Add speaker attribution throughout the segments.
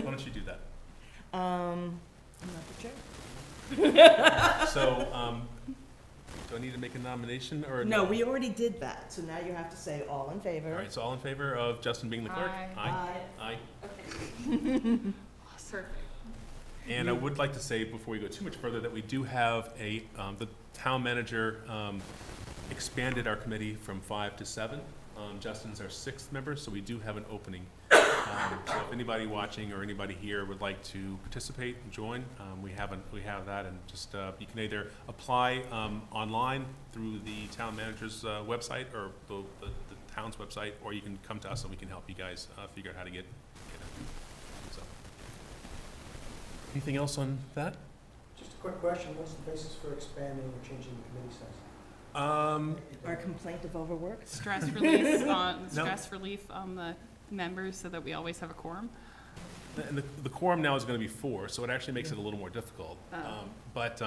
Speaker 1: don't you do that?
Speaker 2: I'm not the chair.
Speaker 1: So, do I need to make a nomination or?
Speaker 2: No, we already did that, so now you have to say all in favor.
Speaker 1: All right, so all in favor of Justin being the clerk?
Speaker 3: Aye.
Speaker 1: Aye.
Speaker 3: Perfect.
Speaker 1: And I would like to say, before we go too much further, that we do have the town manager expanded our committee from 5 to 7. Justin's our 6th member, so we do have an opening. So if anybody watching or anybody here would like to participate and join, we have that, and just you can either apply online through the town manager's website or the town's website, or you can come to us and we can help you guys figure out how to get it. So, anything else on that?
Speaker 4: Just a quick question, what's the basis for expanding or changing the committee size?
Speaker 2: Our complaint of overwork?
Speaker 3: Stress release on the members so that we always have a quorum.
Speaker 1: And the quorum now is going to be 4, so it actually makes it a little more difficult. But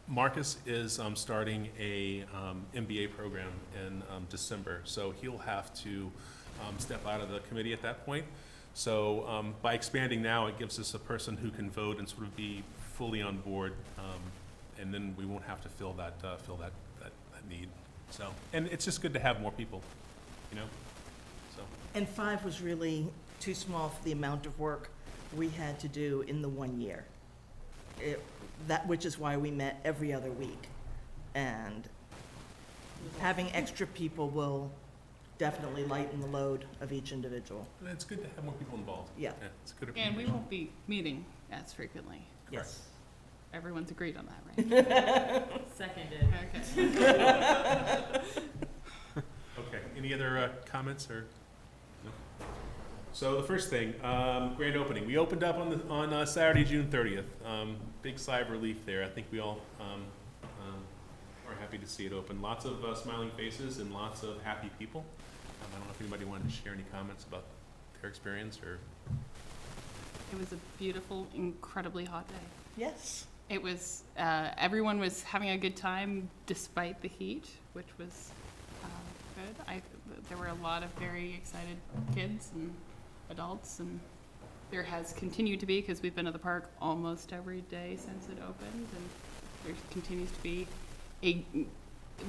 Speaker 1: Marcus is starting a MBA program in December, so he'll have to step out of the committee at that point. So by expanding now, it gives us a person who can vote and sort of be fully on board, and then we won't have to fill that need. So, and it's just good to have more people, you know. So.
Speaker 2: And 5 was really too small for the amount of work we had to do in the 1 year. Which is why we met every other week. And having extra people will definitely lighten the load of each individual.
Speaker 1: And it's good to have more people involved.
Speaker 2: Yeah.
Speaker 1: It's good.
Speaker 3: And we won't be meeting as frequently.
Speaker 2: Yes.
Speaker 3: Everyone's agreed on that, right?
Speaker 5: Seconded.
Speaker 3: Okay.
Speaker 1: Okay, any other comments or? No? So the first thing, grand opening. We opened up on Saturday, June 30th. Big sigh of relief there. I think we all are happy to see it open. Lots of smiling faces and lots of happy people. I don't know if anybody wanted to share any comments about their experience or.
Speaker 3: It was a beautiful, incredibly hot day.
Speaker 2: Yes.
Speaker 3: It was, everyone was having a good time despite the heat, which was good. There were a lot of very excited kids and adults, and there has continued to be, because we've been at the park almost every day since it opened, and there continues to be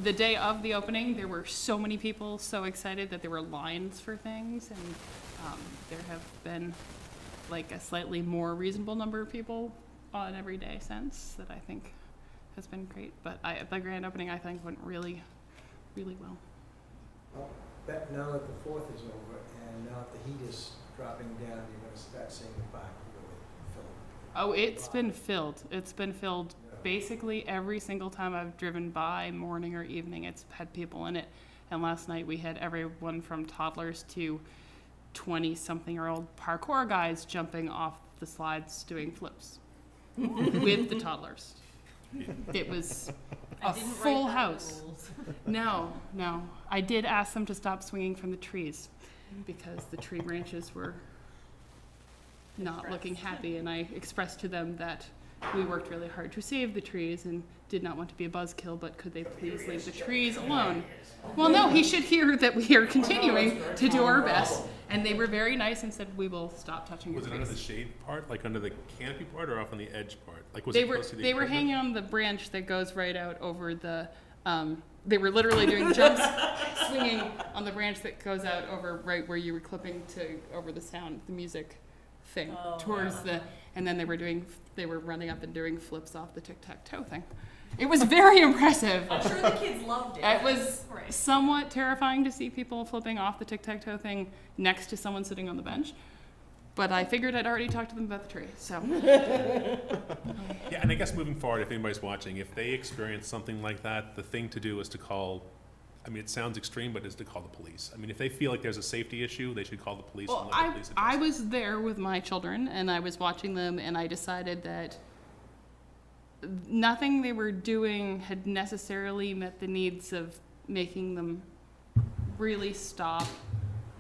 Speaker 3: the day of the opening, there were so many people so excited that there were lines for things, and there have been like a slightly more reasonable number of people on every day since, that I think has been great. But the grand opening, I think, went really, really well.
Speaker 4: Well, now that the 4th is over and now that the heat is dropping down, you're going to start seeing the park really filled.
Speaker 3: Oh, it's been filled. It's been filled basically every single time I've driven by, morning or evening. It's had people in it. And last night we had everyone from toddlers to 20-something-year-old parkour guys jumping off the slides doing flips with the toddlers. It was a full house. No. I did ask them to stop swinging from the trees because the tree branches were not looking happy, and I expressed to them that we worked really hard to save the trees and did not want to be a buzzkill, but could they please leave the trees alone? Well, no, he should hear that we are continuing to do our best. And they were very nice and said, we will stop touching your trees.
Speaker 1: Was it under the shade part, like under the canopy part, or off on the edge part? Like, was
Speaker 3: They
Speaker 1: it
Speaker 3: were
Speaker 1: close to the
Speaker 3: they were
Speaker 1: equipment?
Speaker 3: hanging on the branch that goes right out over the. They were literally doing jumps, swinging on the branch that goes out over right where you were clipping to over the sound, the music thing towards the. And then they were running up and doing flips off the tic-tac-toe thing. It was very impressive.
Speaker 5: I'm sure the kids loved it.
Speaker 3: It was somewhat terrifying to see people flipping off the tic-tac-toe thing next to someone sitting on the bench. But I figured I'd already talked to them about the tree, so.
Speaker 1: Yeah, and I guess moving forward, if anybody's watching, if they experience something like that, the thing to do is to call, I mean, it sounds extreme, but is to call the police. I mean, if they feel like there's a safety issue, they should call the police and
Speaker 3: Well,
Speaker 1: let the police address
Speaker 3: I
Speaker 1: it.
Speaker 3: was there with my children, and I was watching them, and I decided that nothing they were doing had necessarily met the needs of making them really stop.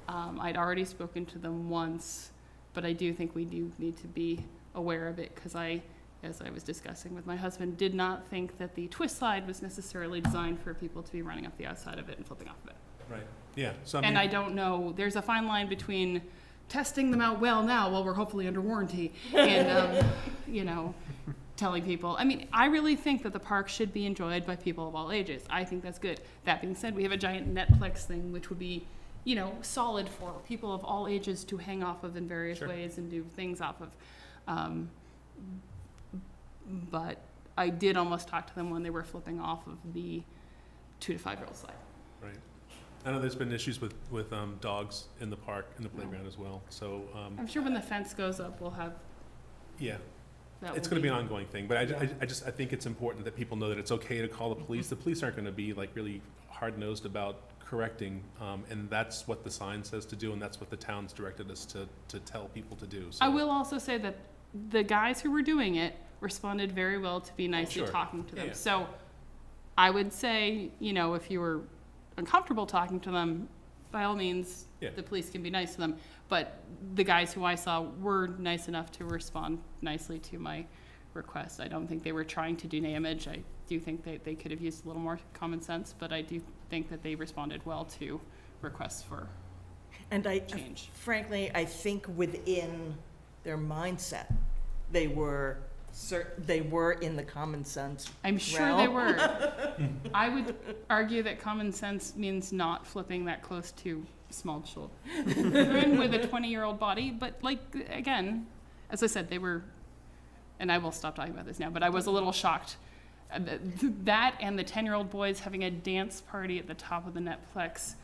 Speaker 3: I'd already spoken to them once, but I do think we do need to be aware of it, because as I was discussing with my husband, did not think that the twist slide was necessarily designed for people to be running up the outside of it and flipping off of it.
Speaker 1: Right, yeah. So, I mean,
Speaker 3: And I don't know, there's a fine line between testing them out well now while we're hopefully under warranty, and you know, telling people. I mean, I really think that the park should be enjoyed by people of all ages. I think that's good. That being said, we have a giant Netflix thing, which would be, you know, solid for people of all ages to hang off of in various
Speaker 1: Sure.
Speaker 3: ways and do things off of. But I did almost talk to them when they were flipping off of the 2 to 5 year old slide.
Speaker 1: Right. I know there's been issues with dogs in the park, in the playground as well, so,
Speaker 3: I'm sure when the fence goes up, we'll have
Speaker 1: yeah.
Speaker 3: that.
Speaker 1: It's
Speaker 3: will
Speaker 1: gonna be an ongoing thing, but
Speaker 2: Yeah.
Speaker 1: I think it's important that people know that it's okay to call the police. The police aren't gonna be like really hard-nosed about correcting, and that's what the sign says to do, and that's what the town's directed us to tell people to do, so.
Speaker 3: I will also say that the guys who were doing it responded very well to be nicely
Speaker 1: sure.
Speaker 3: talking to them.
Speaker 1: Yeah.
Speaker 3: So I would say, you know, if you were uncomfortable talking to them, by all means,
Speaker 1: Yeah.
Speaker 3: the police can be nice to them. But the guys who I saw were nice enough to respond nicely to my request. I don't think they were trying to do damage. I do think they could have used a little more common sense, but I do think that they responded well to requests for
Speaker 2: And
Speaker 3: change.
Speaker 2: frankly, I think within their mindset, they were in the common sense
Speaker 3: I'm sure they
Speaker 2: realm.
Speaker 3: were. I would argue that common sense means not flipping that close to small children with a 20-year-old body. But like, again, as I said, they were, and I will stop talking about this now, but I was a little shocked. That and the 10-year-old boys having a dance party at the top of the Netflix,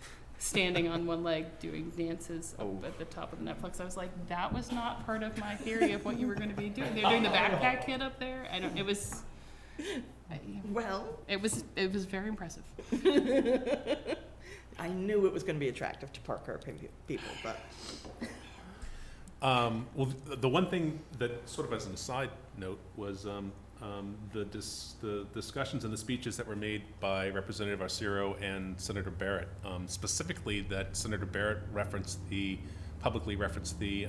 Speaker 3: standing on one leg doing dances up at the top of the Netflix. I was like, that was not part of my theory of what you were going to be doing. They're doing the backpack kid up there. It was very impressive.
Speaker 2: I knew it was going to be attractive to Parker people, but
Speaker 1: Well, the one thing that, sort of as an aside note, was the discussions and the speeches that were made by Representative Arcero and Senator Barrett, specifically that Senator Barrett publicly referenced the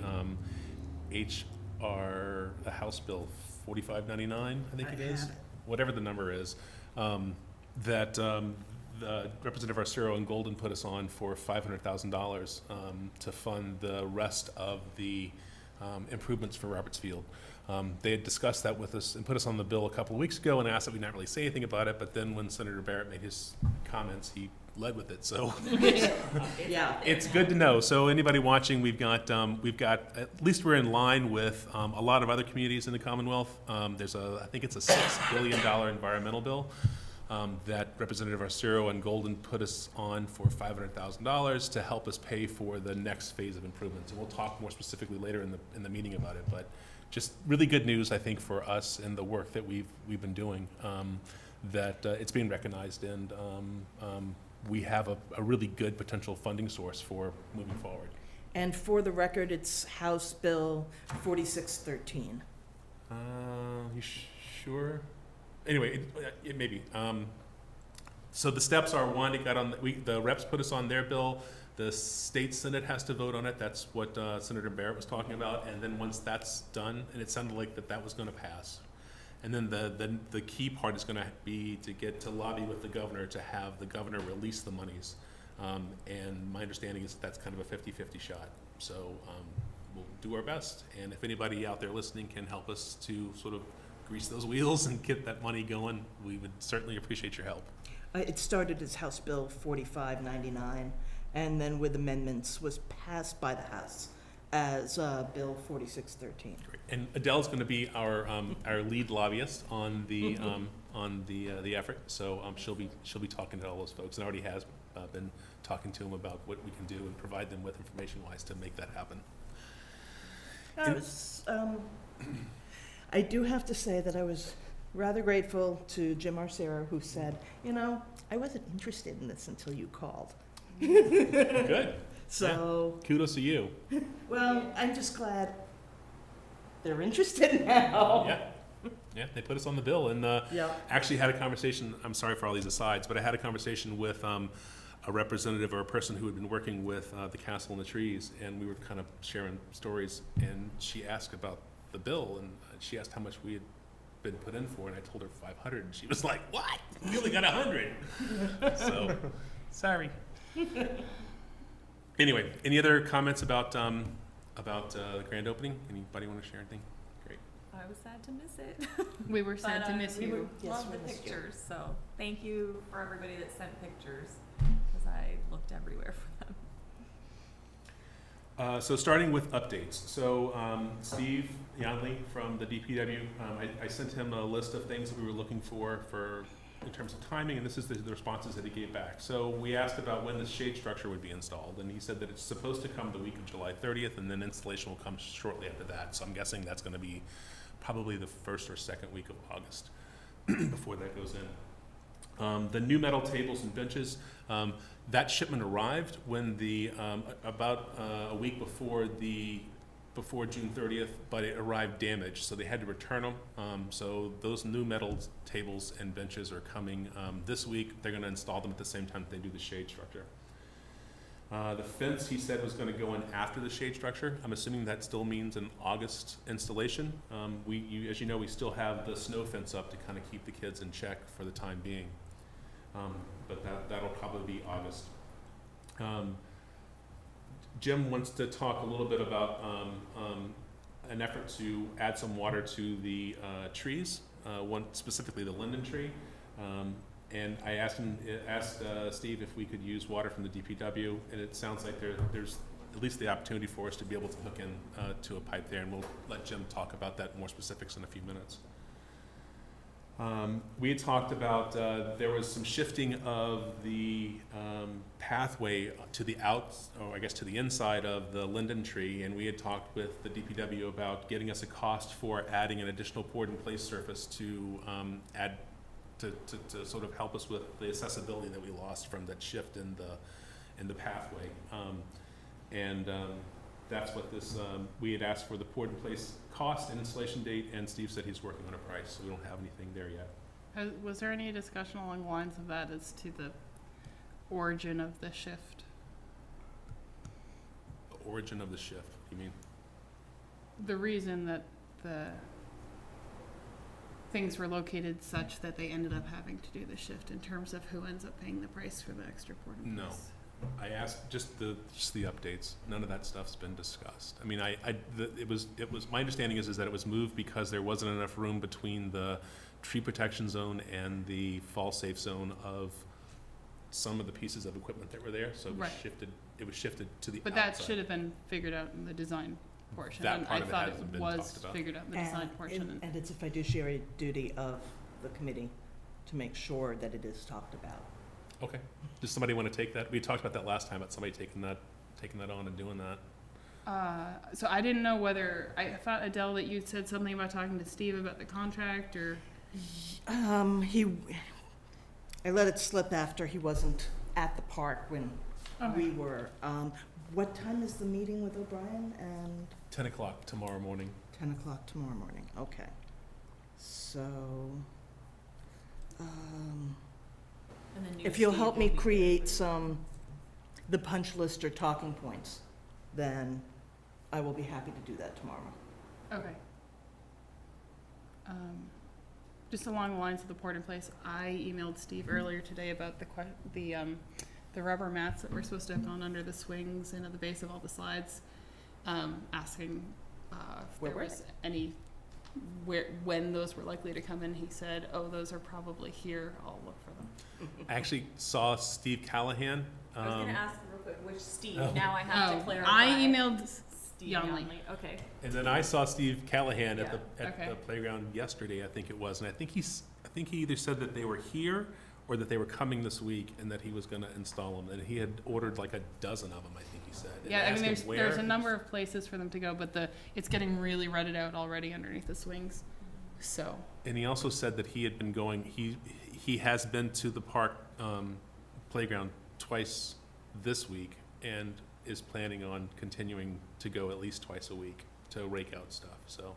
Speaker 1: HR, the House Bill 4599, I think
Speaker 2: I
Speaker 1: it is,
Speaker 2: have it.
Speaker 1: whatever the number is, that the Representative Arcero and Golden put us on for $500,000 to fund the rest of the improvements for Roberts Field. They had discussed that with us and put us on the bill a couple of weeks ago and asked that we not really say anything about it, but then when Senator Barrett made his comments, he led with it, so
Speaker 2: yeah.
Speaker 1: it's good to know. So anybody watching, we've got, at least we're in line with a lot of other communities in the Commonwealth. I think it's a $6 billion environmental bill that Representative Arcero and Golden put us on for $500,000 to help us pay for the next phase of improvements. And we'll talk more specifically later in the meeting about it, but just really good news, I think, for us and the work that we've been doing, that it's being recognized, and we have a really good potential funding source for moving forward.
Speaker 2: And for the record, it's House Bill 4613.
Speaker 1: You sure? Anyway, it may be. So the steps are, one, it got on, the reps put us on their bill. The state senate has to vote on it. That's what Senator Barrett was talking about. And then once that's done, and it sounded like that was going to pass. And then the key part is going to be to get to lobby with the governor to have the governor release the monies. And my understanding is that's kind of a 50-50 shot. So we'll do our best. And if anybody out there listening can help us to sort of grease those wheels and get that money going, we would certainly appreciate your help.
Speaker 2: It started as House Bill 4599, and then with amendments was passed by the House as Bill 4613.
Speaker 1: Great. And Adele's going to be our lead lobbyist on the the effort. So she'll be talking to all those folks, and already has been talking to them about what we can do and provide them with information-wise to make that happen.
Speaker 2: I do have to say that I was rather grateful to Jim Arcero, who said, I wasn't interested in this until you called.
Speaker 1: Good.
Speaker 2: So,
Speaker 1: Kudos to you.
Speaker 2: well, I'm just glad they're interested now.
Speaker 1: Yeah, they put us on the bill, and
Speaker 2: Yeah.
Speaker 1: actually had a conversation. I'm sorry for all these asides, but I had a conversation with a representative or a person who had been working with the Castle in the Trees, and we were kind of sharing stories. And she asked about the bill, and she asked how much we had been put in for, and I told her 500, and she was like, "What? We only got 100." So, sorry. Anyway, any other comments about about the grand opening? Anybody want to share anything? Great.
Speaker 5: I was sad to miss it.
Speaker 3: We were sad to miss
Speaker 5: we
Speaker 3: you.
Speaker 2: Yes,
Speaker 5: loved
Speaker 2: we
Speaker 5: the
Speaker 2: missed you.
Speaker 5: pictures, so thank you for everybody that sent pictures, because I looked everywhere for them.
Speaker 1: So starting with updates. So Steve Yanley from the DPW, I sent him a list of things that we were looking for in terms of timing, and this is the responses that he gave back. So we asked about when the shade structure would be installed, and he said that it's supposed to come the week of July 30th, and then installation will come shortly after that. So I'm guessing that's going to be probably the first or second week of August before that goes in. The new metal tables and benches, that shipment arrived when about a week before June 30th, but it arrived damaged, so they had to return them. So those new metal tables and benches are coming this week. They're going to install them at the same time that they do the shade structure. The fence, he said, was going to go in after the shade structure. I'm assuming that still means an August installation. As you know, we still have the snow fence up to kind of keep the kids in check for the time being. But that'll probably be August. Jim wants to talk a little bit about an effort to add some water to the trees, one specifically the linden tree. And I asked Steve if we could use water from the DPW, and it sounds like there's at least the opportunity for us to be able to hook in to a pipe there, and we'll let Jim talk about that more specifics in a few minutes. We had talked about there was some shifting of the pathway to the to the inside of the linden tree, and we had talked with the DPW about getting us a cost for adding an additional poured-in-place surface to add to sort of help us with the accessibility that we lost from that shift in the pathway, that's what this, we had asked for the poured-in-place cost and installation date, and Steve said he's working on a price, so we don't have anything there yet.
Speaker 3: Was there any discussion along the lines of that as to the origin of the shift?
Speaker 1: The origin of the shift, you mean?
Speaker 3: The reason that the things were located such that they ended up having to do the shift in terms of who ends up paying the price for the extra poured-in-place?
Speaker 1: No. I asked just the updates. None of that stuff's been discussed. I mean, it was my understanding is that it was moved because there wasn't enough room between the tree protection zone and the fall safe zone of some of the pieces of equipment that were there. So it was
Speaker 3: Right.
Speaker 1: shifted. It was shifted to the
Speaker 3: But
Speaker 1: outside.
Speaker 3: that should have been figured out in the design portion.
Speaker 1: That
Speaker 3: And
Speaker 1: part
Speaker 3: I
Speaker 1: of it
Speaker 3: thought
Speaker 1: hasn't
Speaker 3: it
Speaker 1: been
Speaker 3: was
Speaker 1: talked about.
Speaker 3: figured out in the design portion.
Speaker 2: And it's a fiduciary duty of the committee to make sure that it is talked about.
Speaker 1: Okay. Does somebody want to take that? We talked about that last time, about somebody taking that on and doing that.
Speaker 3: So I didn't know whether, I thought, Adele, that you said something about talking to Steve about the contract, or?
Speaker 2: I let it slip after he wasn't at the park when we were. What time is the meeting with O'Brien? And
Speaker 1: 10 o'clock tomorrow morning.
Speaker 2: 10 o'clock tomorrow morning, okay. So,
Speaker 5: And the new
Speaker 2: if you'll
Speaker 5: Steve
Speaker 2: help
Speaker 5: will
Speaker 2: me
Speaker 5: be
Speaker 2: create
Speaker 5: there.
Speaker 2: the punch list or talking points, then I will be happy to do that tomorrow.
Speaker 3: Okay. Just along the lines of the poured-in-place, I emailed Steve earlier today about the rubber mats that were supposed to have gone under the swings and at the base of all the slides, asking if
Speaker 2: Where
Speaker 3: there
Speaker 2: were
Speaker 3: was any, when those were likely to come in. He said, "Oh, those are probably here. I'll look for them."
Speaker 1: I actually saw Steve Callahan.
Speaker 5: I was gonna ask real quick, which Steve,
Speaker 1: Oh.
Speaker 5: now I have to clarify.
Speaker 3: I emailed
Speaker 5: Steve
Speaker 3: Youngley.
Speaker 5: Okay.
Speaker 1: And then I saw Steve Callahan at
Speaker 3: Okay.
Speaker 1: the playground yesterday, I think it was, and I think he either said that they were here or that they were coming this week, and that he was going to install them. And he had ordered like a dozen of them, I think he said. And
Speaker 3: Yeah, I
Speaker 1: asked
Speaker 3: mean,
Speaker 1: him
Speaker 3: there's a
Speaker 1: where.
Speaker 3: number of places for them to go, but it's getting really rutted out already underneath the swings. So,
Speaker 1: And he also said that he had been going. He has been to the park playground twice this week, and is planning on continuing to go at least twice a week to rake out stuff. So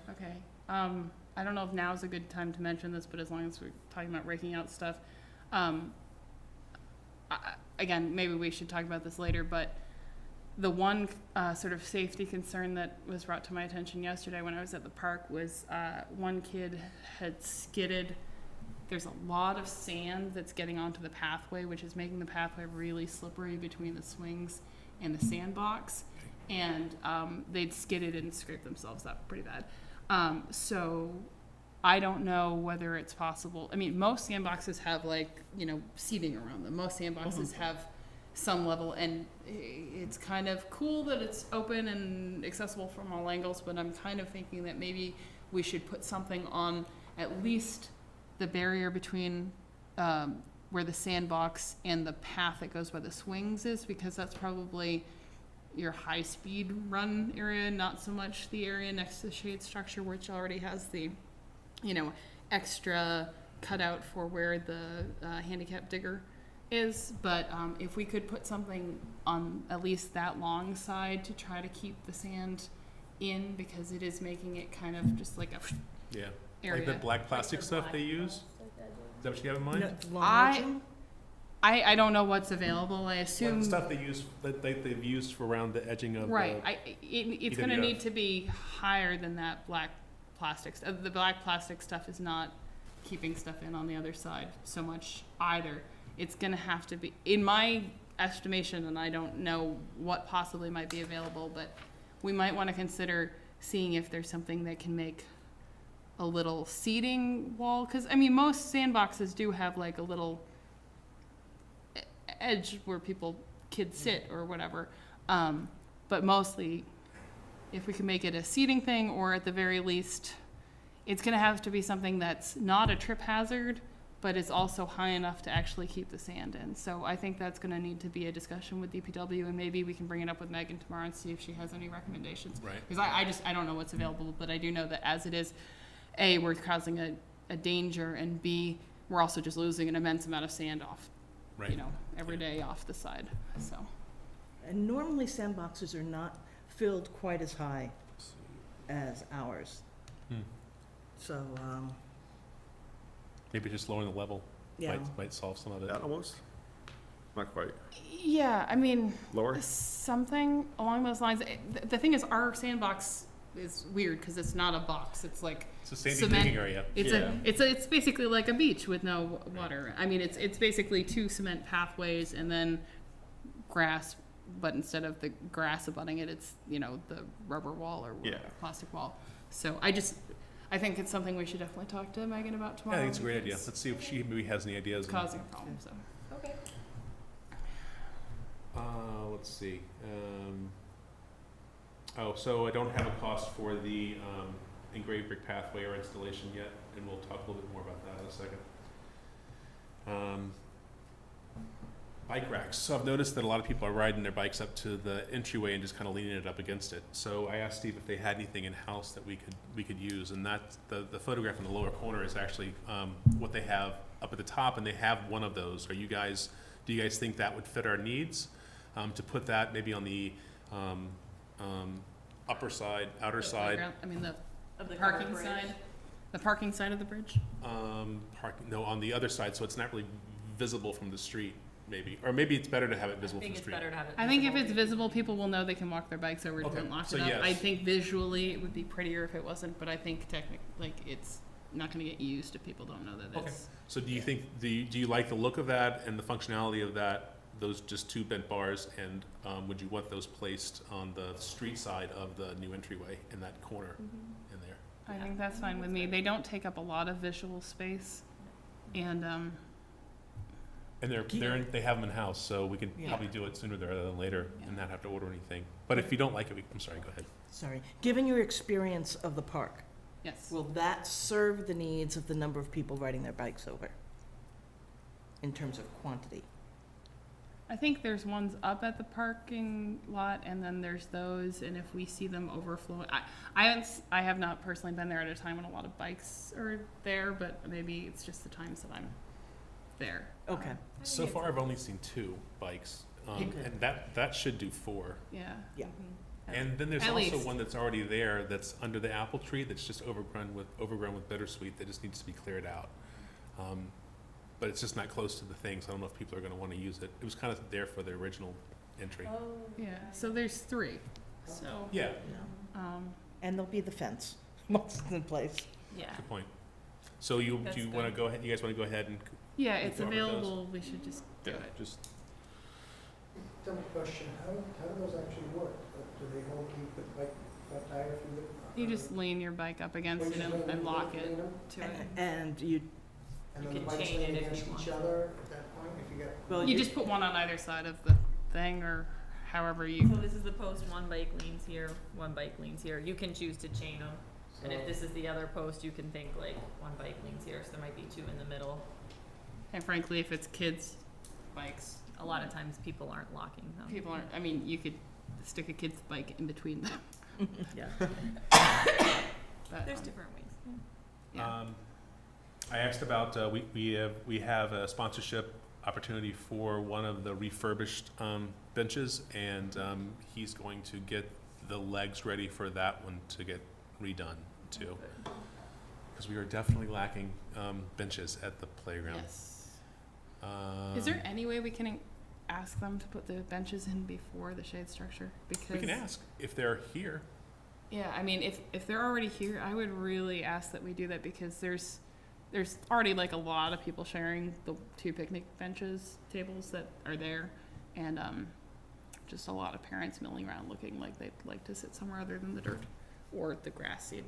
Speaker 3: okay. I don't know if now's a good time to mention this, but as long as we're talking about raking out stuff, again, maybe we should talk about this later, but the one sort of safety concern that was brought to my attention yesterday when I was at the park was one kid had skidded. There's a lot of sand that's getting onto the pathway, which is making the pathway really slippery between the swings and the sandbox. and they'd skidded and scraped themselves up pretty bad. So I don't know whether it's possible. I mean, most sandboxes have seating around them. Most sandboxes have some level, and it's kind of cool that it's open and accessible from all angles, but I'm kind of thinking that maybe we should put something on at least the barrier between where the sandbox and the path that goes by the swings is, because that's probably your high-speed run area, not so much the area next to the shade structure, which already has the, extra cutout for where the handicap digger is. But if we could put something on at least that long side to try to keep the sand in, because it is making it kind of just like a
Speaker 1: Yeah.
Speaker 3: area.
Speaker 1: Like the black plastic stuff they use? Is that what you have in mind?
Speaker 2: No,
Speaker 3: I don't know what's available. I
Speaker 1: Like
Speaker 3: assume
Speaker 1: the stuff they use, that they've used for around the edging of
Speaker 3: right. It's going to
Speaker 1: EWF.
Speaker 3: need to be higher than that black plastic. The black plastic stuff is not keeping stuff in on the other side so much either. It's going to have to be, in my estimation, and I don't know what possibly might be available, but we might want to consider seeing if there's something that can make a little seating wall. Because, I mean, most sandboxes do have like a little edge where kids sit or whatever. But mostly, if we can make it a seating thing, or at the very least, it's going to have to be something that's not a trip hazard, but is also high enough to actually keep the sand in. So I think that's going to need to be a discussion with DPW, and maybe we can bring it up with Megan tomorrow and see if she has any recommendations.
Speaker 1: Right.
Speaker 3: Because I don't know what's available, but I do know that as it is, A, we're causing a danger, and B, we're also just losing an immense amount of sand off,
Speaker 1: Right.
Speaker 3: every day off the side. So
Speaker 2: And normally sandboxes are not filled quite as high as ours.
Speaker 1: Hmm.
Speaker 2: So,
Speaker 1: Maybe just lowering the level
Speaker 2: yeah.
Speaker 1: might solve some of it.
Speaker 6: That almost? Not quite.
Speaker 3: yeah, I mean,
Speaker 6: Lower?
Speaker 3: something along those lines. The thing is, our sandbox is weird because it's not a box. It's like
Speaker 1: It's a sandy
Speaker 3: cement.
Speaker 1: digging area.
Speaker 3: It's basically like a beach with no water. I mean, it's basically 2 cement pathways and then grass, but instead of the grass abutting it, it's the rubber wall or
Speaker 6: Yeah.
Speaker 3: plastic wall. So I think it's something we should definitely talk to Megan about
Speaker 1: Yeah,
Speaker 3: tomorrow.
Speaker 1: I think it's a great idea.
Speaker 3: because
Speaker 1: Let's see if she maybe has any ideas.
Speaker 3: It's causing a problem. So
Speaker 5: Okay.
Speaker 1: Let's see. So I don't have a cost for the engraved brick pathway or installation yet, and we'll talk a little bit more about that in a second. Bike racks. So I've noticed that a lot of people are riding their bikes up to the entryway and just kind of leaning it up against it. So I asked Steve if they had anything in house that we could use, and that's the photograph in the lower corner is actually what they have up at the top, and they have one of those. Do you guys think that would fit our needs? To put that maybe on the upper side, outer side.
Speaker 3: I mean, the
Speaker 5: Of the
Speaker 3: parking
Speaker 5: covered
Speaker 3: side.
Speaker 5: bridge.
Speaker 3: The parking side of the bridge.
Speaker 1: No, on the other side, so it's not really visible from the street, maybe. Or maybe it's better to have it visible
Speaker 5: I think
Speaker 1: from the
Speaker 5: it's
Speaker 1: street.
Speaker 5: better to have it.
Speaker 3: I think if it's visible, people will know they can walk their bikes over to
Speaker 1: Okay,
Speaker 3: it and lock
Speaker 1: so
Speaker 3: it up.
Speaker 1: yes.
Speaker 3: I think visually it would be prettier if it wasn't, but I think technically, it's not going to get used if people don't know that
Speaker 1: Okay.
Speaker 3: it's.
Speaker 1: So do you think, do you like the look of that and the functionality of that, those just 2 bent bars, and would you want those placed on the street side of the new entryway in that corner in there?
Speaker 3: I
Speaker 5: Yeah.
Speaker 3: think that's fine with me. They don't take up a lot of visual space, and
Speaker 1: And they have them in house, so we can
Speaker 2: Yeah.
Speaker 1: probably do it sooner rather than later
Speaker 3: Yeah.
Speaker 1: and not have to order anything. But if you don't like it, I'm sorry, go ahead.
Speaker 2: Sorry. Given your experience of the park,
Speaker 3: yes.
Speaker 2: will that serve the needs of the number of people riding their bikes over in terms of quantity?
Speaker 3: I think there's ones up at the parking lot, and then there's those, and if we see them overflowing, I have not personally been there at a time when a lot of bikes are there, but maybe it's just the times that I'm there.
Speaker 2: Okay.
Speaker 1: So far, I've only seen 2 bikes,
Speaker 2: Okay.
Speaker 1: and that should do 4.
Speaker 3: Yeah.
Speaker 2: Yeah.
Speaker 1: And then there's
Speaker 3: At
Speaker 1: also
Speaker 3: least.
Speaker 1: one that's already there that's under the apple tree that's just overgrown with bittersweet that just needs to be cleared out. But it's just not close to the thing, so I don't know if people are going to want to use it. It was kind of there for the original entry.
Speaker 5: Oh.
Speaker 3: Yeah. So there's 3. So.
Speaker 1: Yeah,
Speaker 2: And there'll be the fence once it's in place.
Speaker 5: Yeah.
Speaker 1: good point. So do you
Speaker 5: That's
Speaker 1: want to
Speaker 5: good.
Speaker 1: go ahead? You guys want to go ahead and
Speaker 3: Yeah, it's
Speaker 1: Move forward with those.
Speaker 3: available. We should just do
Speaker 1: yeah,
Speaker 3: it.
Speaker 1: just
Speaker 4: Dumb question, how do those actually work? Do they hold, you put like a tire through the?
Speaker 3: You just lean your bike up against it and lock it to it.
Speaker 2: And you,
Speaker 4: And
Speaker 5: You
Speaker 4: then the
Speaker 5: can
Speaker 4: bikes
Speaker 5: chain
Speaker 4: lean
Speaker 5: it if you
Speaker 4: against
Speaker 5: want.
Speaker 4: each other at that point, if you got.
Speaker 2: well,
Speaker 3: You just put one on either side of the thing, or however you.
Speaker 5: So this is the post, one bike leans here, one bike leans here. You can choose to chain them. And if this is the other post, you can think like one bike leans here, so there might be two in the middle.
Speaker 3: And frankly, if it's kids' bikes,
Speaker 5: A lot of times people aren't locking them.
Speaker 3: people aren't. I mean, you could stick a kid's bike in between them.
Speaker 5: Yeah.
Speaker 3: But,
Speaker 5: There's different ways.
Speaker 3: yeah.
Speaker 1: I asked about, we have a sponsorship opportunity for one of the refurbished benches, and he's going to get the legs ready for that one to get redone too. Because we are definitely lacking benches at the playground.
Speaker 3: Yes. Is there any way we can ask them to put the benches in before the shade structure? Because
Speaker 1: We can ask if they're here.
Speaker 3: Yeah, I mean, if they're already here, I would really ask that we do that, because there's already like a lot of people sharing the 2 picnic benches tables that are there, and just a lot of parents milling around looking like they'd like to sit somewhere other than the dirt or the grass seed.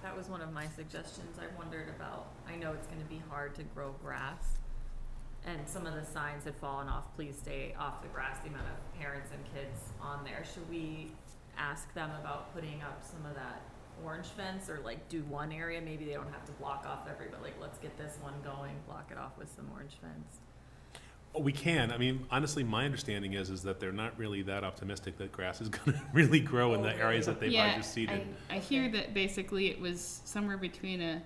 Speaker 5: That was one of my suggestions. I wondered about, I know it's gonna be hard to grow grass. And some of the signs had fallen off, please stay off the grass, the amount of parents and kids on there. Should we ask them about putting up some of that orange fence, or like do one area? Maybe they don't have to block off but like, let's get this one going, block it off with some orange fence.
Speaker 1: We can. I mean, honestly, my understanding is that they're not really that optimistic that grass is going to really grow in the areas that they've already seeded.
Speaker 3: I hear that basically it was somewhere between I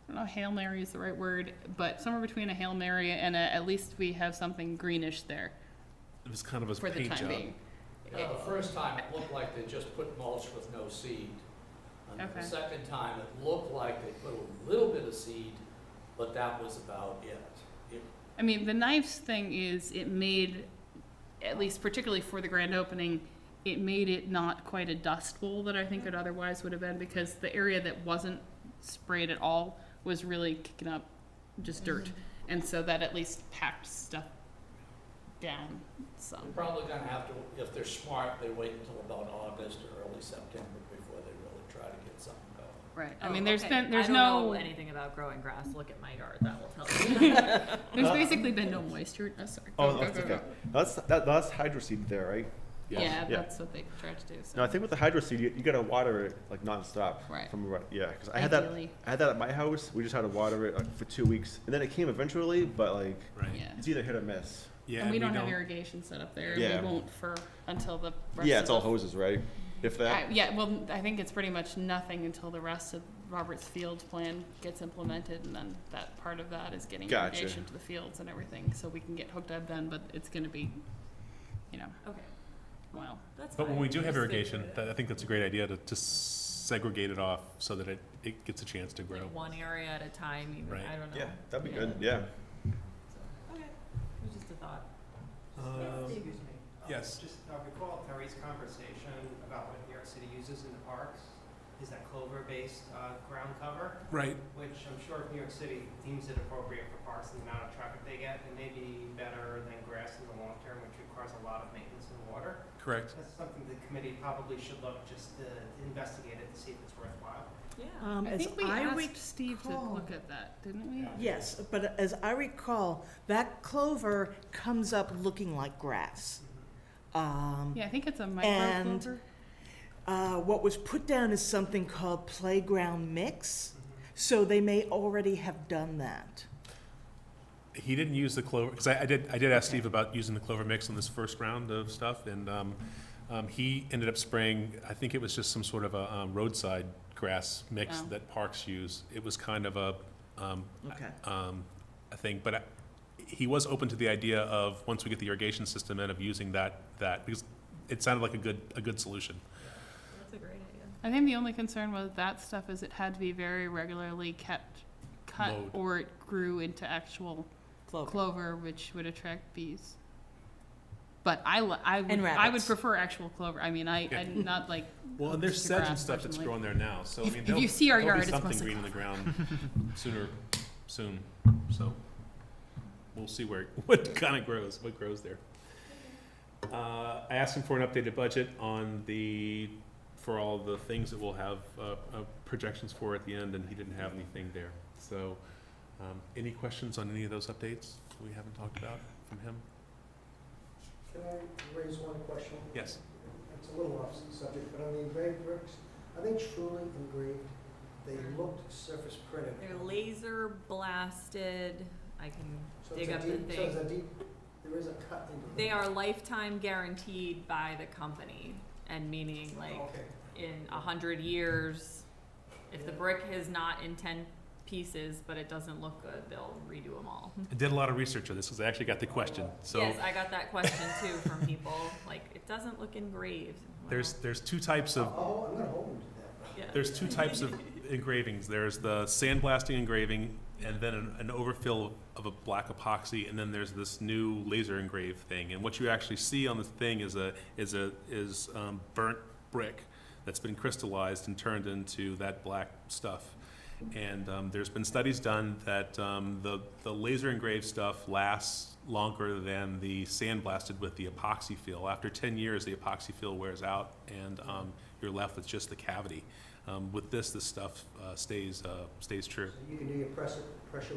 Speaker 3: don't know, Hail Mary is the right word, but somewhere between a Hail Mary and at least we have something greenish there
Speaker 1: It was kind of a
Speaker 3: for the
Speaker 1: paint
Speaker 3: time
Speaker 1: job.
Speaker 3: being.
Speaker 7: Yeah, the first time it looked like they just put mulch with no seed. And
Speaker 3: Okay.
Speaker 7: the second time, it looked like they put a little bit of seed, but that was about it.
Speaker 3: I mean, the knives thing is it made, at least particularly for the grand opening, it made it not quite a dust bowl that I think it otherwise would have been, because the area that wasn't sprayed at all was really kicking up just dirt. And so that at least packed stuff down some.
Speaker 7: They're probably gonna have to, if they're smart, they wait until about August or early September before they really try to get something going.
Speaker 3: Right. I
Speaker 5: Oh,
Speaker 3: mean, there's
Speaker 5: okay.
Speaker 3: been, there's
Speaker 5: I don't know
Speaker 3: no,
Speaker 5: anything about growing grass. Look at my yard, that will tell you.
Speaker 3: there's basically been no moisture. Oh, sorry.
Speaker 6: Oh,
Speaker 3: Go,
Speaker 6: that's
Speaker 3: go, go,
Speaker 6: okay.
Speaker 3: go.
Speaker 6: That's hydro seed there, right?
Speaker 3: Yeah,
Speaker 6: Yeah.
Speaker 3: that's what they tried to do. So.
Speaker 6: No, I think with the hydro seed, you gotta water it like nonstop.
Speaker 3: Right.
Speaker 6: From what, yeah, because I
Speaker 3: Ideally.
Speaker 6: had that at my house. We just had to water it like, for 2 weeks, and then it came eventually. But like,
Speaker 1: Right.
Speaker 3: Yeah.
Speaker 6: it's either hit or miss.
Speaker 1: Yeah,
Speaker 3: And we don't have irrigation set up there.
Speaker 6: Yeah.
Speaker 3: We won't for until the rest
Speaker 6: Yeah,
Speaker 3: of
Speaker 6: it's all
Speaker 3: the-
Speaker 6: hoses, right? If that.
Speaker 3: Yeah, well, I think it's pretty much nothing until the rest of Robert's Field plan gets implemented, and then that part of that is getting
Speaker 6: Gotcha.
Speaker 3: irrigation to the fields and everything, so we can get hooked up then, but it's gonna be,
Speaker 5: Okay,
Speaker 3: well,
Speaker 5: that's
Speaker 1: But when
Speaker 5: fine.
Speaker 1: we do have
Speaker 5: Just
Speaker 1: irrigation,
Speaker 5: figure it out.
Speaker 1: I think that's a great idea to segregate it off so that it gets a chance to grow.
Speaker 5: Like one area at a time, even,
Speaker 1: Right.
Speaker 5: I don't know.
Speaker 6: Yeah, that'd be
Speaker 3: Yeah.
Speaker 6: good. Yeah.
Speaker 5: So, okay, it was just a thought.
Speaker 4: Excuse me.
Speaker 1: Yes.
Speaker 8: Just recall Terry's conversation about what New York City uses in the parks, is that clover-based ground cover,
Speaker 1: Right.
Speaker 8: which I'm sure if New York City deems it appropriate for parks and the amount of traffic they get, it may be better than grass in the long term, which requires a lot of maintenance and water.
Speaker 1: Correct.
Speaker 8: That's something the committee probably should look, just to investigate it to see if it's worthwhile.
Speaker 5: Yeah.
Speaker 3: I
Speaker 2: As
Speaker 3: think we
Speaker 2: I
Speaker 3: asked Steve to
Speaker 2: recall-
Speaker 3: look at that, didn't we?
Speaker 2: Yes, but as I recall, that clover comes up looking like grass.
Speaker 3: Yeah, I think it's a micro
Speaker 2: And-
Speaker 3: clover.
Speaker 2: What was put down is something called playground mix, so they may already have done that.
Speaker 1: He didn't use the clover, because I did ask Steve about using the clover mix in this first round of stuff, and he ended up spraying, I think it was just some sort of a roadside grass mix
Speaker 3: Oh.
Speaker 1: that parks use. It was kind of a
Speaker 2: Okay.
Speaker 1: thing, but he was open to the idea of, once we get the irrigation system in, of using that, because it sounded like a good solution.
Speaker 5: That's a great idea.
Speaker 3: I think the only concern with that stuff is it had to be very regularly cut,
Speaker 1: Mowed.
Speaker 3: or it grew into actual
Speaker 2: Clover.
Speaker 3: clover, which would attract bees. But I would
Speaker 2: And
Speaker 3: I would
Speaker 2: rabbits.
Speaker 3: prefer actual clover. I mean,
Speaker 1: Yeah.
Speaker 3: I'm not like,
Speaker 1: Well, and there's
Speaker 3: Just
Speaker 1: sedge and
Speaker 3: grass,
Speaker 1: stuff that's
Speaker 3: personally.
Speaker 1: growing there now, so I mean,
Speaker 3: If
Speaker 1: there'll
Speaker 3: you see our
Speaker 1: there'll be
Speaker 3: yard, it's
Speaker 1: something
Speaker 3: mostly
Speaker 1: green in the ground soon, so we'll see what kind of grows there. I asked him for an updated budget for all the things that we'll have projections for at the end, and he didn't have anything there. So, any questions on any of those updates we haven't talked about from him?
Speaker 4: Can I raise one question?
Speaker 1: Yes.
Speaker 4: It's a little off subject, but on the engraved bricks, are they truly engraved? They looked surface printed.
Speaker 5: They're laser blasted. I can
Speaker 4: So
Speaker 5: dig
Speaker 4: it's a
Speaker 5: up the
Speaker 4: deep, so
Speaker 5: thing.
Speaker 4: it's a deep, there is a cut into it.
Speaker 5: They are lifetime guaranteed by the company, and meaning like
Speaker 4: Okay.
Speaker 5: in 100 years, if the
Speaker 4: Yeah.
Speaker 5: brick is not in 10 pieces, but it doesn't look good, they'll redo them all.
Speaker 1: I did a lot of research on this because I actually got the question. So
Speaker 5: Yes, I got that question too from people, like, it doesn't look engraved. Well,
Speaker 1: there's two types of
Speaker 4: I'm gonna hold them to that.
Speaker 5: yeah.
Speaker 1: There's two types of engravings. There's the sandblasting engraving, and then an overfill of a black epoxy, and then there's this new laser engraved thing. And what you actually see on this thing is burnt brick that's been crystallized and turned into that black stuff. And there's been studies done that the laser engraved stuff lasts longer than the sandblasted with the epoxy fill. After 10 years, the epoxy fill wears out, and you're left with just the cavity. With this stuff stays true.
Speaker 4: So you can do your pressure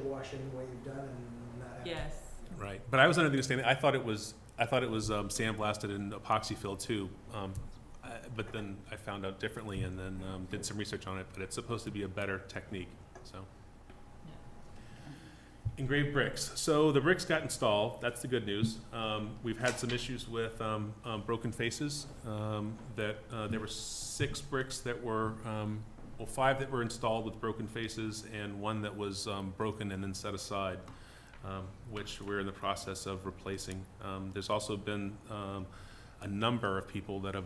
Speaker 4: washing the way you've done and not have.
Speaker 5: Yes.
Speaker 1: Right, but I was under the understanding, I thought it was sandblasted and epoxy filled too. But then I found out differently, and then did some research on it, but it's supposed to be a better technique, so. Engraved bricks. So the bricks got installed, that's the good news. We've had some issues with broken faces. There were 6 bricks that were, 5 that were installed with broken faces, and 1 that was broken and then set aside, which we're in the process of replacing. There's also been a number of people that have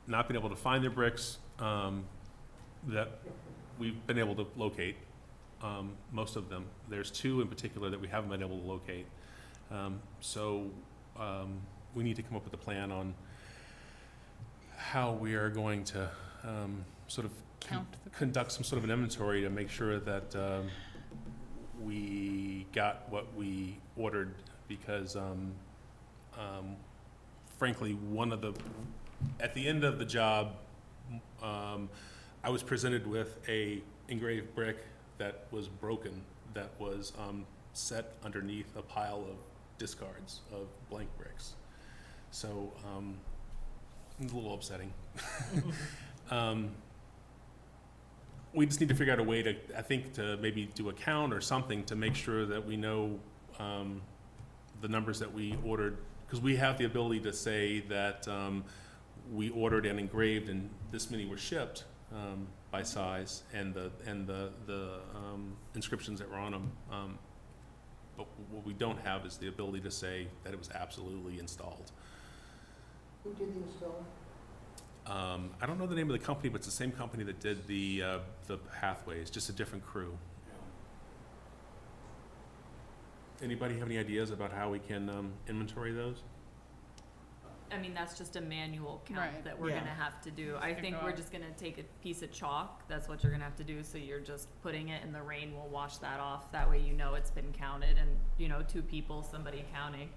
Speaker 1: not been able to find their bricks that we've been able to locate. Most of them. There's 2 in particular that we haven't been able to locate. So we need to come up with a plan on how we are going to sort of conduct some sort of an inventory to make sure that we got what we ordered, because frankly, at the end of the job, I was presented with a engraved brick that was broken, that was set underneath a pile of discards of blank bricks. So it's a little upsetting. We just need to figure out a way to maybe do a count or something to make sure that we know the numbers that we ordered, because we have the ability to say that we ordered and engraved and this many were shipped by size, and the inscriptions that were on them. But what we don't have is the ability to say that it was absolutely installed.
Speaker 4: Who did the installing?
Speaker 1: I don't know the name of the company, but it's the same company that did the pathways, just a different crew. Anybody have any ideas about how we can inventory those?
Speaker 5: I mean, that's just a manual count
Speaker 3: Right.
Speaker 5: that we're
Speaker 2: Yeah.
Speaker 5: gonna have to do. I
Speaker 3: Figure
Speaker 5: think we're
Speaker 3: out.
Speaker 5: just gonna take a piece of chalk, that's what you're gonna have to do, so you're just putting it in the rain, we'll wash that off, that way you know it's been counted, and, 2 people, somebody counting.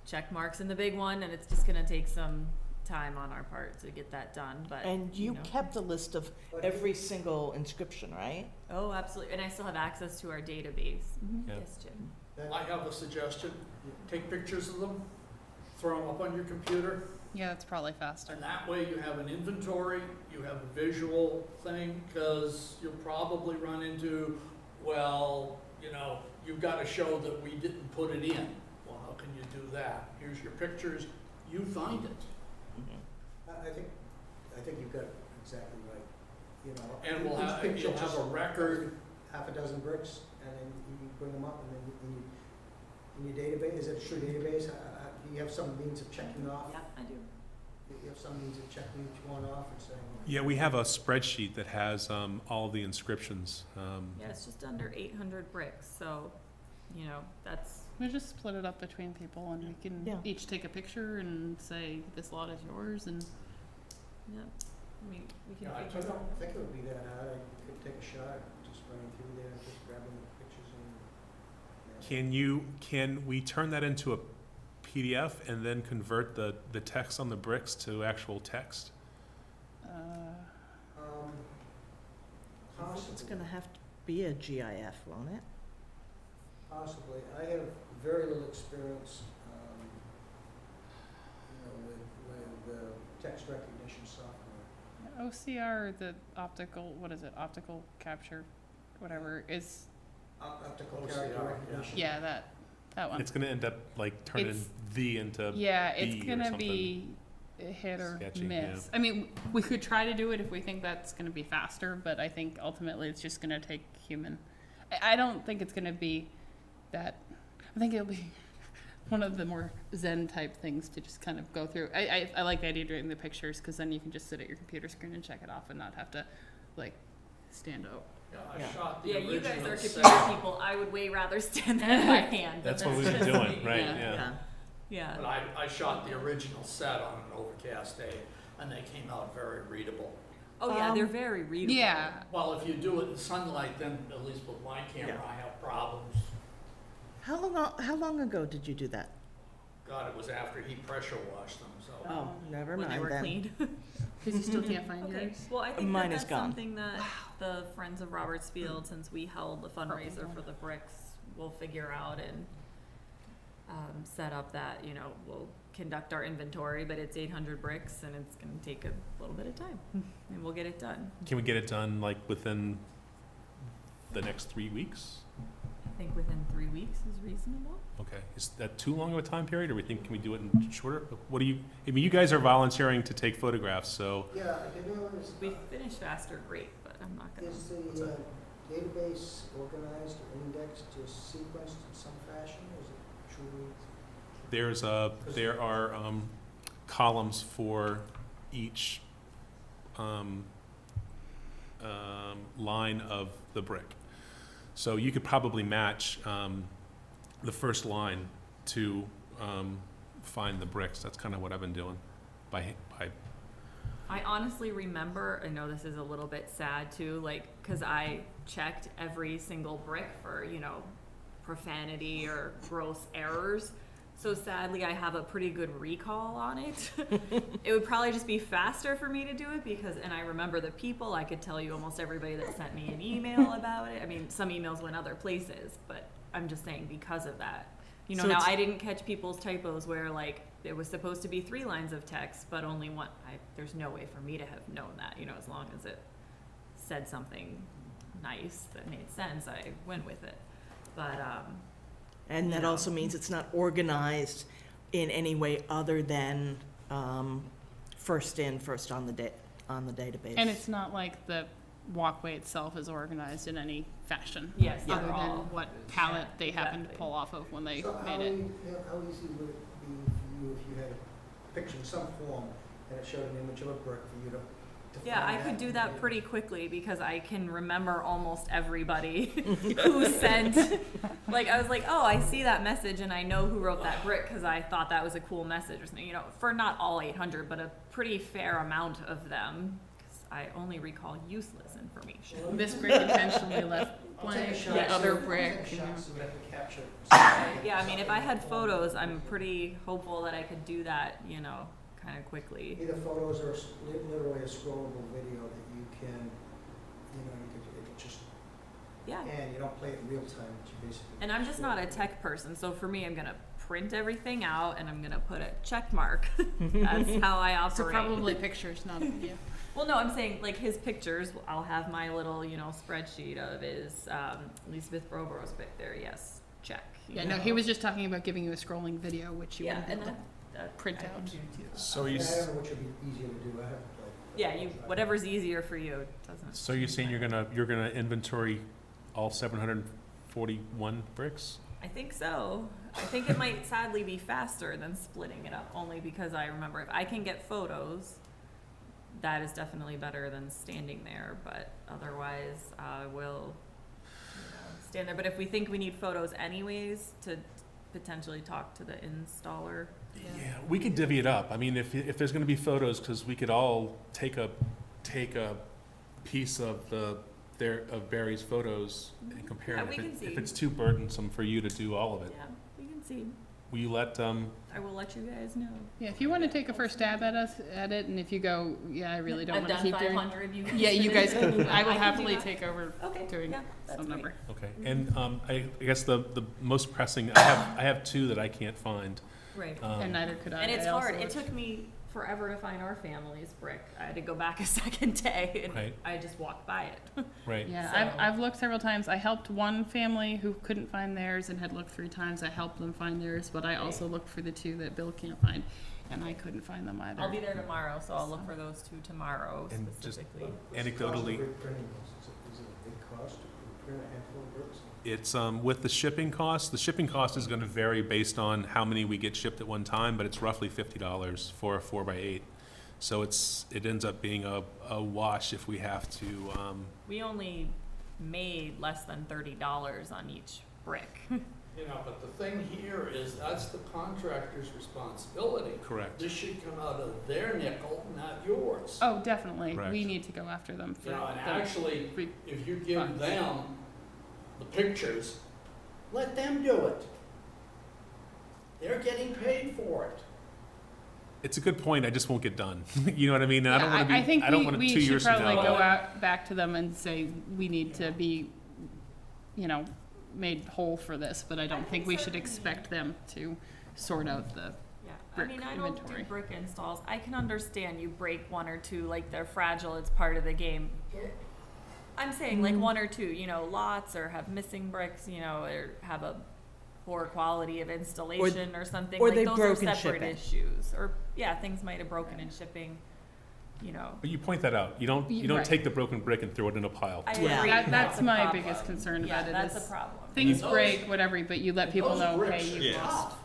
Speaker 5: Check marks in the big one, and it's just gonna take some time on our part to get that done, but,
Speaker 2: And you
Speaker 5: know.
Speaker 2: kept a list of every single inscription, right?
Speaker 5: Oh, absolutely, and I still have access to our database.
Speaker 1: Yeah.
Speaker 5: Yes, Jim.
Speaker 7: I have a suggestion. Take pictures of them, throw them up on your computer,
Speaker 3: Yeah, that's probably faster.
Speaker 7: and that way you have an inventory, you have a visual thing, because you'll probably run into, you've got to show that we didn't put it in. Well, how can you do that? Here's your pictures, you find it.
Speaker 4: I think you've got it exactly right,
Speaker 7: And we'll
Speaker 4: each
Speaker 7: have,
Speaker 4: picture
Speaker 7: you'll have
Speaker 4: just
Speaker 7: a record.
Speaker 4: half a dozen bricks, and then you bring them up, and then in your database, is it a true database? Do you have some means of checking off?
Speaker 5: Yeah, I do.
Speaker 4: Do you have some means of checking each one off and saying?
Speaker 1: Yeah, we have a spreadsheet that has all the inscriptions.
Speaker 5: Yeah, it's just under 800 bricks, so, that's,
Speaker 3: We just split it up between people, and we can
Speaker 2: Yeah.
Speaker 3: each take a picture and say, this lot is yours, and
Speaker 5: yeah, we can
Speaker 7: Yeah, I
Speaker 5: figure
Speaker 4: I
Speaker 5: it
Speaker 4: don't
Speaker 5: out.
Speaker 4: think it would be that hard, I could take a shot, just running through there, just grabbing the pictures and.
Speaker 1: Can we turn that into a PDF and then convert the text on the bricks to actual text?
Speaker 2: It's
Speaker 4: Possibly,
Speaker 2: gonna have to be a GIF, won't it?
Speaker 4: possibly. I have very little experience, with text recognition software.
Speaker 3: OCR, the optical, what is it, optical capture, whatever, is,
Speaker 4: Optical
Speaker 7: OCR,
Speaker 4: character
Speaker 7: yeah.
Speaker 4: recognition.
Speaker 3: yeah, that one.
Speaker 1: It's gonna end up like turning
Speaker 3: It's-
Speaker 1: the into
Speaker 3: Yeah,
Speaker 1: B
Speaker 3: it's
Speaker 1: or
Speaker 3: gonna
Speaker 1: something.
Speaker 3: be a hit or
Speaker 1: Sketchy,
Speaker 3: miss. I mean, we could try to do it if we think that's gonna be faster, but I think ultimately it's just gonna take human. I don't think it's gonna be that, I think it'll be one of the more zen type things to just kind of go through. I like the idea of doing the pictures, cause then you can just sit at your computer screen and check it off and not have to like stand up.
Speaker 7: Yeah,
Speaker 2: Yeah.
Speaker 7: I shot the
Speaker 5: Yeah,
Speaker 7: original
Speaker 5: you guys are
Speaker 7: set.
Speaker 5: computer people. I would way rather stand there by hand.
Speaker 1: That's
Speaker 5: but
Speaker 1: what we've been
Speaker 5: just
Speaker 1: doing,
Speaker 5: me.
Speaker 1: right,
Speaker 3: Yeah.
Speaker 1: yeah.
Speaker 5: Yeah.
Speaker 7: But I shot the original set on an overcast day, and they came out very readable.
Speaker 5: Oh yeah, they're very readable.
Speaker 3: Yeah,
Speaker 7: Well, if you do it in sunlight, then at least with my camera,
Speaker 2: Yeah.
Speaker 7: I have problems.
Speaker 2: How long ago did you do that?
Speaker 7: God, it was after he pressure washed them, so.
Speaker 2: Oh, never
Speaker 5: When they
Speaker 2: mind
Speaker 5: were
Speaker 2: then.
Speaker 5: cleaned.
Speaker 3: cause you still can't find
Speaker 5: Okay,
Speaker 3: yours.
Speaker 5: well, I think
Speaker 2: Mine
Speaker 5: that
Speaker 2: is
Speaker 5: that's
Speaker 2: gone.
Speaker 5: something that the Friends of Robertsfield, since we held the fundraiser for the bricks, will figure out and set up that, we'll conduct our inventory, but it's 800 bricks and it's gonna take a little bit of time and we'll get it done.
Speaker 1: Can we get it done like within the next 3 weeks?
Speaker 5: I think within 3 weeks is reasonable.
Speaker 1: Okay, is that too long of a time period, or we think, can we do it in shorter? What do you, I mean, you guys are volunteering to take photographs, so,
Speaker 4: Yeah, you know,
Speaker 5: If we finish faster, great, but I'm not gonna.
Speaker 4: is the database organized or indexed or sequenced in some fashion? Is it truly?
Speaker 1: there are columns for each line of the brick. So you could probably match the first line to find the bricks. That's kind of what I've been doing by
Speaker 5: I honestly remember, I know this is a little bit sad too, like, cause I checked every single brick for, profanity or gross errors. So sadly, I have a pretty good recall on it. It would probably just be faster for me to do it and I remember the people, I could tell you almost everybody that sent me an email about it. I mean, some emails went other places, but I'm just saying because of that.
Speaker 2: So
Speaker 5: Now
Speaker 2: it's-
Speaker 5: I didn't catch people's typos where like, it was supposed to be 3 lines of text, but only one. There's no way for me to have known that, as long as it said something nice that made sense, I went with it. But,
Speaker 2: And that
Speaker 5: Yeah.
Speaker 2: also means it's not organized in any way other than first in, first on the database.
Speaker 3: And it's not like the walkway itself is organized in any fashion.
Speaker 5: yes,
Speaker 3: Other
Speaker 5: they're
Speaker 3: than
Speaker 5: all,
Speaker 3: what palette they happen to
Speaker 5: exactly.
Speaker 3: pull off of when they
Speaker 4: So
Speaker 3: made it.
Speaker 4: how easy would it be for you if you had a picture in some form and it showed an image of a brick for you to
Speaker 5: yeah, I
Speaker 4: find
Speaker 5: could do
Speaker 4: and
Speaker 5: that
Speaker 4: be-
Speaker 5: pretty quickly because I can remember almost everybody who sent, like, I was like, oh, I see that message and I know who wrote that brick because I thought that was a cool message or something, for not all 800, but a pretty fair amount of them. 'Cause I only recall useless information.
Speaker 4: Well,
Speaker 3: This brick intentionally left
Speaker 4: I'll take a
Speaker 3: blank,
Speaker 4: shot,
Speaker 3: the
Speaker 4: see
Speaker 3: other
Speaker 4: if- I'll
Speaker 3: brick,
Speaker 4: take a
Speaker 3: you
Speaker 4: shot,
Speaker 3: know.
Speaker 4: see what I can capture.
Speaker 5: Yeah, I mean, if I had photos, I'm pretty hopeful that I could do that, kind of quickly.
Speaker 4: Either photos or literally a scrollable video that you can, you could just,
Speaker 5: Yeah.
Speaker 4: and you don't play it in real time, but you basically.
Speaker 5: And I'm just not a tech person, so for me, I'm gonna print everything out and I'm gonna put a check mark. That's how I operate.
Speaker 3: So probably pictures, not a video.
Speaker 5: Well, no, I'm saying like his pictures. I'll have my little, spreadsheet of his Elizabeth Broborough's pic there. Yes, check.
Speaker 3: Yeah, no, he was just talking about giving you a scrolling video, which you
Speaker 5: Yeah,
Speaker 3: wouldn't
Speaker 5: and
Speaker 3: be able
Speaker 5: that
Speaker 3: print
Speaker 5: I can
Speaker 3: out.
Speaker 5: do too.
Speaker 1: So
Speaker 4: I
Speaker 1: you,
Speaker 4: don't know which would be easier to do, I haven't played.
Speaker 5: Yeah, whatever's easier for you doesn't.
Speaker 1: so you're saying you're gonna inventory all 741 bricks?
Speaker 5: I think so. I think it might sadly be faster than splitting it up, only because I remember if I can get photos, that is definitely better than standing there. But otherwise, I will stand there. But if we think we need photos anyways, to potentially talk to the installer.
Speaker 1: Yeah, we could divvy it up. I mean, if there's gonna be photos, because we could all take a piece of of Barry's photos and compare
Speaker 5: Yeah,
Speaker 1: them.
Speaker 5: we can see.
Speaker 1: If it's too burdensome for you to do all of it.
Speaker 5: Yeah, we can see.
Speaker 1: will you let,
Speaker 5: I will let you guys know.
Speaker 3: Yeah, if you want to take a first stab at it, and if you go, yeah, I really don't
Speaker 5: I've
Speaker 3: want to
Speaker 5: done
Speaker 3: keep doing.
Speaker 5: 500, you guys.
Speaker 3: Yeah, you guys can, I will
Speaker 5: can do
Speaker 3: happily
Speaker 5: that.
Speaker 3: take over
Speaker 5: Okay,
Speaker 3: doing
Speaker 5: yeah, that's
Speaker 3: some
Speaker 5: great.
Speaker 3: number.
Speaker 1: okay, and, I guess the most pressing, I have two that I can't find.
Speaker 5: Right.
Speaker 3: And neither could I.
Speaker 5: And it's
Speaker 3: I also
Speaker 5: hard. It
Speaker 3: looked-
Speaker 5: took me forever to find our family's brick. I had to go back a second day, and
Speaker 1: Right.
Speaker 5: I just walked by it.
Speaker 1: Right.
Speaker 3: Yeah,
Speaker 5: So-
Speaker 3: I've looked several times. I helped one family who couldn't find theirs and had looked 3 times. I helped them find theirs, but I also looked for the 2 that Bill can't find, and I couldn't find them either.
Speaker 5: I'll be there tomorrow, so I'll look for those 2 tomorrow
Speaker 1: And just-
Speaker 5: specifically.
Speaker 4: What's the cost of
Speaker 1: Anecdotally-
Speaker 4: brick printing? Is it a big cost to print a handful of bricks?
Speaker 1: It's, with the shipping cost is gonna vary based on how many we get shipped at one time, but it's roughly $50 for a 4x8. So it ends up being a wash if we have to,
Speaker 5: We only made less than $30 on each brick.
Speaker 7: You know, but the thing here is that's the contractor's responsibility.
Speaker 1: correct.
Speaker 7: This should come out of their nickel, not yours.
Speaker 3: Oh, definitely.
Speaker 1: Correct.
Speaker 3: We need to go after them for
Speaker 7: You know, and
Speaker 3: the
Speaker 7: actually,
Speaker 3: re-
Speaker 7: if you give
Speaker 3: funds.
Speaker 7: them the pictures, let them do it. They're getting paid for it.
Speaker 1: It's a good point, I just won't get done. You know what I mean? And I don't
Speaker 3: Yeah,
Speaker 1: wanna be,
Speaker 3: I think
Speaker 1: I don't want it 2
Speaker 3: we should
Speaker 1: years from
Speaker 3: probably
Speaker 1: now.
Speaker 3: go out back to them and say, we need to be, made whole for this, but I don't think we should expect them to sort out the,
Speaker 5: Yeah, I
Speaker 3: Brick
Speaker 5: mean, I don't
Speaker 3: inventory.
Speaker 5: do brick installs. I can understand you break 1 or 2, like they're fragile, it's part of the game. I'm saying like 1 or 2, lots or have missing bricks, or have a poor quality of installation or something.
Speaker 2: or
Speaker 5: Like
Speaker 2: they've
Speaker 5: those
Speaker 2: broken
Speaker 5: are separate
Speaker 2: shipping.
Speaker 5: issues. Or, yeah, things might have broken in shipping,
Speaker 1: But you point that out, you don't
Speaker 3: Right.
Speaker 1: take the broken brick and throw it in a pile.
Speaker 5: I
Speaker 2: Yeah.
Speaker 5: agree.
Speaker 3: that's
Speaker 5: a
Speaker 3: my
Speaker 5: problem.
Speaker 3: biggest concern
Speaker 5: Yeah,
Speaker 3: about it
Speaker 5: that's
Speaker 3: is
Speaker 5: a problem.
Speaker 3: things
Speaker 7: those-
Speaker 3: break, whatever, but you let people
Speaker 7: Those
Speaker 3: know,
Speaker 7: bricks
Speaker 3: hey,
Speaker 7: are
Speaker 3: you
Speaker 6: Yeah.
Speaker 3: lost.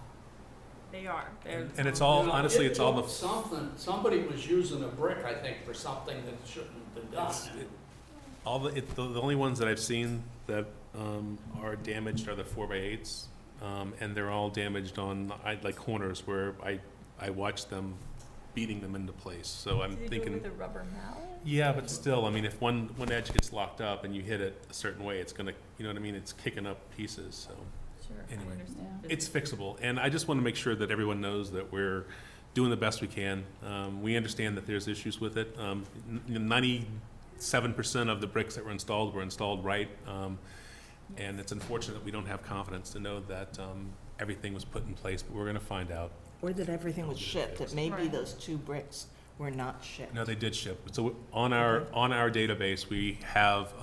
Speaker 5: They are. They're,
Speaker 1: And it's all,
Speaker 7: You know,
Speaker 1: honestly,
Speaker 7: it
Speaker 1: it's all the.
Speaker 7: took somebody was using a brick, I think, for something that shouldn't have been done.
Speaker 1: The only ones that I've seen that are damaged are the 4x8s, and they're all damaged on like corners where I watched them beating them into place. So I'm
Speaker 5: do you do it
Speaker 1: thinking,
Speaker 5: with a rubber mallet?
Speaker 1: yeah, but still, I mean, if one edge gets locked up and you hit it a certain way, it's gonna, you know what I mean? It's kicking up pieces. So
Speaker 5: Sure,
Speaker 1: Anyway.
Speaker 5: I understand.
Speaker 3: Yeah.
Speaker 1: it's fixable, and I just want to make sure that everyone knows that we're doing the best we can. We understand that there's issues with it. 97% of the bricks that were installed right. And it's unfortunate that we don't have confidence to know that everything was put in place, but we're gonna find out.
Speaker 2: Or that everything was shipped, that maybe
Speaker 3: Right.
Speaker 2: those 2 bricks were not shipped.
Speaker 1: No, they did ship. So on our database, we have,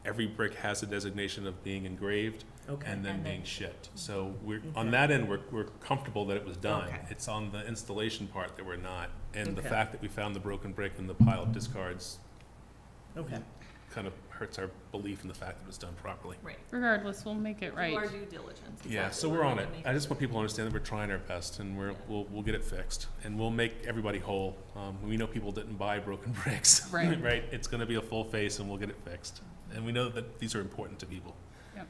Speaker 1: every brick has a designation of being engraved
Speaker 2: Okay.
Speaker 1: and then
Speaker 5: And then-
Speaker 1: being shipped. So on
Speaker 2: Okay.
Speaker 1: that end, we're comfortable that it was done.
Speaker 2: Okay.
Speaker 1: It's on the installation part that we're not. And the
Speaker 2: Okay.
Speaker 1: fact that we found the broken brick in the pile of discards
Speaker 2: Okay.
Speaker 1: kind of hurts our belief in the fact that it was done properly.
Speaker 5: Right.
Speaker 3: Regardless, we'll make it right.
Speaker 5: Do our due diligence.
Speaker 1: Yeah,
Speaker 5: exactly.
Speaker 1: so we're on it.
Speaker 5: gonna make
Speaker 1: I just want people to understand that we're trying our best, and
Speaker 5: Yeah.
Speaker 1: we'll get it fixed, and we'll make everybody whole. We know people didn't buy broken bricks,
Speaker 3: Right.
Speaker 1: right? It's gonna be a full face, and we'll get it fixed. And we know that these are important to people.
Speaker 3: Yep.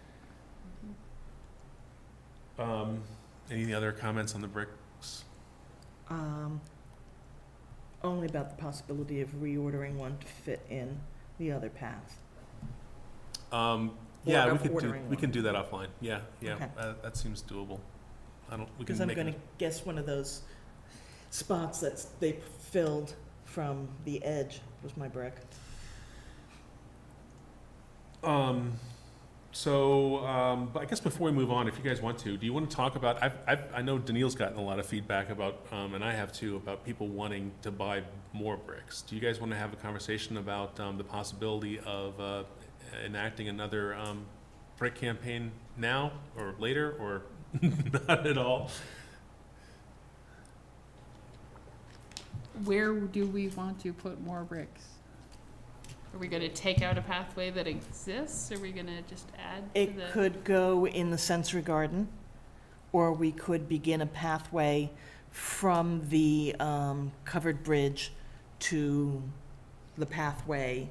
Speaker 1: Any other comments on the bricks?
Speaker 2: Only about the possibility of reordering one to fit in the other path.
Speaker 1: Yeah,
Speaker 2: Or
Speaker 1: we could
Speaker 2: ordering
Speaker 1: we
Speaker 2: one.
Speaker 1: can do that offline. Yeah,
Speaker 2: Okay.
Speaker 1: that seems doable. We
Speaker 2: Because
Speaker 1: can
Speaker 2: I'm
Speaker 1: make
Speaker 2: gonna
Speaker 1: it.
Speaker 2: guess one of those spots that they filled from the edge was my brick.
Speaker 1: But I guess before we move on, if you guys want to, do you want to talk about, I know Daniil's gotten a lot of feedback about, and I have too, about people wanting to buy more bricks. Do you guys want to have a conversation about, the possibility of, enacting another, brick campaign now or later, or not at all?
Speaker 3: Where do we want to put more bricks? Are we gonna take out a pathway that exists? Are we gonna just add to
Speaker 2: It
Speaker 3: the?
Speaker 2: could go in the sensory garden, or we could begin a pathway from the covered bridge to the pathway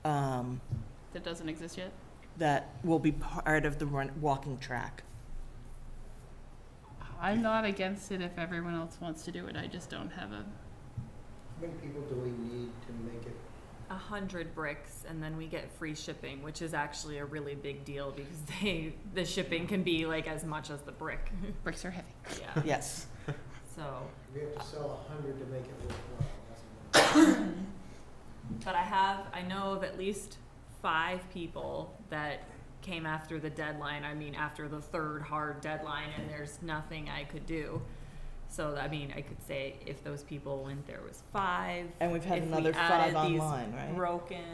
Speaker 3: That doesn't exist yet?
Speaker 2: that will be part of the walking track.
Speaker 3: I'm not against it if everyone else wants to do it. I just don't have a,
Speaker 4: How many people do we need to make it?
Speaker 5: 100 bricks and then we get free shipping, which is actually a really big deal because the shipping can be like as much as the brick.
Speaker 3: Bricks are heavy.
Speaker 5: Yeah.
Speaker 2: Yes.
Speaker 5: So,
Speaker 4: We have to sell 100 to make it worthwhile.
Speaker 5: but I know of at least 5 people that came after the deadline. I mean, after the third hard deadline, and there's nothing I could do. So, I mean, I could say if those people went, there was 5.
Speaker 2: And we've had
Speaker 5: If we
Speaker 2: another 5
Speaker 5: added these
Speaker 2: online, right?
Speaker 5: broken.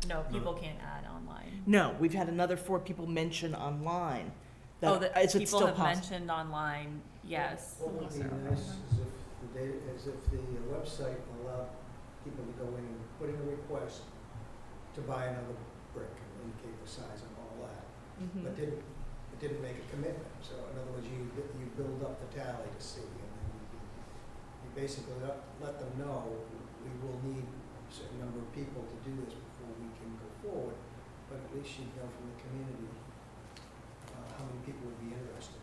Speaker 5: No, people can't add online.
Speaker 2: No, we've had another 4 people mention online.
Speaker 5: Oh, that
Speaker 2: Is it
Speaker 5: people
Speaker 2: still
Speaker 5: have
Speaker 2: possible?
Speaker 5: mentioned online, yes.
Speaker 4: What would be nice is if the website allowed people to go in and put in a request to buy another brick and indicate the size and all that,
Speaker 5: Mhm.
Speaker 4: but it didn't make a commitment. So in other words, you build up the tally to see, and then you basically let them know, we will need a certain number of people to do this before we can go forward, but at least you'd know from the community how many people would be interested.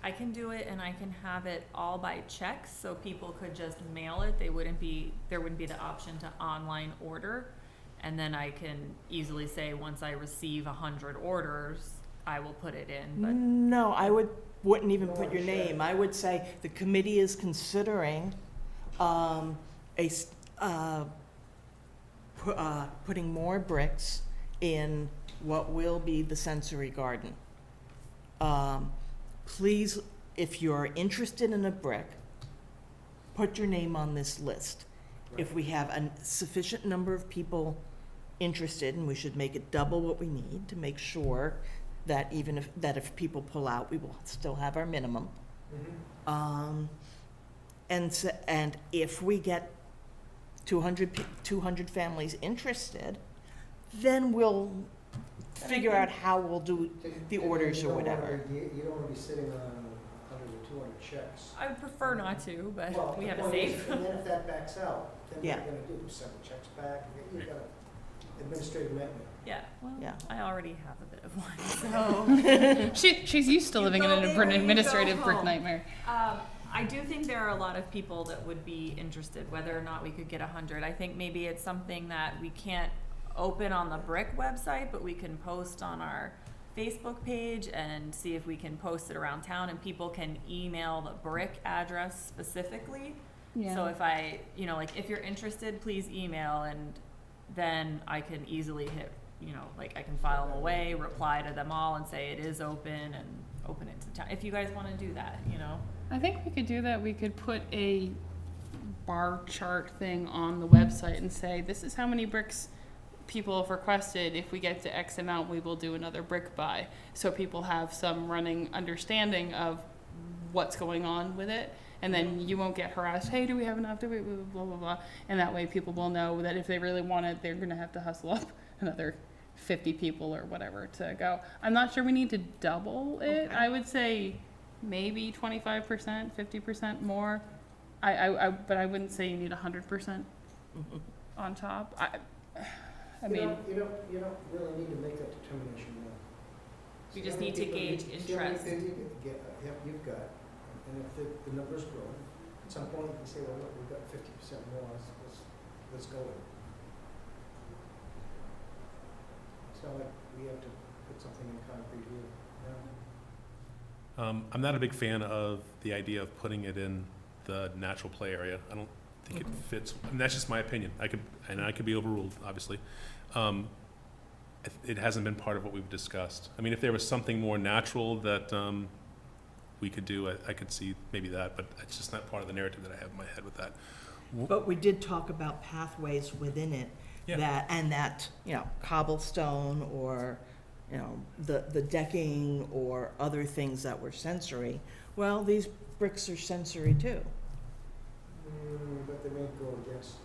Speaker 5: I can do it, and I can have it all by checks, so people could just mail it. There wouldn't be the option to online order. And then I can easily say, once I receive 100 orders, I will put it in, but.
Speaker 2: No, wouldn't even put your name. I would say the committee is considering putting more bricks in what will be the sensory garden. Please, if you're interested in a brick, put your name on this list. If we have a sufficient number of people interested, and we should make it double what we need to make sure that even if people pull out, we will still have our minimum. And if we get 200 families interested, then we'll figure out how we'll do the orders or whatever.
Speaker 4: You don't want to be sitting on 100 or 200 checks.
Speaker 5: I would prefer not to,
Speaker 4: Well,
Speaker 5: but we
Speaker 4: the
Speaker 5: have a
Speaker 4: point is,
Speaker 5: safe.
Speaker 4: And then if that backs out, then what
Speaker 2: Yeah.
Speaker 4: are you gonna do? Send the checks back? You've got an administrative nightmare.
Speaker 5: Yeah, well,
Speaker 2: Yeah.
Speaker 5: I already have a bit of one, so.
Speaker 3: She's used to
Speaker 5: You
Speaker 3: living in
Speaker 5: go
Speaker 3: an
Speaker 5: big or you
Speaker 3: administrative
Speaker 5: go
Speaker 3: brick
Speaker 5: home.
Speaker 3: nightmare.
Speaker 5: I do think there are a lot of people that would be interested, whether or not we could get 100. I think maybe it's something that we can't open on the brick website, but we can post on our Facebook page and see if we can post it around town, and people can email the brick address specifically.
Speaker 3: Yeah.
Speaker 5: So if if you're interested, please email, and then I can easily hit, I can file them away, reply to them all and say it is open, and open it to town, if you guys wanna do that,
Speaker 3: I think we could do that. We could put a bar chart thing on the website and say, this is how many bricks people have requested. If we get to X amount, we will do another brick buy. So people have some running understanding of what's going on with it. And then you won't get harassed. Hey, do we have enough? Do we, blah, blah, blah. And that way people will know that if they really want it, they're going to have to hustle up another 50 people or whatever to go. I'm not sure we need to double it.
Speaker 5: Okay.
Speaker 3: I would say maybe 25%, 50% more. But I wouldn't say you need 100% on top. I mean,
Speaker 4: You don't really need to make that determination now.
Speaker 5: We
Speaker 4: See
Speaker 5: just
Speaker 4: how many
Speaker 5: need to
Speaker 4: people
Speaker 5: gauge
Speaker 4: see how many
Speaker 5: interest.
Speaker 4: people you've got, and if the numbers grow, at some point you can say, well, look, we've got 50% more, let's go with it. It's not like we have to put something in concrete here, no.
Speaker 1: I'm not a big fan of the idea of putting it in the natural play area. I don't think it fits, and that's just my opinion. I could be overruled, obviously. It hasn't been part of what we've discussed. I mean, if there was something more natural that we could do, I could see maybe that, but it's just not part of the narrative that I have in my head with that.
Speaker 2: But we did talk about pathways within it,
Speaker 1: Yeah.
Speaker 2: that cobblestone or, the decking or other things that were sensory. Well, these bricks are sensory too.
Speaker 4: But they may go against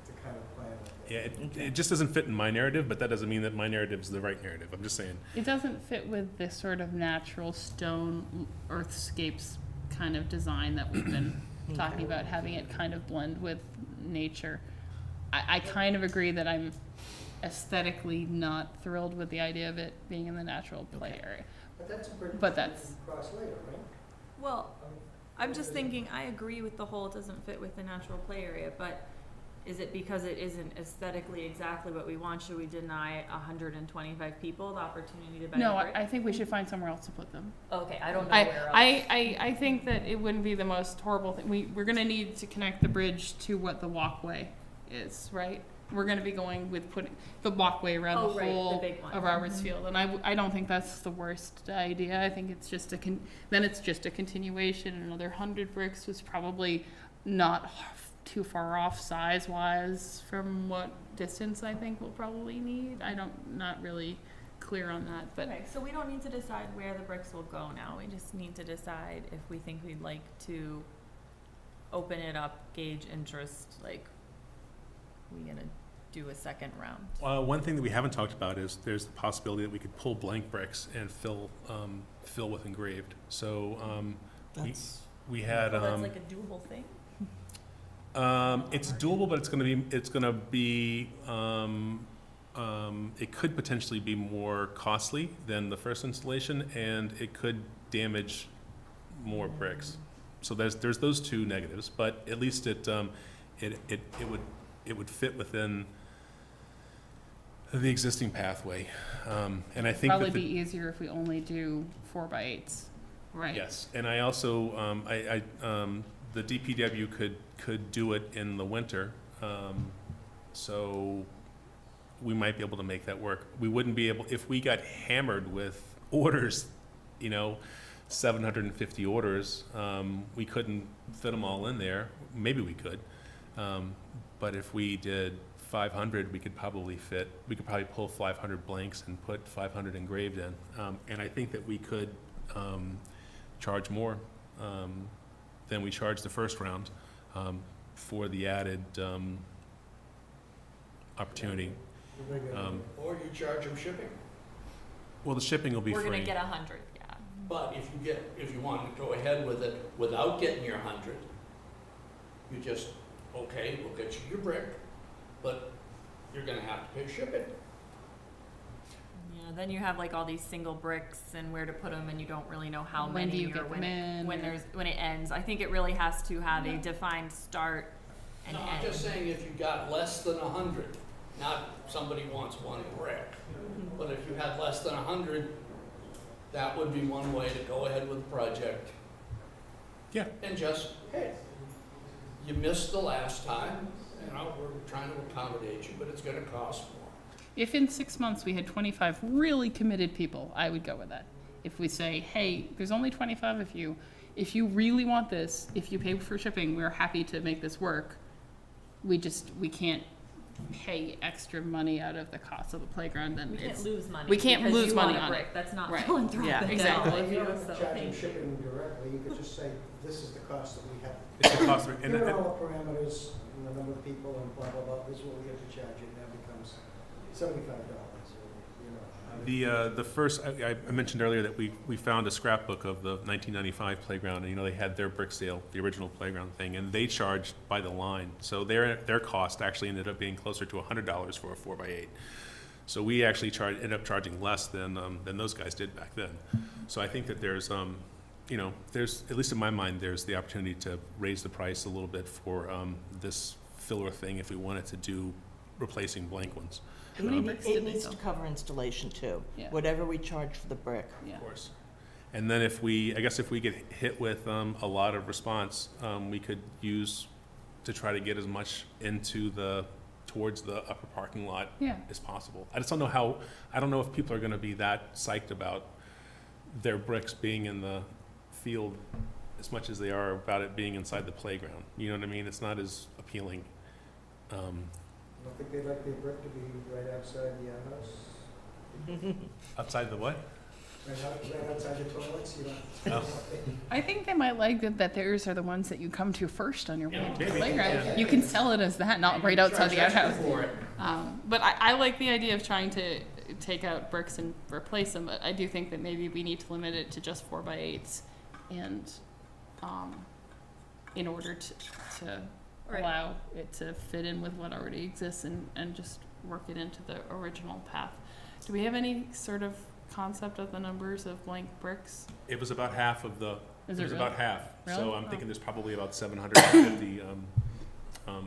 Speaker 4: the kind of plan.
Speaker 1: Yeah, it just doesn't fit in my narrative, but that doesn't mean that my narrative's the right narrative. I'm just saying.
Speaker 3: it doesn't fit with this sort of natural stone earthscapes kind of design that we've been talking about, having it kind of blend with nature. I kind of agree that I'm aesthetically not thrilled with the idea of it being in the natural play area.
Speaker 4: But that's a brick
Speaker 3: But that's-
Speaker 4: cross later, right?
Speaker 5: Well, I'm just thinking, I agree with the whole, it doesn't fit with the natural play area, but is it because it isn't aesthetically exactly what we want? Should we deny 125 people the opportunity to buy
Speaker 3: No,
Speaker 5: the brick?
Speaker 3: I think we should find somewhere else to put them.
Speaker 5: Okay, I don't know where else.
Speaker 3: I think that it wouldn't be the most horrible thing. We're gonna need to connect the bridge to what the walkway is, right? We're gonna be going with putting the walkway around
Speaker 5: Oh,
Speaker 3: the
Speaker 5: right, the
Speaker 3: whole
Speaker 5: big one.
Speaker 3: of Roberts Field, and I don't think that's the worst idea. I think it's just then it's just a continuation. Another 100 bricks was probably not too far off size-wise from what distance I think we'll probably need. Not really clear on that, but
Speaker 5: Okay, so we don't need to decide where the bricks will go now. We just need to decide if we think we'd like to open it up, gauge interest, like, we gonna do a second round?
Speaker 1: One thing that we haven't talked about is there's the possibility that we could pull blank bricks and fill with engraved. So
Speaker 2: That's,
Speaker 1: we had.
Speaker 5: Well, that's like a doable thing?
Speaker 1: It's doable, but it's gonna be, it could potentially be more costly than the first installation, and it could damage more bricks. So there's those two negatives, but at least it would fit within the existing pathway. And I think
Speaker 3: probably
Speaker 1: that
Speaker 3: be easier if we only do 4x8s, right?
Speaker 1: yes, and I also, the DPW could do it in the winter, so we might be able to make that work. We wouldn't be able, if we got hammered with orders, 750 orders, we couldn't fit them all in there. Maybe we could, but if we did 500, we could probably pull 500 blanks and put 500 engraved in. And I think that we could charge more than we charged the first round for the added opportunity.
Speaker 7: Or you charge them shipping.
Speaker 1: Well, the shipping will be
Speaker 5: We're
Speaker 1: free.
Speaker 5: gonna get 100, yeah.
Speaker 7: But if you want to go ahead with it without getting your 100, you just, okay, we'll get you your brick, but you're gonna have to pay shipping.
Speaker 5: Yeah, then you have like all these single bricks and where to put them, and you don't really know how
Speaker 3: When
Speaker 5: many
Speaker 3: do you
Speaker 5: or
Speaker 3: get
Speaker 5: when
Speaker 3: them
Speaker 5: it,
Speaker 3: in,
Speaker 5: when
Speaker 3: or-
Speaker 5: when it ends. I think it really has to have a defined start and
Speaker 7: No,
Speaker 5: end.
Speaker 7: I'm just saying if you got less than 100, not somebody wants one brick, but if you had less than 100, that would be one way to go ahead with the project.
Speaker 1: Yeah.
Speaker 7: And just, hey, you missed the last time, we're trying to accommodate you, but it's gonna cost more.
Speaker 3: If in 6 months we had 25 really committed people, I would go with that. If we say, hey, there's only 25 of you, if you really want this, if you pay for shipping, we're happy to make this work. We can't pay extra money out of the cost of the playground, then
Speaker 5: We can't
Speaker 3: it's,
Speaker 5: lose money.
Speaker 3: we can't
Speaker 5: because
Speaker 3: lose
Speaker 5: you
Speaker 3: money
Speaker 5: want a
Speaker 3: on
Speaker 5: brick.
Speaker 3: it.
Speaker 5: That's not
Speaker 3: Right.
Speaker 5: philanthropic
Speaker 3: Yeah,
Speaker 5: at all.
Speaker 3: exactly.
Speaker 4: If you
Speaker 5: So
Speaker 4: don't charge them
Speaker 5: thank you.
Speaker 4: shipping directly, you could just say, this is the cost that we have.
Speaker 1: It's a cost, and
Speaker 4: Here are all the parameters, and the number of people, and blah, blah, blah, this is what we have to charge you, and that becomes $75,
Speaker 1: the first, I mentioned earlier that we found a scrapbook of the 1995 playground, and they had their brick sale, the original playground thing, and they charged by the line. So their cost actually ended up being closer to $100 for a 4x8. So we actually ended up charging less than those guys did back then. So I think that there's at least in my mind, there's the opportunity to raise the price a little bit for this filler thing if we wanted to do replacing blank ones.
Speaker 3: How many bricks
Speaker 2: it
Speaker 3: did they
Speaker 2: needs
Speaker 3: sell?
Speaker 2: to cover installation too.
Speaker 3: Yeah.
Speaker 2: Whatever we charge for the brick.
Speaker 3: Yeah.
Speaker 1: Of course. And then if we get hit with a lot of response, we could use to try to get as much towards the upper parking lot
Speaker 3: Yeah.
Speaker 1: as possible. I just don't know if people are gonna be that psyched about their bricks being in the field as much as they are about it being inside the playground. You know what I mean? It's not as appealing.
Speaker 4: I don't think they'd like their brick to be right outside the house,
Speaker 1: Outside the what?
Speaker 4: right outside the toilets, you know.
Speaker 3: I think they might like that theirs are the ones that you come to first on your way to the
Speaker 1: maybe,
Speaker 3: playground.
Speaker 1: yeah.
Speaker 3: You can sell it as that, not right outside the
Speaker 7: Charge extra
Speaker 3: outhouse.
Speaker 7: for it.
Speaker 3: But I like the idea of trying to take out bricks and replace them, but I do think that maybe we need to limit it to just 4x8s and in order to
Speaker 5: Right.
Speaker 3: allow it to fit in with what already exists and just work it into the original path. Do we have any sort of concept of the numbers of blank bricks?
Speaker 1: It was about half of the.
Speaker 3: Is
Speaker 1: It
Speaker 3: it
Speaker 1: was
Speaker 3: really?
Speaker 1: about half.
Speaker 3: Really?
Speaker 1: So I'm
Speaker 3: Oh.
Speaker 1: thinking there's probably about 750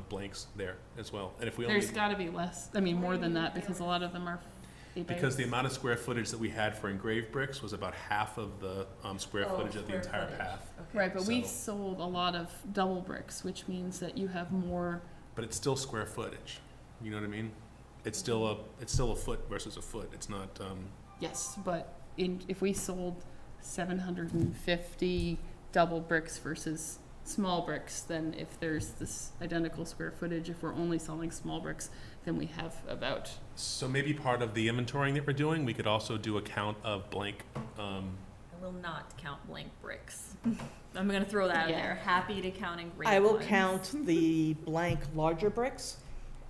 Speaker 1: blanks there as well. And if we only,
Speaker 3: There's gotta be less, I mean, more than that, because a lot of them are 8 by
Speaker 1: because the
Speaker 3: 8s.
Speaker 1: amount of square footage that we had for engraved bricks was about half of the square
Speaker 5: Oh,
Speaker 1: footage of the
Speaker 5: square
Speaker 1: entire
Speaker 5: footage.
Speaker 1: path.
Speaker 5: Okay.
Speaker 3: Right, but we
Speaker 1: So-
Speaker 3: sold a lot of double bricks, which means that you have more,
Speaker 1: But it's still square footage. You know what I mean? It's still a foot versus a foot. It's not,
Speaker 3: yes, but if we sold 750 double bricks versus small bricks, then if there's this identical square footage, if we're only selling small bricks, then we have about,
Speaker 1: so maybe part of the inventorying that we're doing, we could also do a count of blank,
Speaker 5: I will not count blank bricks. I'm gonna throw that out
Speaker 3: Yeah.
Speaker 5: there. Happy to count engraved
Speaker 2: I will
Speaker 5: ones.
Speaker 2: count the blank larger bricks,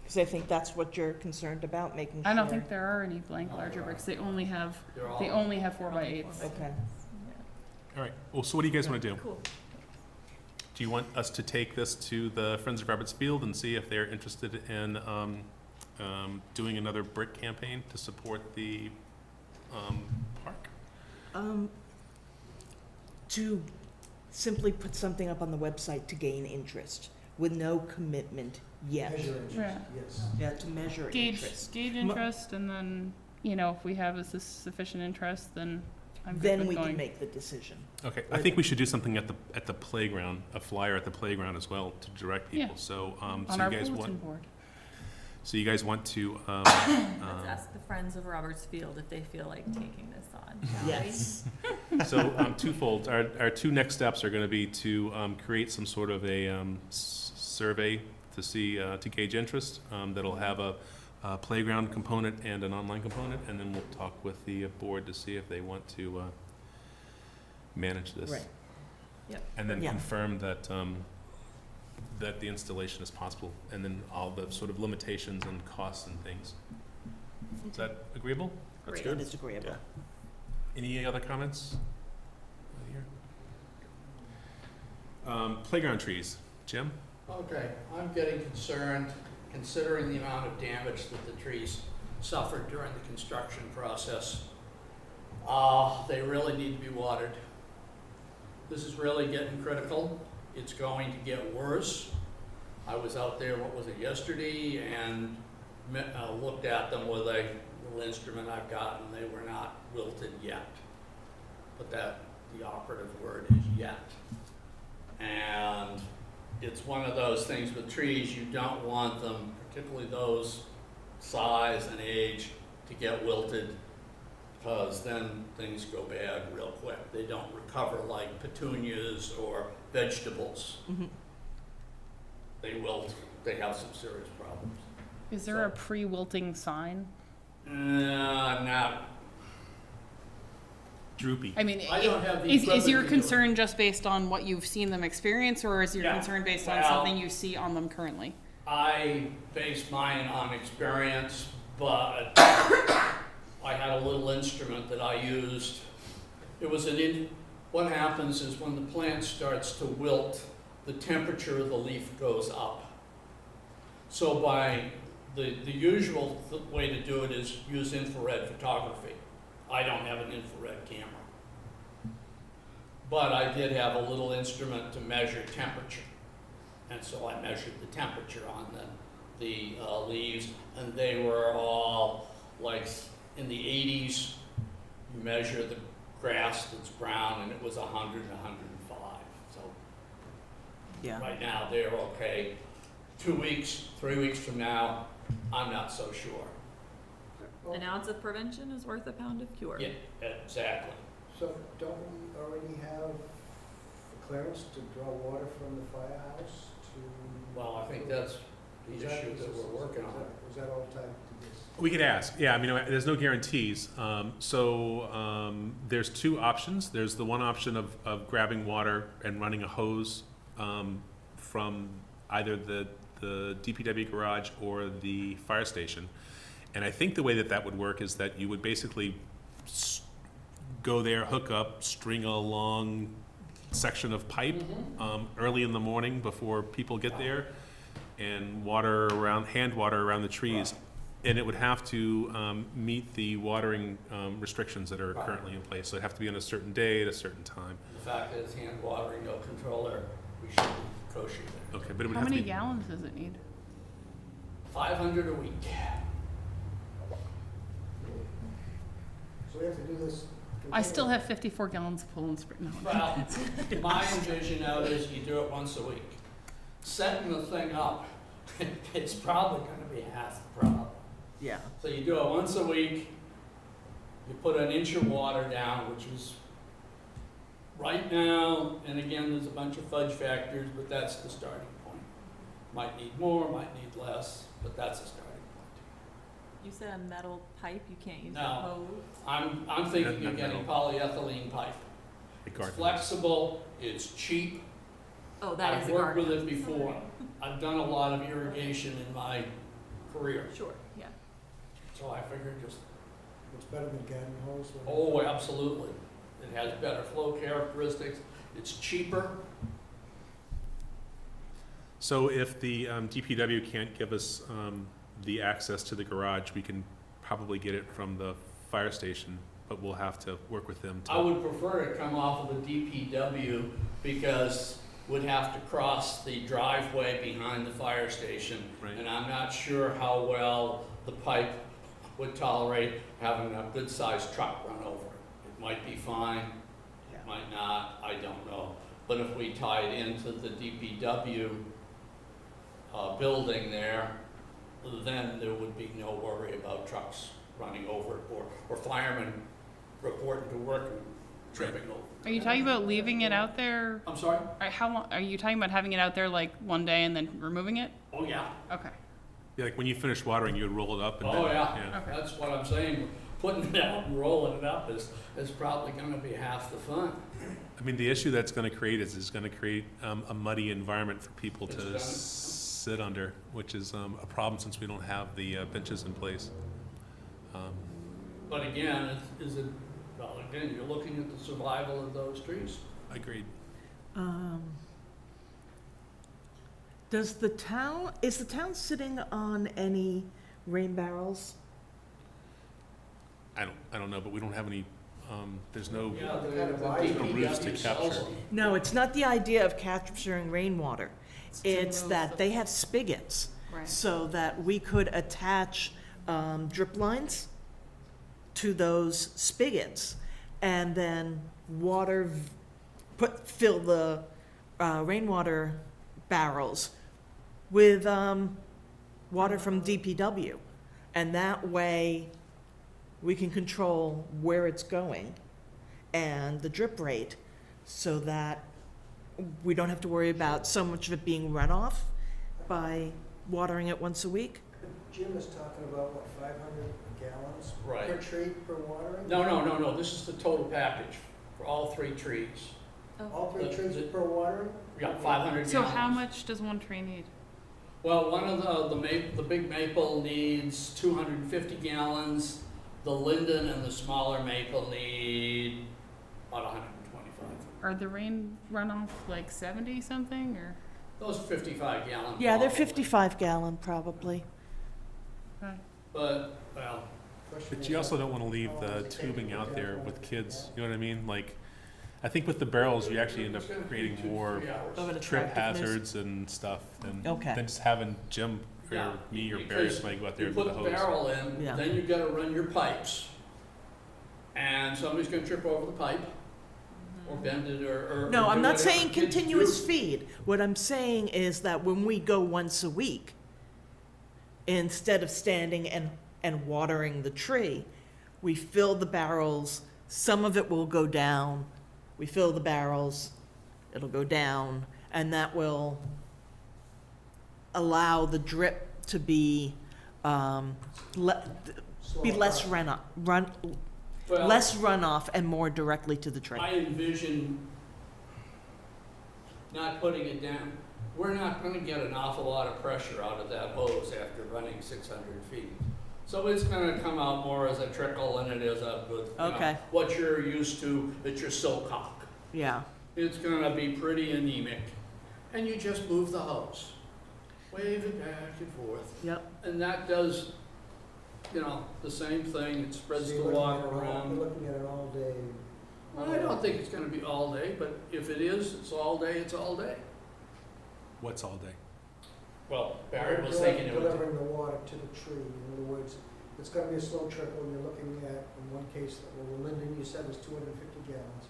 Speaker 2: because I think that's what you're concerned about, making sure.
Speaker 3: I don't think there are any blank larger bricks. They only have
Speaker 7: They're all-
Speaker 3: 4 by 8s.
Speaker 2: Okay.
Speaker 1: all right. Well, so what do you guys want to do?
Speaker 5: Cool.
Speaker 1: Do you want us to take this to the Friends of Roberts Field and see if they're interested in doing another brick campaign to support the park?
Speaker 2: To simply put something up on the website to gain interest, with no commitment yet.
Speaker 4: Measure interest,
Speaker 3: Yeah.
Speaker 4: yes.
Speaker 2: Yeah, to measure interest.
Speaker 3: Gauge interest, and then, you know, if we have a sufficient interest, then I'm good
Speaker 2: Then
Speaker 3: with
Speaker 2: we can
Speaker 3: going.
Speaker 2: make the decision.
Speaker 1: Okay, I think we should do something at the playground, a flyer at the playground as well to direct people.
Speaker 3: Yeah.
Speaker 1: So,
Speaker 3: On
Speaker 1: so
Speaker 3: our
Speaker 1: you guys
Speaker 3: bulletin
Speaker 1: want,
Speaker 3: board.
Speaker 1: so you guys want to,
Speaker 5: Let's ask the Friends of Roberts Field if they feel like taking this on, shall we?
Speaker 2: Yes.
Speaker 1: so twofold. Our two next steps are going to be to create some sort of a survey to see to gauge interest. That'll have a playground component and an online component, and then we'll talk with the board to see if they want to manage this.
Speaker 2: Right.
Speaker 1: And then
Speaker 2: Yeah.
Speaker 1: confirm that that the installation is possible, and then all the sort of limitations and costs and things. Is that agreeable?
Speaker 5: Great.
Speaker 2: That is agreeable.
Speaker 1: Any other comments? Playground trees. Jim?
Speaker 7: Okay, I'm getting concerned, considering the amount of damage that the trees suffered during the construction process. They really need to be watered. This is really getting critical. It's going to get worse. I was out there, what was it, yesterday, and looked at them with a little instrument I've got, and they were not wilted yet. But the operative word is yet. And it's one of those things with trees, you don't want them, particularly those size and age, to get wilted, because then things go bad real quick. They don't recover like petunias or vegetables.
Speaker 2: Mhm.
Speaker 7: They wilt, they have some serious problems.
Speaker 3: Is there a pre-wilting sign?
Speaker 7: Not,
Speaker 1: Droopy.
Speaker 3: I mean,
Speaker 7: I don't have the
Speaker 3: is
Speaker 7: equipment
Speaker 3: your
Speaker 7: to do it.
Speaker 3: concern just based on what you've seen them experience, or is your
Speaker 7: Yeah,
Speaker 3: concern based on
Speaker 7: well-
Speaker 3: something you see on them currently?
Speaker 7: I base mine on experience, but I had a little instrument that I used. It was what happens is when the plant starts to wilt, the temperature of the leaf goes up. So by the usual way to do it is use infrared photography. I don't have an infrared camera. But I did have a little instrument to measure temperature. And so I measured the temperature on the leaves, and they were all like in the 80s. You measure the grass that's brown, and it was 100 and 105. So
Speaker 2: Yeah.
Speaker 7: right now, they're okay. 2 weeks, 3 weeks from now, I'm not so sure.
Speaker 5: An ounce of prevention is worth a pound of cure.
Speaker 7: Yeah, exactly.
Speaker 4: So don't we already have clearance to draw water from the firehouse to?
Speaker 7: Well, I think that's the
Speaker 4: Is
Speaker 7: issue that we're working on.
Speaker 4: Was that all tied to this?
Speaker 1: We could ask. Yeah, I mean, there's no guarantees. There's two options. There's the one option of grabbing water and running a hose from either the DPW garage or the fire station. And I think the way that would work is that you would basically go there, hook up, string a long section of pipe early in the morning before people get there, and hand water around the trees. And it would have to meet the watering restrictions that are currently in place. So it'd have to be on a certain day at a certain time.
Speaker 7: The fact that it's hand watering, no controller, we should negotiate it.
Speaker 1: Okay, but it would
Speaker 3: How
Speaker 1: have to
Speaker 3: many
Speaker 1: be,
Speaker 3: gallons does it need?
Speaker 7: 500 a week.
Speaker 4: So we have to do this.
Speaker 3: I still have 54 gallons of Poland Spring. No.
Speaker 7: Well, my envision of it is you do it once a week. Setting the thing up, it's probably gonna be half the problem.
Speaker 2: Yeah.
Speaker 7: So you do it once a week, you put an inch of water down, which is right now, and again, there's a bunch of fudge factors, but that's the starting point. Might need more, might need less, but that's a starting point.
Speaker 5: You said a metal pipe, you can't use a
Speaker 7: No.
Speaker 5: hose?
Speaker 7: I'm thinking
Speaker 1: Not
Speaker 7: of getting
Speaker 1: metal.
Speaker 7: polyethylene pipe.
Speaker 1: like
Speaker 7: It's
Speaker 1: garden.
Speaker 7: flexible, it's cheap.
Speaker 5: Oh, that is
Speaker 7: I've
Speaker 5: a
Speaker 7: worked with
Speaker 5: garden.
Speaker 7: it before. I've done a lot of irrigation in my career,
Speaker 5: Sure, yeah.
Speaker 7: so I figured just,
Speaker 4: It's better than garden hose.
Speaker 7: oh, absolutely. It has better flow characteristics, it's cheaper.
Speaker 1: So if the DPW can't give us the access to the garage, we can probably get it from the fire station, but we'll have to work with them to.
Speaker 7: I would prefer it come off of the DPW because we'd have to cross the driveway behind the fire station.
Speaker 1: Right.
Speaker 7: And I'm not sure how well the pipe would tolerate having a good-sized truck run over it. It might be fine, it might not, I don't know. But if we tie it into the DPW building there, then there would be no worry about trucks running over it or firemen reporting to work and tripping over.
Speaker 3: Are you talking about leaving it out there?
Speaker 7: I'm sorry?
Speaker 3: How long, are you talking about having it out there like one day and then removing it?
Speaker 7: Oh, yeah.
Speaker 3: Okay.
Speaker 1: Yeah, like when you finish watering, you would roll it up and
Speaker 7: Oh,
Speaker 1: then,
Speaker 7: yeah.
Speaker 3: Okay.
Speaker 7: That's what I'm saying. Putting it out and rolling it up is probably gonna be half the fun.
Speaker 1: I mean, the issue that's gonna create is gonna create a muddy environment for people
Speaker 7: It's
Speaker 1: to
Speaker 7: gonna-
Speaker 1: sit under, which is a problem since we don't have the benches in place.
Speaker 7: But again, is it, well, again, you're looking at the survival of those trees.
Speaker 1: Agreed.
Speaker 2: Is the town sitting on any rain barrels?
Speaker 1: I don't know, but we don't have any, there's no,
Speaker 7: Yeah, the
Speaker 1: no roofs to
Speaker 7: DPW sells
Speaker 1: capture.
Speaker 7: them.
Speaker 2: No, it's not the idea of capturing rainwater. It's that they have spigots,
Speaker 3: Right.
Speaker 2: so that we could attach drip lines to those spigots, and then fill the rainwater barrels with water from DPW. And that way, we can control where it's going and the drip rate, so that we don't have to worry about so much of it being runoff by watering it once a week.
Speaker 4: Jim is talking about, what, 500 gallons per
Speaker 7: Right.
Speaker 4: tree per watering?
Speaker 7: No, this is the total package for all three trees.
Speaker 4: All three
Speaker 7: The-
Speaker 4: trees
Speaker 7: the-
Speaker 4: per watering?
Speaker 7: Yeah, 500 gallons.
Speaker 3: So how much does one tree need?
Speaker 7: Well, one of the big maple needs 250 gallons. The linden and the smaller maple need about 125.
Speaker 3: Are the rain runoff like 70 something or?
Speaker 7: Those 55 gallons.
Speaker 2: Yeah, they're
Speaker 7: probably.
Speaker 2: 55-gallon probably.
Speaker 3: Okay.
Speaker 7: But, well,
Speaker 4: Question
Speaker 1: But
Speaker 4: is,
Speaker 1: you also don't wanna leave
Speaker 4: how long
Speaker 1: the
Speaker 4: does it take
Speaker 1: tubing
Speaker 4: to
Speaker 1: out
Speaker 4: get
Speaker 1: there
Speaker 4: that
Speaker 1: with
Speaker 4: one?
Speaker 1: kids, you know what I mean? Like, I think with the barrels, you actually end up
Speaker 7: it's gonna be
Speaker 1: creating
Speaker 7: 2-3
Speaker 1: more
Speaker 7: hours.
Speaker 2: Of an
Speaker 1: trip
Speaker 2: attractiveness.
Speaker 1: hazards and stuff
Speaker 2: Okay.
Speaker 1: than just having Jim or
Speaker 7: Yeah,
Speaker 1: me or
Speaker 7: because
Speaker 1: Barry somebody go out there
Speaker 7: You
Speaker 1: with a
Speaker 7: put the
Speaker 1: hose.
Speaker 7: barrel in,
Speaker 2: Yeah.
Speaker 7: then you've got to run your pipes. And somebody's going to trip over the pipe or bend it or
Speaker 2: No,
Speaker 7: do
Speaker 2: I'm not
Speaker 7: whatever
Speaker 2: saying
Speaker 7: kids
Speaker 2: continuous
Speaker 7: do.
Speaker 2: feed. What I'm saying is that when we go once a week, instead of standing and watering the tree, we fill the barrels, some of it will go down, we fill the barrels, it'll go down, and that will allow the drip to be,
Speaker 4: Slow
Speaker 2: less
Speaker 4: process.
Speaker 7: Well,
Speaker 2: less runoff and more directly to the tree.
Speaker 7: I envision not putting it down. We're not going to get an awful lot of pressure out of that hose after running 600 feet. So it's going to come out more as a trickle than it is a good,
Speaker 2: Okay.
Speaker 7: what you're used to at your silcock.
Speaker 2: Yeah,
Speaker 7: It's going to be pretty anemic. And you just move the hose. Wave it back and forth.
Speaker 2: yep.
Speaker 7: And that does, the same thing. It spreads
Speaker 4: So
Speaker 7: the
Speaker 4: you're looking
Speaker 7: water
Speaker 4: at
Speaker 7: around.
Speaker 4: We're looking at an all-day.
Speaker 7: Well, I don't think it's gonna be all day, but if it is, it's all day, it's all day.
Speaker 1: What's all day?
Speaker 7: Well, Barry was thinking it would.
Speaker 4: Delivering the water to the tree, in other words, it's gonna be a slow trickle, and you're looking at, in one case, well, Linden, you said was 250 gallons.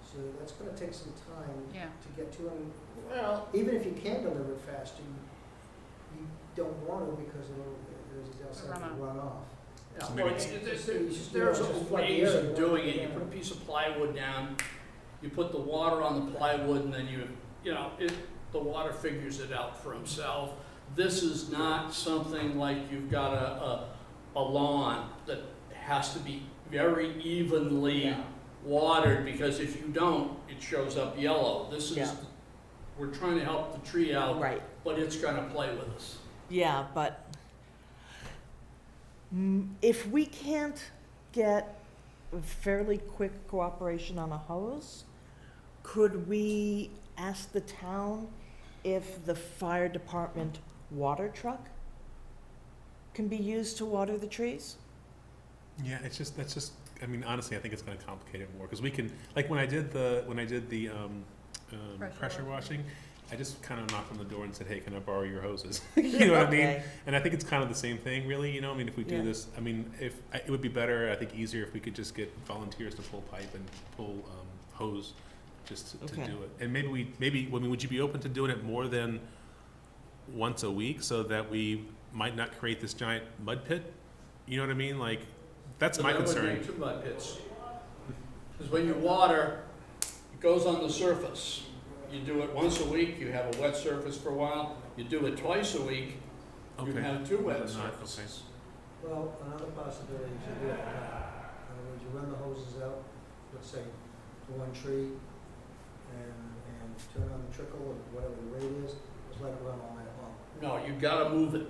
Speaker 4: So that's gonna take some time
Speaker 3: Yeah.
Speaker 4: to get 200,
Speaker 7: Well,
Speaker 4: even if you can deliver it faster, you don't want to because it'll, there's a downside to run off.
Speaker 7: yeah,
Speaker 1: So maybe
Speaker 7: well,
Speaker 1: it's-
Speaker 7: there's ways of doing it. You put a piece of plywood down, you put the water on the plywood, and then the water figures it out for himself. This is not something like you've got a lawn that has to be very evenly watered, because if you don't, it shows up yellow. This is,
Speaker 2: Yeah.
Speaker 7: we're trying to help the tree out,
Speaker 2: Right.
Speaker 7: but it's gonna play with us.
Speaker 2: Yeah, but if we can't get fairly quick cooperation on a hose, could we ask the town if the fire department water truck can be used to water the trees?
Speaker 1: Yeah, that's just, I mean, honestly, I think it's gonna complicate it more, because we can, like, when I did the pressure washing, I just kind of knocked on the door and said, hey, can I borrow your hoses? You know what I mean?
Speaker 2: Okay.
Speaker 1: And I think it's kind of the same thing, really, you know, I mean, if we do
Speaker 2: Yeah.
Speaker 1: this, I mean, it would be better, I think easier if we could just get volunteers to pull pipe and pull, hose, just to
Speaker 2: Okay.
Speaker 1: do it. And would you be open to doing it more than once a week, so that we might not create this giant mud pit? You know what I mean? Like, that's my
Speaker 7: But that
Speaker 1: concern.
Speaker 7: would make two mud pits. Because when you water, it goes on the surface. You do it once a week, you have a wet surface for a while. You do it twice a week, you
Speaker 1: Okay.
Speaker 7: have two wet
Speaker 1: Then not-
Speaker 7: surfaces.
Speaker 4: Well, another possibility is you do it, in other words, you run the hoses out, let's say, to one tree, and turn on the trickle, or whatever the rate is, just let it run all night long.
Speaker 7: No, you gotta move it.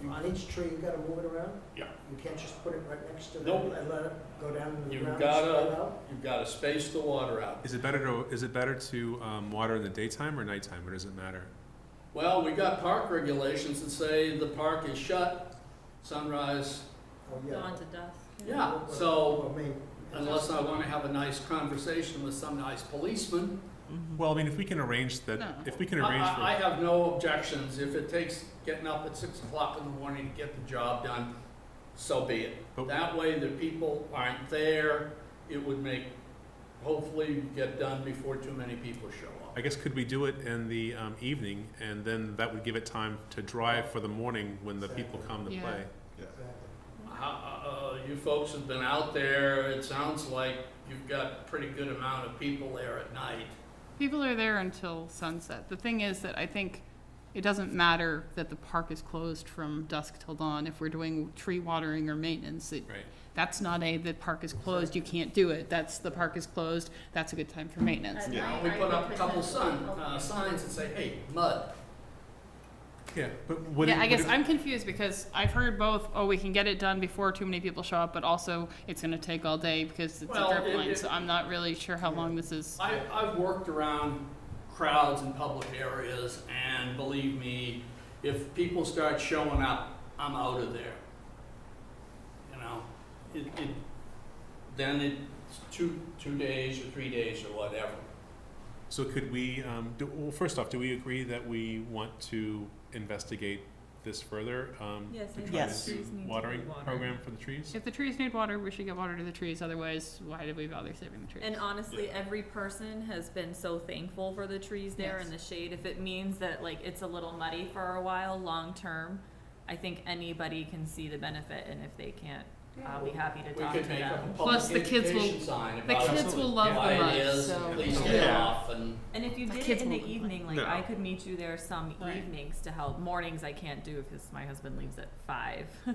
Speaker 4: On each tree, you gotta move it around?
Speaker 7: Yeah.
Speaker 4: You can't just put it right next to the,
Speaker 7: Nope.
Speaker 4: and let it go down to the
Speaker 7: You've
Speaker 4: ground and spread out?
Speaker 7: You've gotta space the water out.
Speaker 1: Is it better to water in the daytime or nighttime, or does it matter?
Speaker 7: Well, we got park regulations that say the park is shut sunrise,
Speaker 4: Oh, yeah.
Speaker 5: Dawn to dusk.
Speaker 7: yeah,
Speaker 4: Well,
Speaker 7: so
Speaker 4: I mean,
Speaker 7: unless I wanna have a nice conversation with some nice policeman,
Speaker 1: Well, I mean, if we can arrange that,
Speaker 3: No.
Speaker 1: if we can arrange
Speaker 7: I
Speaker 1: for,
Speaker 7: have no objections. If it takes getting up at 6 o'clock in the morning to get the job done, so be it.
Speaker 1: But-
Speaker 7: That way the people aren't there, it would make, hopefully get done before too many people show up.
Speaker 1: I guess, could we do it in the evening, and then that would give it time to dry for the morning when the people come to
Speaker 3: Yeah.
Speaker 1: play?
Speaker 4: exactly.
Speaker 7: You folks have been out there, it sounds like you've got a pretty good amount of people there at night.
Speaker 3: People are there until sunset. The thing is that I think it doesn't matter that the park is closed from dusk till dawn if we're doing tree watering or maintenance.
Speaker 1: Right.
Speaker 3: That's not the park is closed, you can't do it. That's the park is closed, that's a good time for maintenance.
Speaker 5: At
Speaker 6: Yeah.
Speaker 5: night,
Speaker 7: We
Speaker 5: are
Speaker 7: put
Speaker 5: you
Speaker 7: up a couple
Speaker 5: pushing-
Speaker 7: signs that say, hey, mud.
Speaker 1: Yeah, but would
Speaker 3: Yeah, I guess
Speaker 1: it,
Speaker 3: I'm confused because I've heard both, oh, we can get it done before too many people show up, but also it's gonna take all day because it's
Speaker 7: Well,
Speaker 3: a drip line,
Speaker 7: it-
Speaker 3: so I'm not really sure how long this is.
Speaker 7: I've worked around crowds in public areas, and believe me, if people start showing up, I'm out of there. You know, then it's two days or 3 days or whatever.
Speaker 1: so could we, well, first off, do we agree that we want to investigate this further?
Speaker 5: Yes,
Speaker 1: to
Speaker 5: I
Speaker 1: try
Speaker 5: think
Speaker 2: Yes.
Speaker 1: to do
Speaker 5: trees need to be
Speaker 1: watering
Speaker 5: watered.
Speaker 1: program for the trees?
Speaker 3: If the trees need water, we should get water to the trees, otherwise why did we bother saving the trees?
Speaker 5: And honestly, every person has been so thankful for the trees there
Speaker 3: Yes.
Speaker 5: in the shade. If it means that like it's a little muddy for a while, long term, I think anybody can see the benefit, and if they can't, I'll be happy to
Speaker 7: We
Speaker 5: talk to
Speaker 7: could make up a
Speaker 5: them.
Speaker 3: Plus,
Speaker 7: public
Speaker 3: the kids will-
Speaker 7: education sign
Speaker 3: The
Speaker 7: about
Speaker 3: kids will love
Speaker 7: why
Speaker 3: the mud,
Speaker 7: it is,
Speaker 3: so.
Speaker 7: please get
Speaker 2: Yeah.
Speaker 7: off, and
Speaker 5: And if you
Speaker 3: My
Speaker 5: did
Speaker 3: kids
Speaker 5: it in the
Speaker 3: won't complain.
Speaker 5: evening, like
Speaker 6: No.
Speaker 5: I could meet you there some
Speaker 3: Right.
Speaker 5: evenings to help. Mornings I can't do because my husband leaves at 5.
Speaker 1: We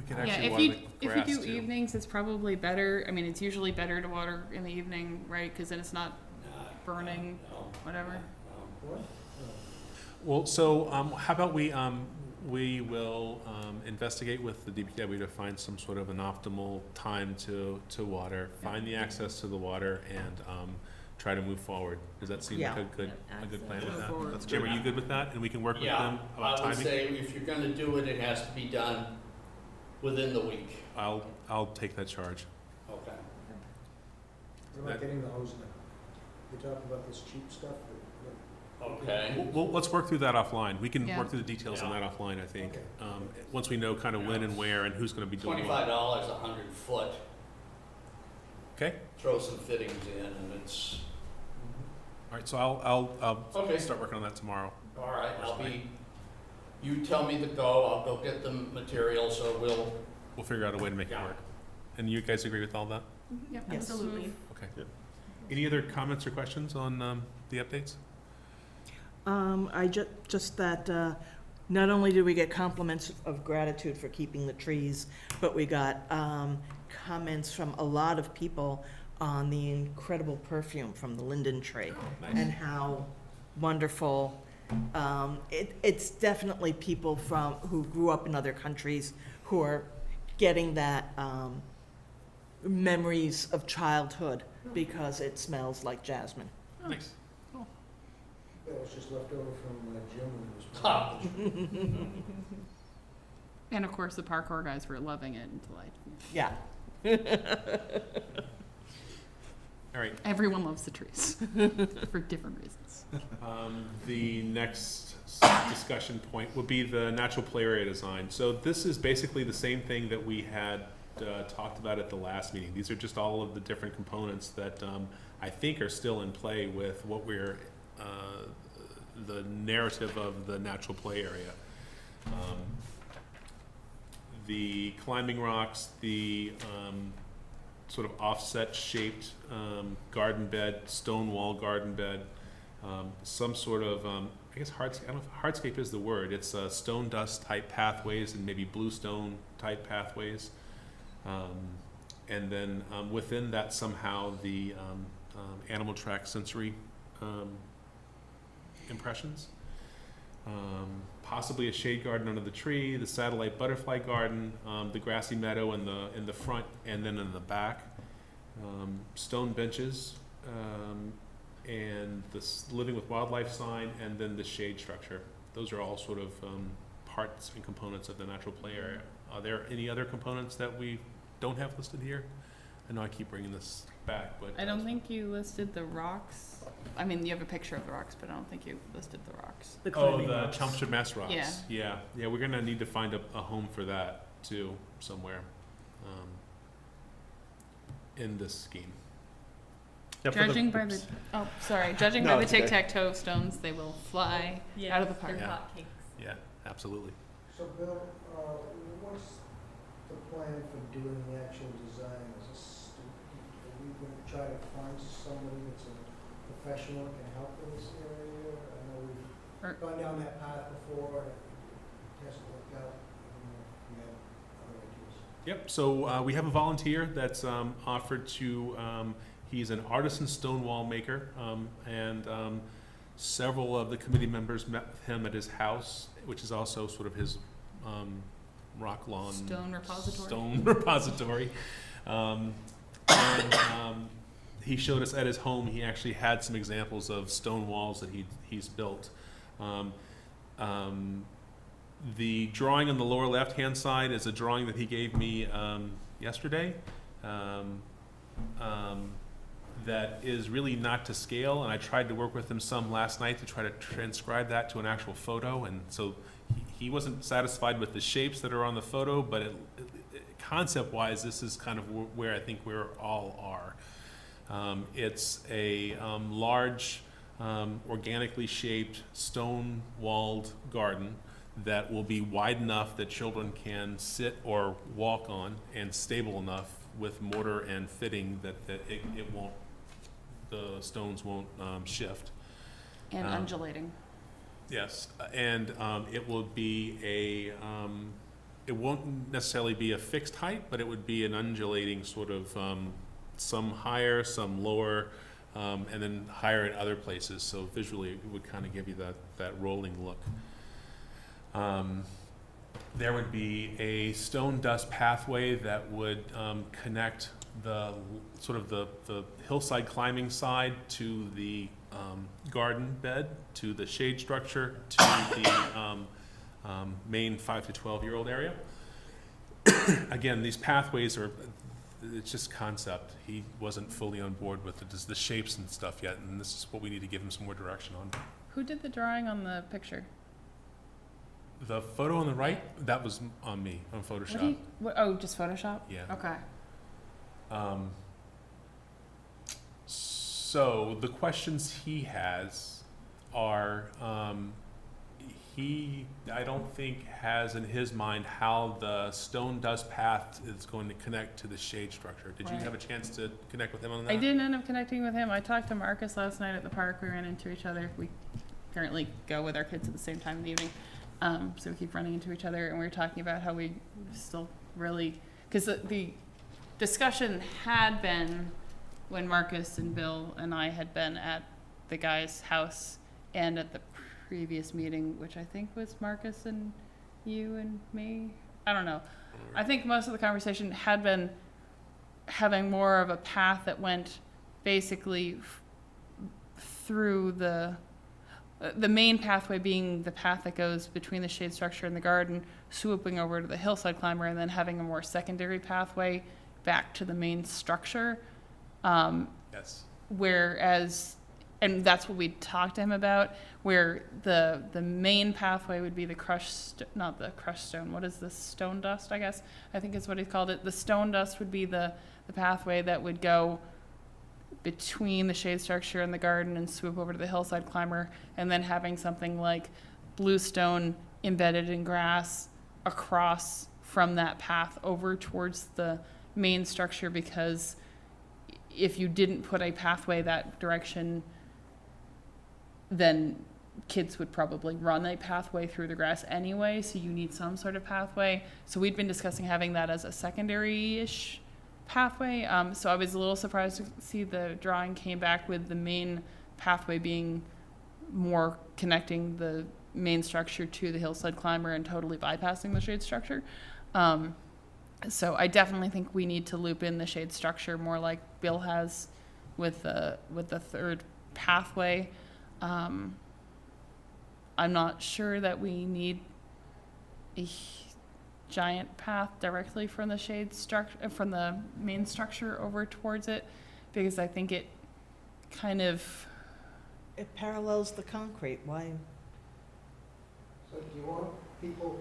Speaker 1: could
Speaker 3: Yeah,
Speaker 1: actually
Speaker 3: if
Speaker 1: water
Speaker 3: you,
Speaker 1: the
Speaker 3: if
Speaker 1: grass
Speaker 3: you do
Speaker 1: too.
Speaker 3: evenings, it's probably better, I mean, it's usually better to water in the evening, right, cause then it's not burning, whatever.
Speaker 4: What? Oh.
Speaker 1: Well, so, how about we will, investigate with the DPW to find some sort of an optimal time to water, find the access to the water, and, try to move forward. Does that seem like
Speaker 2: Yeah.
Speaker 1: a good plan with that?
Speaker 6: That's
Speaker 1: Jim,
Speaker 6: good.
Speaker 1: are you good with that? And we can work with
Speaker 7: Yeah,
Speaker 1: them about
Speaker 7: I would
Speaker 1: timing?
Speaker 7: say if you're gonna do it, it has to be done within the week.
Speaker 1: I'll take that charge.
Speaker 7: Okay.
Speaker 4: What about getting the hose We talked about this cheap stuff
Speaker 7: Okay.
Speaker 1: Well, let's work through that offline. We can
Speaker 3: Yeah.
Speaker 1: work through the details on
Speaker 7: Yeah.
Speaker 1: that offline, I think.
Speaker 4: Okay.
Speaker 1: Once we know kind of when and where and who's gonna be doing what.
Speaker 7: $25 a 100 foot.
Speaker 1: Okay,
Speaker 7: Throw some fittings in and it's,
Speaker 1: all right, so I'll
Speaker 7: Okay.
Speaker 1: start working on that tomorrow.
Speaker 7: all right, you tell me to go, I'll go get the material, so
Speaker 1: We'll figure out a way to make it
Speaker 7: Yeah.
Speaker 1: work. And you guys agree with all that?
Speaker 3: Yep,
Speaker 2: Yes.
Speaker 3: absolutely.
Speaker 1: Okay.
Speaker 6: Yep.
Speaker 1: Any other comments or questions on the updates?
Speaker 2: Just that, not only did we get compliments of gratitude for keeping the trees, but we got, comments from a lot of people on the incredible perfume from the linden tree and how wonderful. It's definitely people who grew up in other countries who are getting that, memories of childhood because it smells like jasmine.
Speaker 1: Nice.
Speaker 4: That was just left over from Jim when he was.
Speaker 3: And of course, the parkour guys were loving it until
Speaker 2: Yeah.
Speaker 1: All right,
Speaker 3: everyone loves the trees for different reasons.
Speaker 1: the next discussion point will be the natural play area design. So this is basically the same thing that we had talked about at the last meeting. These are just all of the different components that I think are still in play with what we're, the narrative of the natural play area. The climbing rocks, the sort of offset shaped garden bed, stone wall garden bed, some sort of, I guess I don't know if hardscape is the word. It's stone dust type pathways and maybe bluestone type pathways. And then within that somehow the animal track sensory impressions. Possibly a shade garden under the tree, the satellite butterfly garden, the grassy meadow in the front and then in the back, stone benches, and the living with wildlife sign, and then the shade structure. Those are all sort of parts and components of the natural play area. Are there any other components that we don't have listed here? I know I keep bringing this back, but
Speaker 3: I don't think you listed the rocks. I mean, you have a picture of the rocks, but I don't think you listed the rocks.
Speaker 2: The
Speaker 1: oh,
Speaker 2: climbing
Speaker 1: the
Speaker 2: rocks.
Speaker 1: Chelmsford Mass rocks.
Speaker 3: Yeah.
Speaker 1: Yeah. We're gonna need to find a home for that too somewhere in this scheme.
Speaker 6: Yeah, for the-
Speaker 3: Judging by the,
Speaker 6: oops.
Speaker 3: oh, sorry, judging
Speaker 6: No,
Speaker 3: by the
Speaker 6: it's okay.
Speaker 3: tic-tac-toe stones, they will fly out of the park.
Speaker 5: They're
Speaker 1: Yeah.
Speaker 5: hotcakes.
Speaker 1: Yeah, absolutely.
Speaker 4: So Bill, what's the plan for doing the actual design? Are we gonna try to find somebody that's a professional that can help in this area? I know
Speaker 3: Or-
Speaker 4: we've gone down that path before, it hasn't worked out. I don't know if you have other ideas.
Speaker 1: Yep, so we have a volunteer that's offered to, he's an artisan stone wall maker, and several of the committee members met with him at his house, which is also sort of his rock lawn.
Speaker 3: Stone repository.
Speaker 1: Stone repository. He showed us at his home, he actually had some examples of stone walls that he's built. The drawing on the lower left-hand side is a drawing that he gave me yesterday. That is really not to scale, and I tried to work with him some last night to try to transcribe that to an actual photo, and so he wasn't satisfied with the shapes that are on the photo, but concept-wise, this is kind of where I think we all are. It's a large, organically shaped, stone-walled garden that will be wide enough that children can sit or walk on, and stable enough with mortar and fitting that it won't, the stones won't shift.
Speaker 3: And undulating.
Speaker 1: Yes, and it will be it won't necessarily be a fixed height, but it would be an undulating sort of, some higher, some lower, and then higher in other places. So visually, it would kind of give you that rolling look. There would be a stone dust pathway that would connect the sort of the hillside climbing side to the garden bed, to the shade structure, to the main 5 to 12-year-old area. Again, these pathways are it's just concept. He wasn't fully on board with the shapes and stuff yet, and this is what we need to give him some more direction on.
Speaker 3: Who did the drawing on the picture?
Speaker 1: The photo on the right, that was on me, on
Speaker 3: What do
Speaker 1: Photoshop.
Speaker 3: you, oh, just Photoshop?
Speaker 1: Yeah.
Speaker 3: Okay.
Speaker 1: So the questions he has are, I don't think has in his mind how the stone dust path is going to connect to the shade structure. Did you
Speaker 3: Right.
Speaker 1: have a chance to connect with him on that?
Speaker 3: I didn't end up connecting with him. I talked to Marcus last night at the park. We ran into each other. We currently go with our kids at the same time in the evening. So we keep running into each other, and we were talking about how we still really, because the discussion had been when Marcus and Bill and I had been at the guy's house and at the previous meeting, which I think was Marcus and you and me. I don't know. I think most of the conversation had been having more of a path that went basically through the main pathway being the path that goes between the shade structure and the garden, swooping over to the hillside climber, and then having a more secondary pathway back to the main structure.
Speaker 1: Yes.
Speaker 3: Whereas, and that's what we talked to him about, where the main pathway would be the not the crushed stone, what is this, stone dust, I guess, I think is what he called it. The stone dust would be the pathway that would go between the shade structure and the garden and swoop over to the hillside climber, and then having something like bluestone embedded in grass across from that path over towards the main structure, because if you didn't put a pathway that direction, then kids would probably run a pathway through the grass anyway, so you need some sort of pathway. So we'd been discussing having that as a secondary-ish pathway. So I was a little surprised to see the drawing came back with the main pathway being more connecting the main structure to the hillside climber and totally bypassing the shade structure. So I definitely think we need to loop in the shade structure more like Bill has with the third pathway. I'm not sure that we need a giant path directly from the shade structure, from the main structure over towards it, because I think it kind of,
Speaker 2: It parallels the concrete, why?
Speaker 4: So do you want people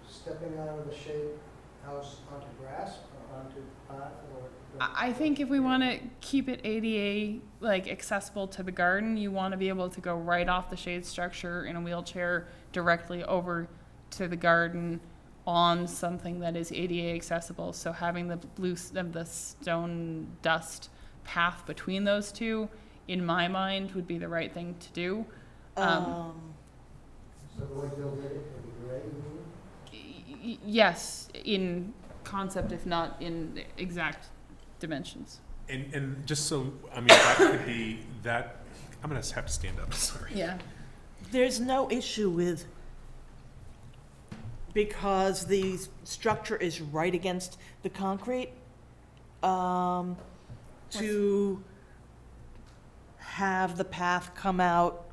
Speaker 4: stepping out of the shade house onto grass or onto path or?
Speaker 3: I think if we want to keep it ADA like accessible to the garden, you want to be able to go right off the shade structure in a wheelchair directly over to the garden on something that is ADA accessible. So having the stone dust path between those two, in my mind, would be the right thing to do.
Speaker 4: So the way Bill did it would be great, you mean?
Speaker 3: Yes, in concept, if not in the exact dimensions.
Speaker 1: And just so, I mean, that could be, that, I'm gonna have to stand up, sorry.
Speaker 3: Yeah.
Speaker 2: There's no issue with, because the structure is right against the concrete, to have the path come out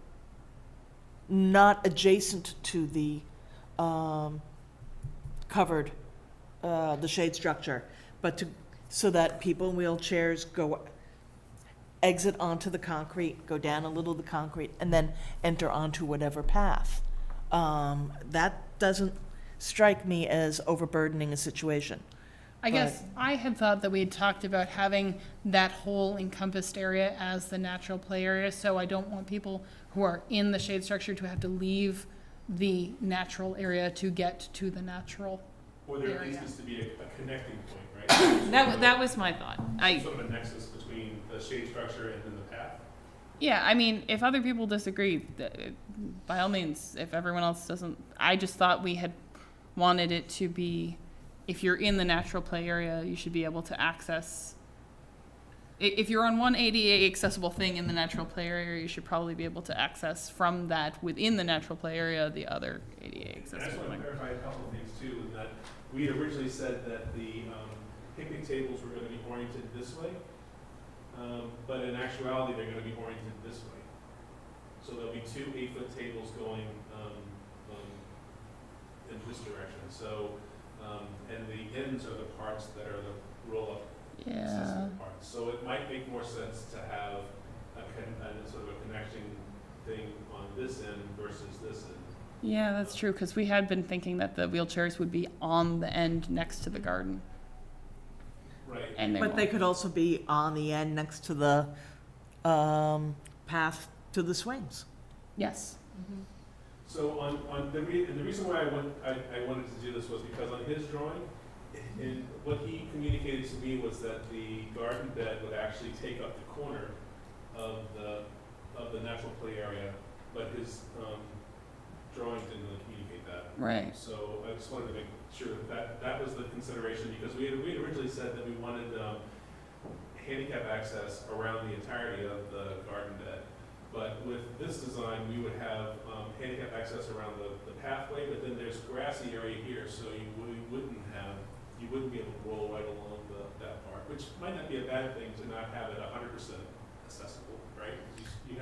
Speaker 2: not adjacent to the covered, the shade structure, but so that people in wheelchairs exit onto the concrete, go down a little of the concrete, and then enter onto whatever path. That doesn't strike me as overburdening a situation.
Speaker 3: I guess I had thought that we had talked about having that whole encompassed area as the natural play area, so I don't want people who are in the shade structure to have to leave the natural area to get to the natural.
Speaker 1: Or there at least
Speaker 3: Area.
Speaker 1: needs to be a connecting point, right?
Speaker 3: That was my thought.
Speaker 1: Sort of a nexus between the shade structure and then the path.
Speaker 3: Yeah, I mean, if other people disagree, by all means, if everyone else doesn't, I just thought we had wanted it to be, if you're in the natural play area, you should be able to access, if you're on one ADA accessible thing in the natural play area, you should probably be able to access from that within the natural play area, the other ADA
Speaker 1: And I just
Speaker 3: accessible
Speaker 1: want to
Speaker 3: thing.
Speaker 1: clarify a couple of things too, in that we had originally said that the picnic tables were gonna be oriented this way, but in actuality, they're gonna be oriented this way. So there'll be two 8-foot tables going in this direction. So, and the ends are the parts that are the roll-up
Speaker 3: Yeah.
Speaker 1: accessible parts. So it might make more sense to have a sort of a connecting thing on this end versus this end.
Speaker 3: Yeah, that's true, because we had been thinking that the wheelchairs would be on the end next to the garden,
Speaker 1: Right.
Speaker 3: and they
Speaker 2: But they
Speaker 3: won't.
Speaker 2: could also be on the end next to the path to the swings.
Speaker 3: Yes.
Speaker 1: So on the reason why I wanted to do this was because on his drawing, and what he communicated to me was that the garden bed would actually take up the corner of the natural play area, but his drawing didn't really communicate that.
Speaker 3: Right.
Speaker 1: So I just wanted to make sure that was the consideration, because we had originally said that we wanted handicap access around the entirety of the garden bed. But with this design, we would have handicap access around the pathway, but then there's grassy area here, so you wouldn't be able to roll right along that part, which might not be a bad thing to not have it 100% accessible, right? If you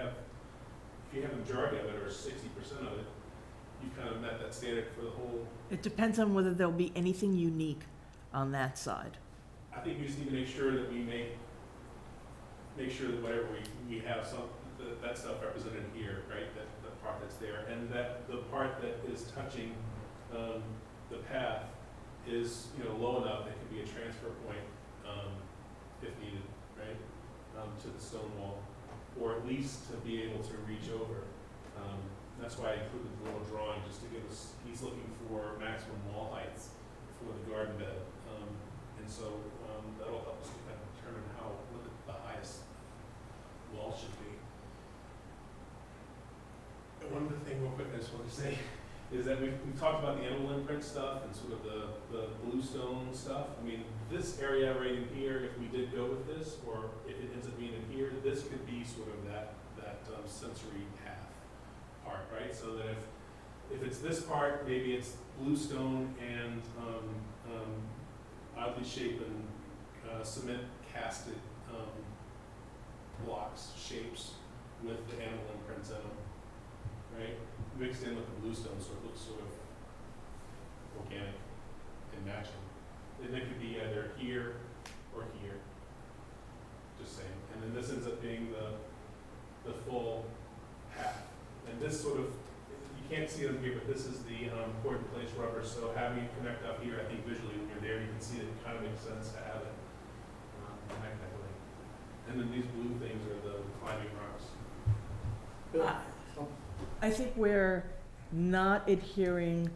Speaker 1: have a majority of it or 60% of it, you kind of met that standard for the whole.
Speaker 2: It depends on whether there'll be anything unique on that side.
Speaker 1: I think we just need to make sure that we make sure that whatever we have that stuff represented here, right? That the part that's there, and that the part that is touching the path is, low enough that it can be a transfer point if needed, right? To the stone wall, or at least to be able to reach over. That's why I included the little drawing, just to give us, he's looking for maximum wall heights for the garden bed. And so that'll help us to kind of determine what the highest wall should be. And one other thing real quick I just want to say is that we've talked about the animal imprint stuff and sort of the bluestone stuff. I mean, this area right in here, if we did go with this, or if it ends up being in here, this could be sort of that sensory path part, right? So that if it's this part, maybe it's bluestone and oddly shaped and cement casted blocks, shapes with the animal imprints in them, right? Mixed in with the bluestone, so it looks sort of organic and matching. And it could be either here or here, just saying. And then this ends up being the full path. And this sort of, you can't see it on here, but this is the poured in place rubber, so having it connect up here, I think visually when you're there, you can see that it kind of makes sense to have it connect that way. And then these blue things are the climbing rocks.
Speaker 4: Bill,
Speaker 2: I think we're not adhering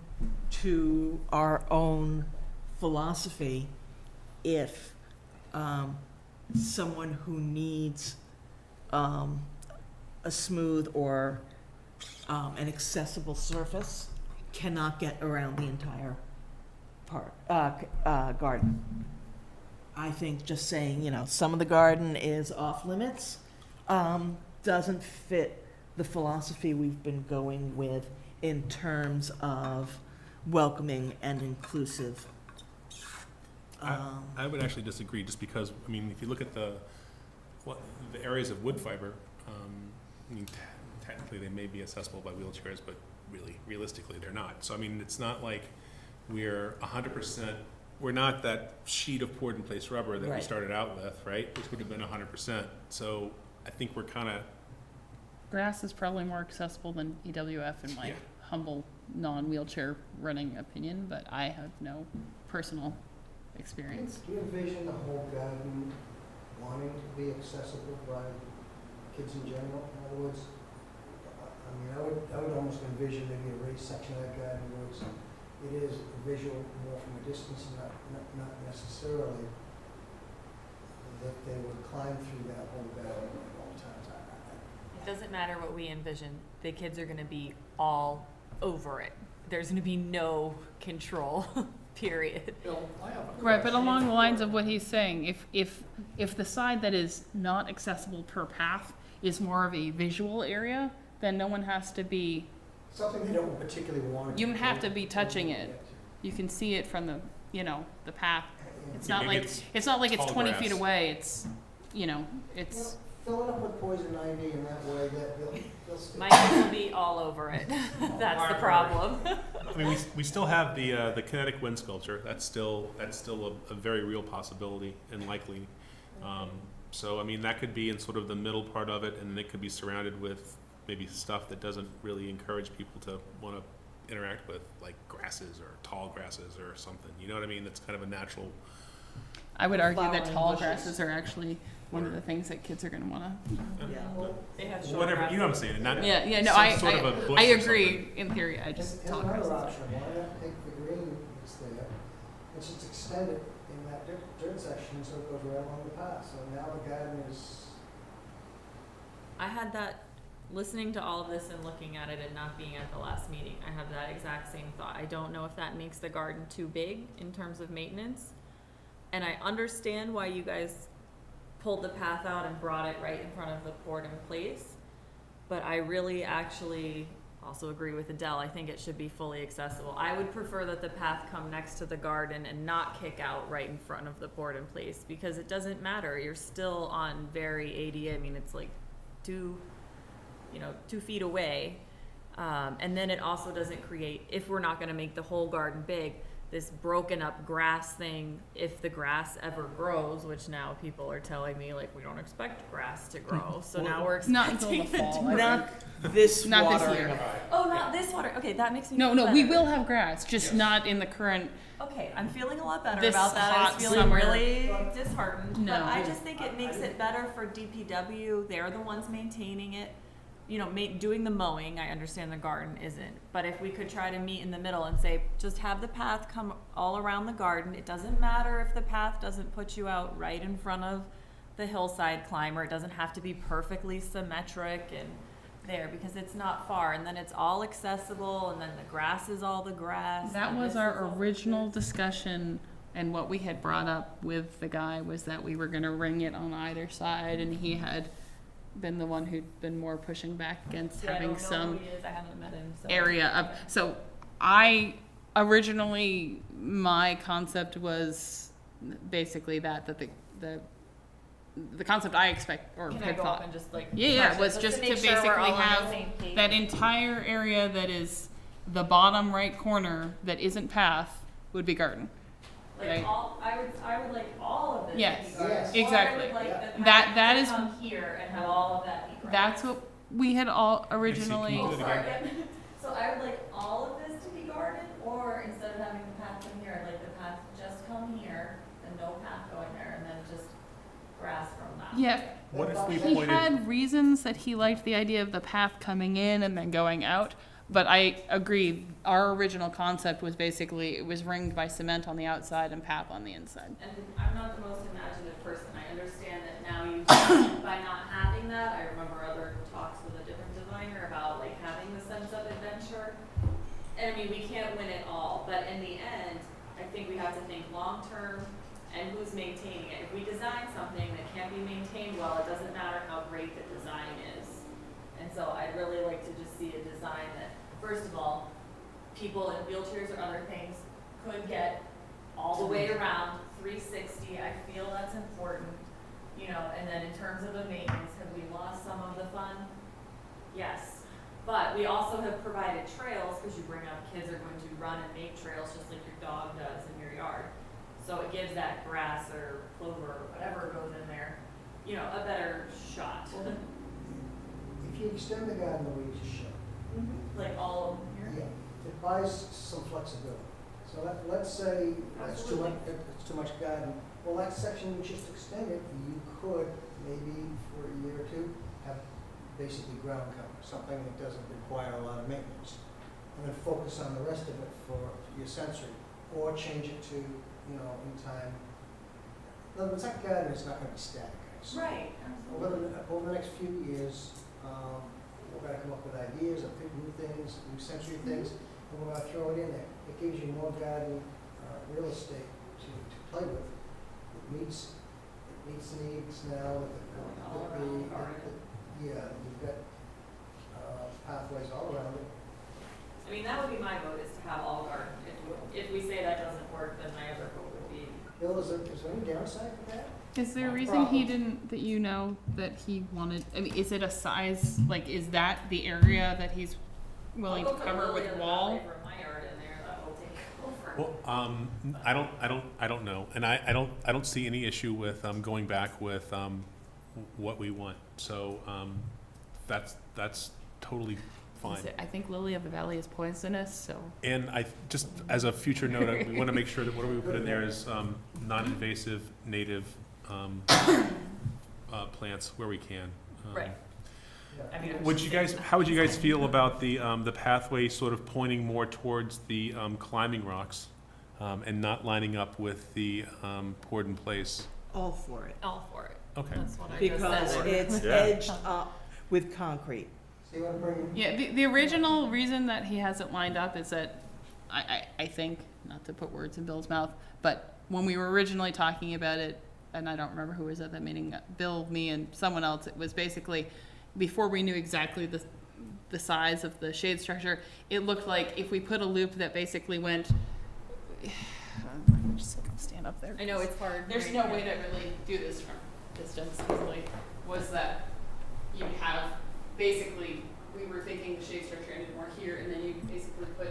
Speaker 2: to our own philosophy if someone who needs a smooth or an accessible surface cannot get around the entire garden. I think just saying, some of the garden is off limits doesn't fit the philosophy we've been going with in terms of welcoming and inclusive.
Speaker 1: I would actually disagree, just because, I mean, if you look at the areas of wood fiber, I mean, technically they may be accessible by wheelchairs, but realistically, they're not. So, I mean, it's not like we're 100%, we're not that sheet of poured in place rubber that we
Speaker 2: Right.
Speaker 1: started out with, right? Which would have been 100%. So I think we're kind of,
Speaker 3: Grass is probably more accessible than EWF in my
Speaker 1: Yeah.
Speaker 3: humble, non-wheelchair running opinion, but I have no personal experience.
Speaker 4: Do you envision the whole garden wanting to be accessible by kids in general? In other words, I would almost envision maybe a raised section of that garden where it is visual more from a distance, not necessarily that they would climb through that whole garden at all times.
Speaker 5: It doesn't matter what we envision, the kids are gonna be all over it. There's gonna be no control, period.
Speaker 7: Bill, I have a
Speaker 3: Right, but
Speaker 7: question.
Speaker 3: along the lines of what he's saying, if the side that is not accessible per path is more of a visual area, then no one has to be,
Speaker 4: Something they don't particularly want to.
Speaker 3: you have to be touching it. You can see it from the, the path. It's not
Speaker 1: maybe
Speaker 3: like, it's not like it's
Speaker 1: tall
Speaker 3: 20
Speaker 1: grass.
Speaker 3: feet away, it's, it's,
Speaker 4: Fill it up with poison ivy in that way that they'll stay.
Speaker 5: My kids will be all over it. That's the problem.
Speaker 1: I mean, we still have the kinetic wind sculpture. That's still a very real possibility and likely. So I mean, that could be in sort of the middle part of it, and it could be surrounded with maybe stuff that doesn't really encourage people to want to interact with, like grasses or tall grasses or something. You know what I mean? That's kind of a natural.
Speaker 3: I would argue that
Speaker 2: Flowering
Speaker 3: tall
Speaker 2: bushes.
Speaker 3: grasses are actually one of the things that kids are going to want to.
Speaker 2: Yeah.
Speaker 5: They have short
Speaker 1: Whatever,
Speaker 5: grass.
Speaker 1: you know what I'm saying? Not
Speaker 3: Yeah, no,
Speaker 1: some sort of a bush
Speaker 3: I
Speaker 1: or
Speaker 3: agree
Speaker 1: something.
Speaker 3: in theory. I just
Speaker 4: Here's
Speaker 3: tall
Speaker 4: another
Speaker 3: grasses.
Speaker 4: option, why not take the green that's there, and just extend it in that dirt section so it goes right along the path, so now the garden is,
Speaker 5: I had that, listening to all of this and looking at it and not being at the last meeting, I have that exact same thought. I don't know if that makes the garden too big in terms of maintenance. And I understand why you guys pulled the path out and brought it right in front of the port in place. But I really actually also agree with Adele. I think it should be fully accessible. I would prefer that the path come next to the garden and not kick out right in front of the port in place, because it doesn't matter. You're still on very ADA. I mean, it's like 2 feet away. And then it also doesn't create, if we're not gonna make the whole garden big, this broken up grass thing, if the grass ever grows, which now people are telling me, like, we don't expect grass to grow, so now we're
Speaker 3: Not until
Speaker 5: expecting
Speaker 3: the
Speaker 5: it to
Speaker 3: fall.
Speaker 5: grow.
Speaker 2: Not this
Speaker 3: Not this
Speaker 2: watering.
Speaker 3: year.
Speaker 5: Oh, not this water, okay, that makes me
Speaker 3: No,
Speaker 5: feel
Speaker 3: we
Speaker 5: better.
Speaker 3: will have grass, just not in the current.
Speaker 5: Okay, I'm feeling a lot better
Speaker 3: This
Speaker 5: about that. I was
Speaker 3: hot
Speaker 5: feeling
Speaker 3: summer.
Speaker 5: really disheartened.
Speaker 3: No.
Speaker 5: But I just think it makes it better for DPW. They're the ones maintaining it. You know, doing the mowing. I understand the garden isn't. But if we could try to meet in the middle and say, just have the path come all around the garden. It doesn't matter if the path doesn't put you out right in front of the hillside climber. It doesn't have to be perfectly symmetric and there, because it's not far. And then it's all accessible, and then the grass is all the grass.
Speaker 3: That
Speaker 5: and
Speaker 3: was
Speaker 5: this
Speaker 3: our
Speaker 5: is all the
Speaker 3: original
Speaker 5: this.
Speaker 3: discussion, and what we had brought up with the guy was that we were going to ring it on either side, and he had been the one who'd been more pushing back against
Speaker 5: Yeah, I
Speaker 3: having
Speaker 5: don't know
Speaker 3: some
Speaker 5: who he is. I haven't met him. So.
Speaker 3: area of. So I originally, my concept was basically that the concept I expect or
Speaker 5: Can I
Speaker 3: had
Speaker 5: go
Speaker 3: thought.
Speaker 5: up and just like?
Speaker 3: Yeah,
Speaker 5: touch it
Speaker 3: was just to
Speaker 5: make sure we're
Speaker 3: basically
Speaker 5: all on the
Speaker 3: have
Speaker 5: same page?
Speaker 3: that entire area that is the bottom right corner that isn't path would be garden.
Speaker 5: Like
Speaker 3: right.
Speaker 5: I would like all of this
Speaker 3: Yes,
Speaker 5: to be garden.
Speaker 4: yes.
Speaker 3: exactly.
Speaker 5: Or I would like the
Speaker 3: That-
Speaker 5: path
Speaker 3: that
Speaker 5: to
Speaker 3: is-
Speaker 5: come here and have all of that be grass.
Speaker 3: That's what we had all originally.
Speaker 1: Can you
Speaker 5: Oh,
Speaker 1: do it
Speaker 5: sorry,
Speaker 1: again?
Speaker 5: again. So I would like all of this to be garden, or instead of having the path come here, I'd like the path to just come here and no path going there, and then just grass from that.
Speaker 3: Yeah,
Speaker 1: What if we
Speaker 3: he
Speaker 1: pointed?
Speaker 3: had reasons that he liked the idea of the path coming in and then going out. But I agree, our original concept was basically, it was ringed by cement on the outside and path on the inside.
Speaker 5: And I'm not the most imaginative person. I understand that now you, by not having that, I remember other talks with a different designer about like having the sense of adventure. And I mean, we can't win it all, but in the end, I think we have to think long-term and who's maintaining it. If we design something that can't be maintained well, it doesn't matter how great the design is. And so I'd really like to just see a design that, first of all, people in wheelchairs or other things could get all the way around 360. I feel that's important, you know. And then in terms of the maintenance, have we lost some of the fun? Yes, but we also have provided trails, because you bring up kids are going to run and make trails just like your dog does in your yard. So it gives that grass or clover or whatever goes in there, you know, a better shot.
Speaker 4: if you extend the garden the way you just showed,
Speaker 5: Like all of them here.
Speaker 4: yeah, it buys some flexibility. So let's say
Speaker 5: Absolutely.
Speaker 4: it's too much garden, well, that section you just extended, you could maybe for a year or two have basically ground cover, something that doesn't require a lot of maintenance. And then focus on the rest of it for your sensory, or change it to, you know, in time. In other words, that garden is not gonna be static. So
Speaker 5: Right, absolutely.
Speaker 4: over the next few years, we're gonna come up with ideas of new things, new sensory things, and we're gonna throw it in there. It gives you more garden, real estate to play with. It meets the needs now with
Speaker 5: All around the garden.
Speaker 4: yeah, you've got, pathways all around it.
Speaker 5: I mean, that would be my vote, is to have all garden. If we say that doesn't work, then my other vote would be,
Speaker 4: Bill, is there any downside to that?
Speaker 3: Is there a
Speaker 5: No
Speaker 3: reason he
Speaker 5: problem.
Speaker 3: didn't, that you know, that he wanted, I mean, is it a size, like, is that the area that he's willing
Speaker 5: I'll
Speaker 3: to
Speaker 5: go put
Speaker 3: cover
Speaker 5: Lily
Speaker 3: with
Speaker 5: in the
Speaker 3: wall?
Speaker 5: valley for my yard in there,
Speaker 1: Well, I don't know, and I don't see any issue with, going back with, what we want, so, that's totally fine.
Speaker 3: I think lily of the valley is poisonous, so.
Speaker 1: And just as a future note, we wanna make sure that whatever we put in there is, non-invasive, native, plants where we can.
Speaker 5: Right.
Speaker 4: Yeah.
Speaker 5: I mean,
Speaker 1: How would you guys feel about the pathway sort of pointing more towards the, climbing rocks, and not lining up with the, poured in place?
Speaker 2: All for it,
Speaker 5: all for it.
Speaker 1: Okay.
Speaker 5: That's what I just
Speaker 2: because
Speaker 5: said.
Speaker 2: it's
Speaker 6: Yeah.
Speaker 2: edged up with concrete.
Speaker 4: So you wanna bring,
Speaker 3: Yeah, the original reason that he has it lined up is that, I think, not to put words in Bill's mouth, but when we were originally talking about it, and I don't remember who was at that meeting, Bill, me, and someone else, it was basically, before we knew exactly the size of the shade structure, it looked like if we put a loop that basically went, I'm just gonna stand up there.
Speaker 5: I know, it's hard.
Speaker 3: There's no way to really do this from distance easily, was that you have, basically, we were thinking the shade structure ended more here, and then you basically put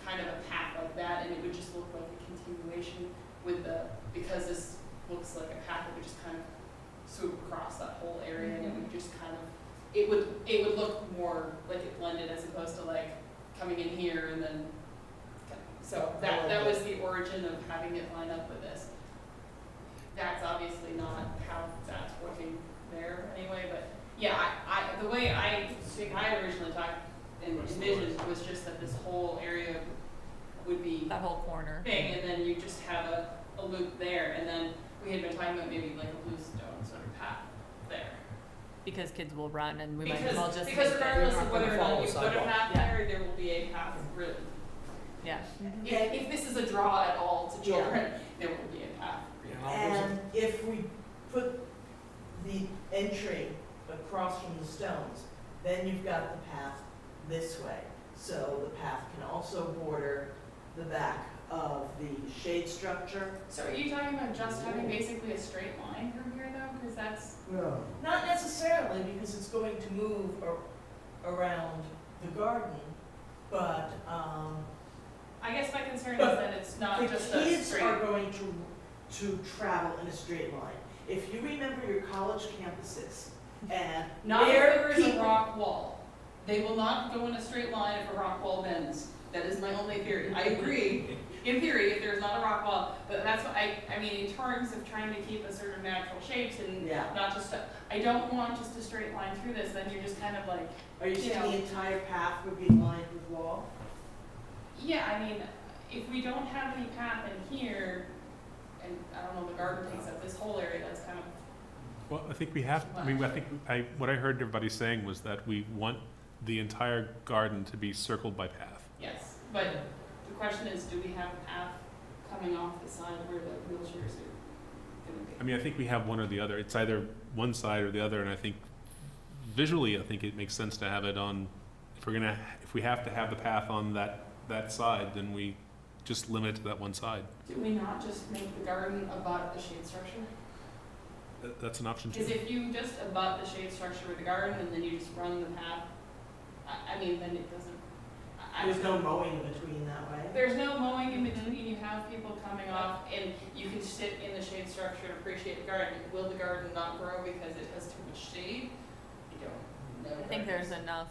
Speaker 3: kind of a path like that, and it would just look like a continuation with because this looks like a path that would just kind of swoop across that whole area, and it would just kind of, it would look more like it blended as opposed to like coming in here and then, so that was the origin of having it line up with this. That's obviously not how that's working there anyway, but yeah, the way I think I originally talked and envisioned was just that this whole area would be
Speaker 5: That whole corner.
Speaker 3: thing, and then you just have a loop there, and then we had been talking about maybe like a bluestone sort of path there.
Speaker 5: Because kids will run and we might as well just.
Speaker 3: Because
Speaker 5: make it-
Speaker 3: regardless of whether or
Speaker 7: Follow
Speaker 3: not you
Speaker 7: the
Speaker 3: put a
Speaker 7: sidewalk.
Speaker 3: path
Speaker 5: Yeah.
Speaker 3: there, there will be a path, really.
Speaker 5: Yeah.
Speaker 3: If this is a draw at all to children, there will be a path.
Speaker 7: You know, there's a-
Speaker 2: And if we put the entry across from the stones, then you've got the path this way. So the path can also border the back of the shade structure.
Speaker 3: So are you talking about just having basically a straight line from here though? Because that's,
Speaker 4: no,
Speaker 2: Not necessarily, because it's going to move around the garden, but,
Speaker 3: I guess my concern is
Speaker 2: But
Speaker 3: that it's not
Speaker 2: the
Speaker 3: just a
Speaker 2: kids
Speaker 3: straight.
Speaker 2: are going to travel in a straight line. If you remember your college campuses, and
Speaker 3: Not if
Speaker 2: where
Speaker 3: there is a
Speaker 2: people,
Speaker 3: rock wall. They will not go in a straight line if a rock wall bends. That is my only theory. I agree, in theory, if there's not a rock wall, but that's what I mean, in terms of trying to keep a sort of natural shapes and
Speaker 2: yeah,
Speaker 3: not just I don't want just a straight line through this, then you're just kind of like,
Speaker 2: are you
Speaker 3: You
Speaker 2: saying
Speaker 3: know.
Speaker 2: the entire path would be lined with wall?
Speaker 3: yeah, I mean, if we don't have any path in here, and I don't know, the garden takes up this whole area, that's kind of,
Speaker 1: Well, I think we have, what I heard everybody saying was that we want the entire garden to be circled by path.
Speaker 3: yes. But the question is, do we have a path coming off the side where the wheelchairs are gonna be?
Speaker 1: I mean, I think we have one or the other. It's either one side or the other, and I think visually, I think it makes sense to have it on, if we have to have the path on that side, then we just limit it to that one side.
Speaker 3: Do we not just make the garden abut the shade structure?
Speaker 1: That's an option
Speaker 3: Because
Speaker 1: too.
Speaker 3: if you just abut the shade structure with the garden and then you just run the path, I mean, then it doesn't.
Speaker 2: There's no mowing in between that way?
Speaker 3: There's no mowing in between, you have people coming off, and you can sit in the shade structure and appreciate the garden. Will the garden not grow because it has too much shade? You don't know.
Speaker 5: I think there's enough.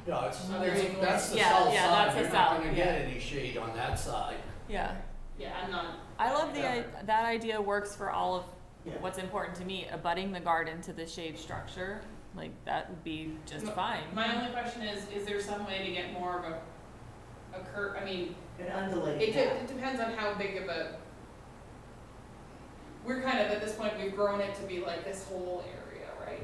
Speaker 7: No, it's,
Speaker 3: There's-
Speaker 7: that's the
Speaker 5: Yeah,
Speaker 7: south
Speaker 5: yeah,
Speaker 7: side,
Speaker 5: that's the
Speaker 7: you're not
Speaker 5: south,
Speaker 7: gonna
Speaker 5: yeah.
Speaker 7: get any shade on that side.
Speaker 5: Yeah.
Speaker 3: Yeah, I'm not.
Speaker 5: I love
Speaker 7: Yeah.
Speaker 5: that idea works for all of
Speaker 2: Yeah.
Speaker 5: what's important to me, abutting the garden to the shade structure. Like, that would be just
Speaker 3: No,
Speaker 5: fine.
Speaker 3: My only question is there some way to get more of a curve, I mean,
Speaker 2: An undulating
Speaker 3: it
Speaker 2: path.
Speaker 3: it depends on how big of a, we're kind of, at this point, we've grown it to be like this whole area, right?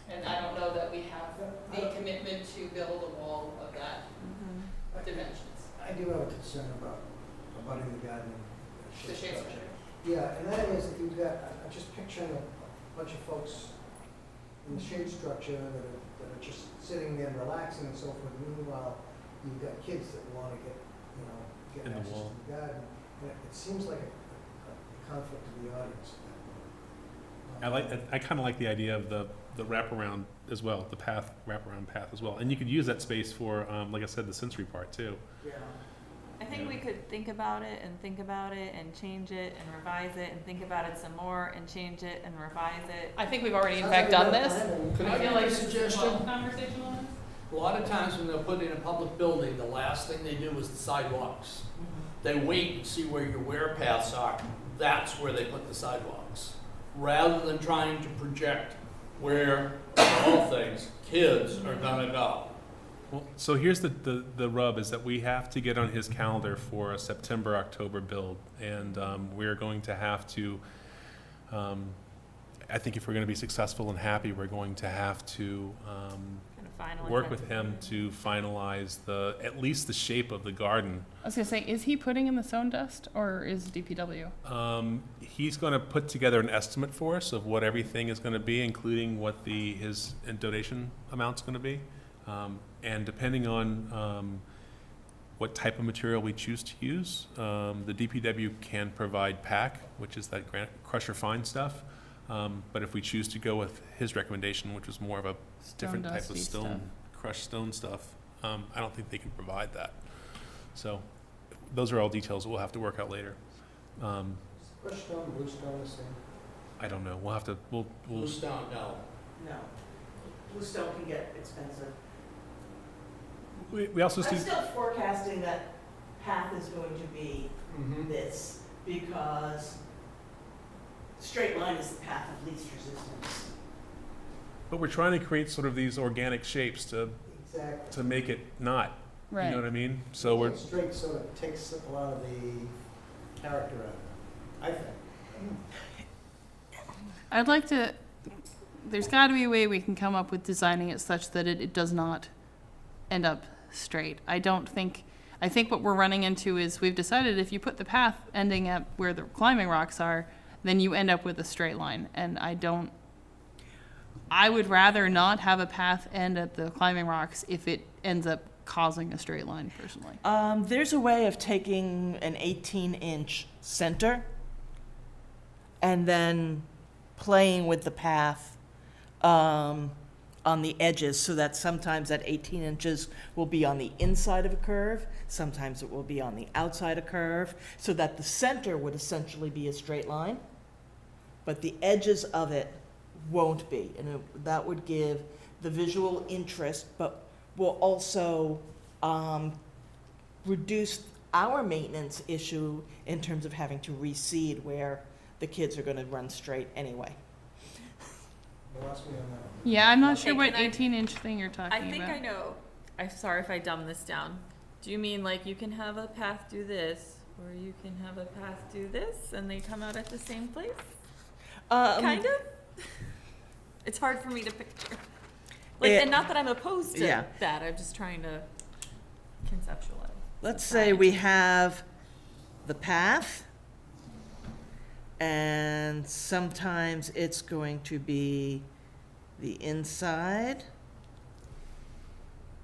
Speaker 3: And I don't know that we have the commitment to build a wall of that
Speaker 5: Mhm.
Speaker 3: dimensions,
Speaker 4: I do have a concern about abutting the garden.
Speaker 3: the shade structure.
Speaker 4: Yeah, and that is, if you've got, I'm just picturing a bunch of folks in the shade structure that are just sitting there relaxing and so forth. Meanwhile, you've got kids that wanna get
Speaker 1: In the
Speaker 4: access
Speaker 1: wall.
Speaker 4: to the garden. And it seems like a conflict of the audience at that point.
Speaker 1: I kind of like the idea of the wraparound as well, the wraparound path as well. And you could use that space for, like I said, the sensory part too.
Speaker 2: Yeah.
Speaker 5: I think we could think about it and change it and revise it and think about it some more and change it and revise it.
Speaker 3: I think we've already in
Speaker 4: Sounds
Speaker 3: fact
Speaker 4: like
Speaker 3: done
Speaker 4: a
Speaker 3: this.
Speaker 4: plan.
Speaker 7: Could I
Speaker 3: I feel
Speaker 7: make
Speaker 3: like
Speaker 7: a
Speaker 3: this is
Speaker 7: suggestion?
Speaker 3: a conversation on this.
Speaker 7: A lot of times when they're putting in a public building, the last thing they do is the sidewalks. They wait and see where your wear paths are. That's where they put the sidewalks. Rather than trying to project where, of all things, kids are gonna go.
Speaker 1: Well, so here's the rub, is that we have to get on his calendar for a September, October build. And we're going to have to, I think if we're gonna be successful and happy, we're going to have to
Speaker 5: Kind of finalize
Speaker 1: work
Speaker 5: it.
Speaker 1: with him to finalize at least the shape of the garden.
Speaker 3: I was gonna say, is he putting in the stone dust or is DPW?
Speaker 1: He's gonna put together an estimate for us of what everything is gonna be, including what his donation amount's gonna be. And depending on what type of material we choose to use, the DPW can provide pack, which is that crusher fine stuff. But if we choose to go with his recommendation, which was more of a different type of
Speaker 3: dusty
Speaker 1: stone,
Speaker 3: stuff.
Speaker 1: crushed stone stuff, I don't think they can provide that. So those are all details that we'll have to work out later.
Speaker 4: Crushed stone, blue stone, the same.
Speaker 1: I don't know. We'll have to, we'll,
Speaker 7: Bluestone, no.
Speaker 2: No. Bluestone can get expensive.
Speaker 1: we also
Speaker 2: I'm
Speaker 1: see,
Speaker 2: still forecasting that path is going to be
Speaker 7: Mm-hmm.
Speaker 2: this, because straight line is the path of least resistance.
Speaker 1: but we're trying to create sort of these organic shapes to
Speaker 4: Exactly.
Speaker 1: make it not, you know what I mean? So we're,
Speaker 4: Straight sort of takes a lot of the character out of it, I think.
Speaker 3: I'd like to, there's gotta be a way we can come up with designing it such that it does not end up straight. I think what we're running into is we've decided if you put the path ending at where the climbing rocks are, then you end up with a straight line. And I would rather not have a path end at the climbing rocks if it ends up causing a straight line personally.
Speaker 2: There's a way of taking an 18-inch center and then playing with the path on the edges, so that sometimes that 18 inches will be on the inside of a curve, sometimes it will be on the outside of a curve, so that the center would essentially be a straight line, but the edges of it won't be. And that would give the visual interest, but will also reduce our maintenance issue in terms of having to reseed where the kids are going to run straight anyway.
Speaker 4: Lost me on that one.
Speaker 3: Yeah, I'm not
Speaker 5: Okay,
Speaker 3: sure what
Speaker 5: can I-
Speaker 3: 18-inch thing you're talking
Speaker 5: I
Speaker 3: about.
Speaker 5: think I know. I'm sorry if I dumb this down. Do you mean like you can have a path do this, or you can have a path do this, and they come out at the same place? Kind of? It's hard for me to picture. Like, and not that I'm opposed to
Speaker 2: Yeah.
Speaker 5: that, I'm just trying to conceptualize.
Speaker 2: Let's say we have the path, and sometimes it's going to be the inside,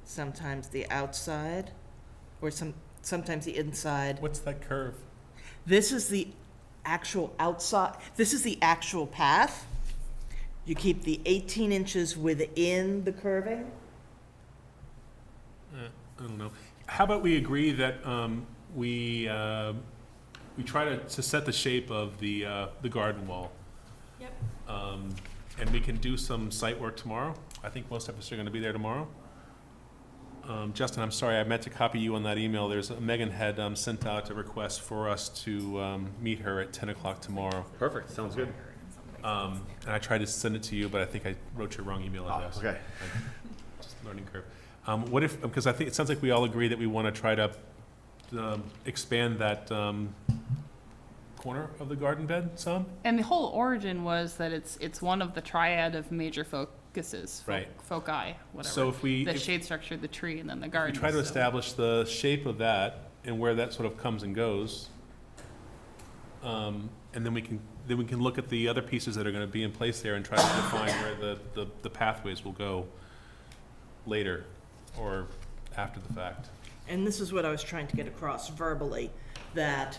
Speaker 2: sometimes the outside, or sometimes the inside.
Speaker 1: what's that curve?
Speaker 2: This is the actual outside, this is the actual path. You keep the 18 inches within the curving.
Speaker 1: I don't know. How about we agree that we try to set the shape of the garden wall,
Speaker 5: Yep.
Speaker 1: and we can do some site work tomorrow. I think most of us are going to be there tomorrow. Justin, I'm sorry, I meant to copy you on that email. Megan had sent out a request for us to meet her at 10 o'clock tomorrow.
Speaker 6: Perfect, sounds good.
Speaker 1: And I tried to send it to you, but I think I wrote your wrong email address.
Speaker 6: Okay.
Speaker 1: Just learning curve. What if, because I think, it sounds like we all agree that we want to try to expand that corner of the garden bed some?
Speaker 3: And the whole origin was that it's one of the triad of major focuses,
Speaker 1: Right.
Speaker 3: foci, whatever.
Speaker 1: So if we,
Speaker 3: The
Speaker 1: if
Speaker 3: shade structure, the tree, and then the
Speaker 1: we
Speaker 3: garden.
Speaker 1: try to
Speaker 3: so-
Speaker 1: establish the shape of that and where that sort of comes and goes, and then we can look at the other pieces that are going to be in place there and try to define where the pathways will go later or after the fact.
Speaker 2: And this is what I was trying to get across verbally, that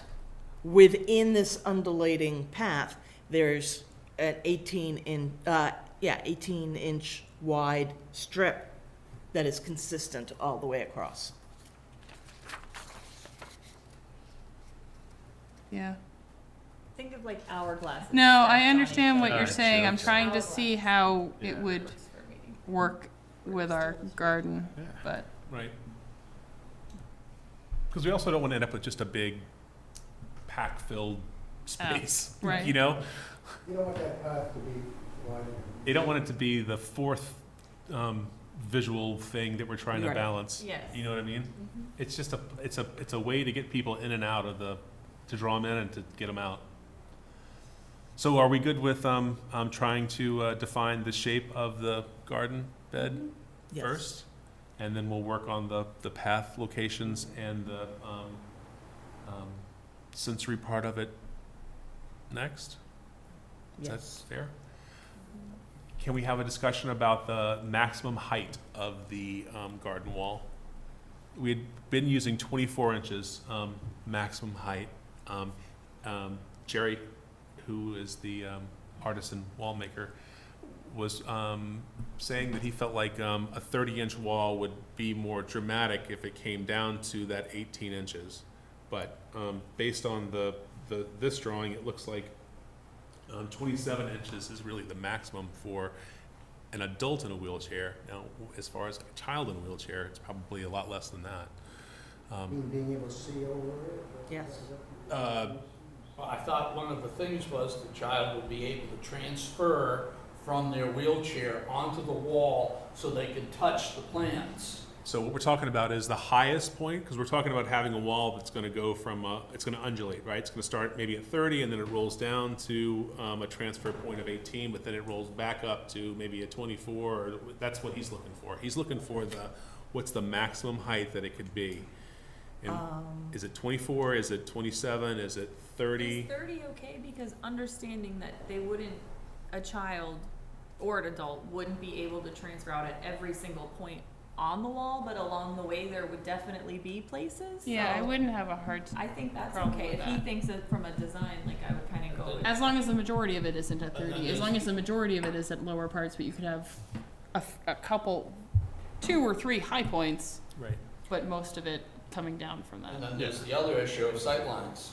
Speaker 2: within this undulating path, there's an 18-inch wide strip that is consistent all the way across.
Speaker 3: Yeah.
Speaker 5: Think of like hourglasses.
Speaker 3: No,
Speaker 5: stacked
Speaker 3: I
Speaker 5: on
Speaker 3: understand
Speaker 5: each
Speaker 3: what
Speaker 5: other.
Speaker 3: you're saying. I'm
Speaker 1: Sure.
Speaker 3: trying to see how it would
Speaker 5: Works for me.
Speaker 3: work with our garden,
Speaker 1: Yeah.
Speaker 3: but
Speaker 1: Right. Because we also don't want to end up with just a big pack-filled space,
Speaker 3: right.
Speaker 1: you know?
Speaker 4: You don't want that path to be widened.
Speaker 1: They don't want it to be the fourth visual thing that we're trying to
Speaker 2: Right.
Speaker 1: balance.
Speaker 5: Yes.
Speaker 1: You know what I mean?
Speaker 5: Mhm.
Speaker 1: It's just it's a way to get people in and out of to draw them in and to get them out. So are we good with trying to define the shape of the garden bed
Speaker 2: Yes.
Speaker 1: first? And then we'll work on the path locations and the sensory part of it next? Is that
Speaker 2: Yes.
Speaker 1: fair? Can we have a discussion about the maximum height of the garden wall? We had been using 24 inches maximum height. Jerry, who is the artisan wall maker, was saying that he felt like a 30-inch wall would be more dramatic if it came down to that 18 inches. But based on this drawing, it looks like 27 inches is really the maximum for an adult in a wheelchair. Now, as far as a child in a wheelchair, it's probably a lot less than that.
Speaker 4: Being able to see over it?
Speaker 2: Yes.
Speaker 7: Well, I thought one of the things was the child would be able to transfer from their wheelchair onto the wall so they could touch the plants.
Speaker 1: So what we're talking about is the highest point, because we're talking about having a wall that's going to go from, it's going to undulate, right? It's going to start maybe at 30, and then it rolls down to a transfer point of 18, but then it rolls back up to maybe a 24. Or that's what he's looking for. He's looking for what's the maximum height that it could be. And is it 24? Is it 27? Is it 30?
Speaker 5: Is 30 okay? Because understanding that a child or an adult wouldn't be able to transfer out at every single point on the wall, but along the way there would definitely be places.
Speaker 3: yeah, I
Speaker 5: so
Speaker 3: wouldn't have a hard time.
Speaker 5: I think that's
Speaker 3: problem
Speaker 5: okay.
Speaker 3: with
Speaker 5: If he
Speaker 3: that.
Speaker 5: thinks that from a design, like I would kind of go with
Speaker 3: As long as the majority of it isn't at
Speaker 7: And then
Speaker 3: 30, as long as the majority of it is at lower parts, but you could have a couple, 2 or 3 high points,
Speaker 1: Right.
Speaker 3: but most of it coming down from
Speaker 7: And
Speaker 3: that.
Speaker 7: then there's the other issue of sightlines.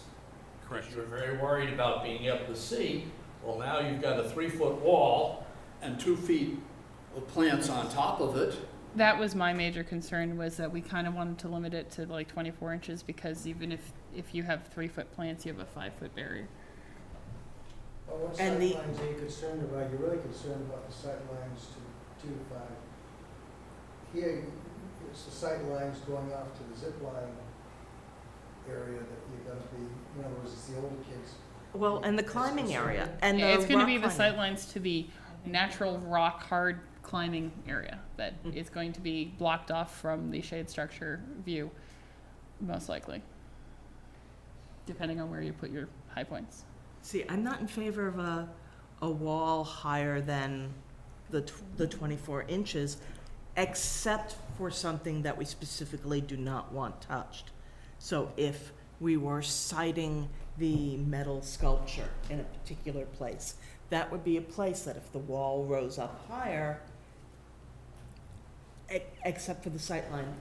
Speaker 1: Correct.
Speaker 7: You were very worried about being able to see. Well, now you've got a 3-foot wall and 2 feet of plants on top of it.
Speaker 3: That was my major concern, was that we kind of wanted to limit it to like 24 inches, because even if you have 3-foot plants, you have a 5-foot barrier.
Speaker 4: Well, what
Speaker 2: And the-
Speaker 4: sightlines are you concerned about? You're really concerned about the sightlines to 2 to 5. Here, it's the sightlines going off to the zip line area that you're gonna be, in other words, it's the older kids.
Speaker 2: Well, and the climbing area, and the
Speaker 3: Yeah, it's going to
Speaker 2: rock
Speaker 3: be the
Speaker 2: climbing.
Speaker 3: sightlines to the natural rock hard climbing area that
Speaker 2: Mm.
Speaker 3: is going to be blocked off from the shade structure view, most likely, depending on where you put your high points.
Speaker 2: See, I'm not in favor of a wall higher than the 24 inches, except for something that we specifically do not want touched. So if we were citing the metal sculpture in a particular place, that would be a place that if the wall rose up higher, except for the sightline,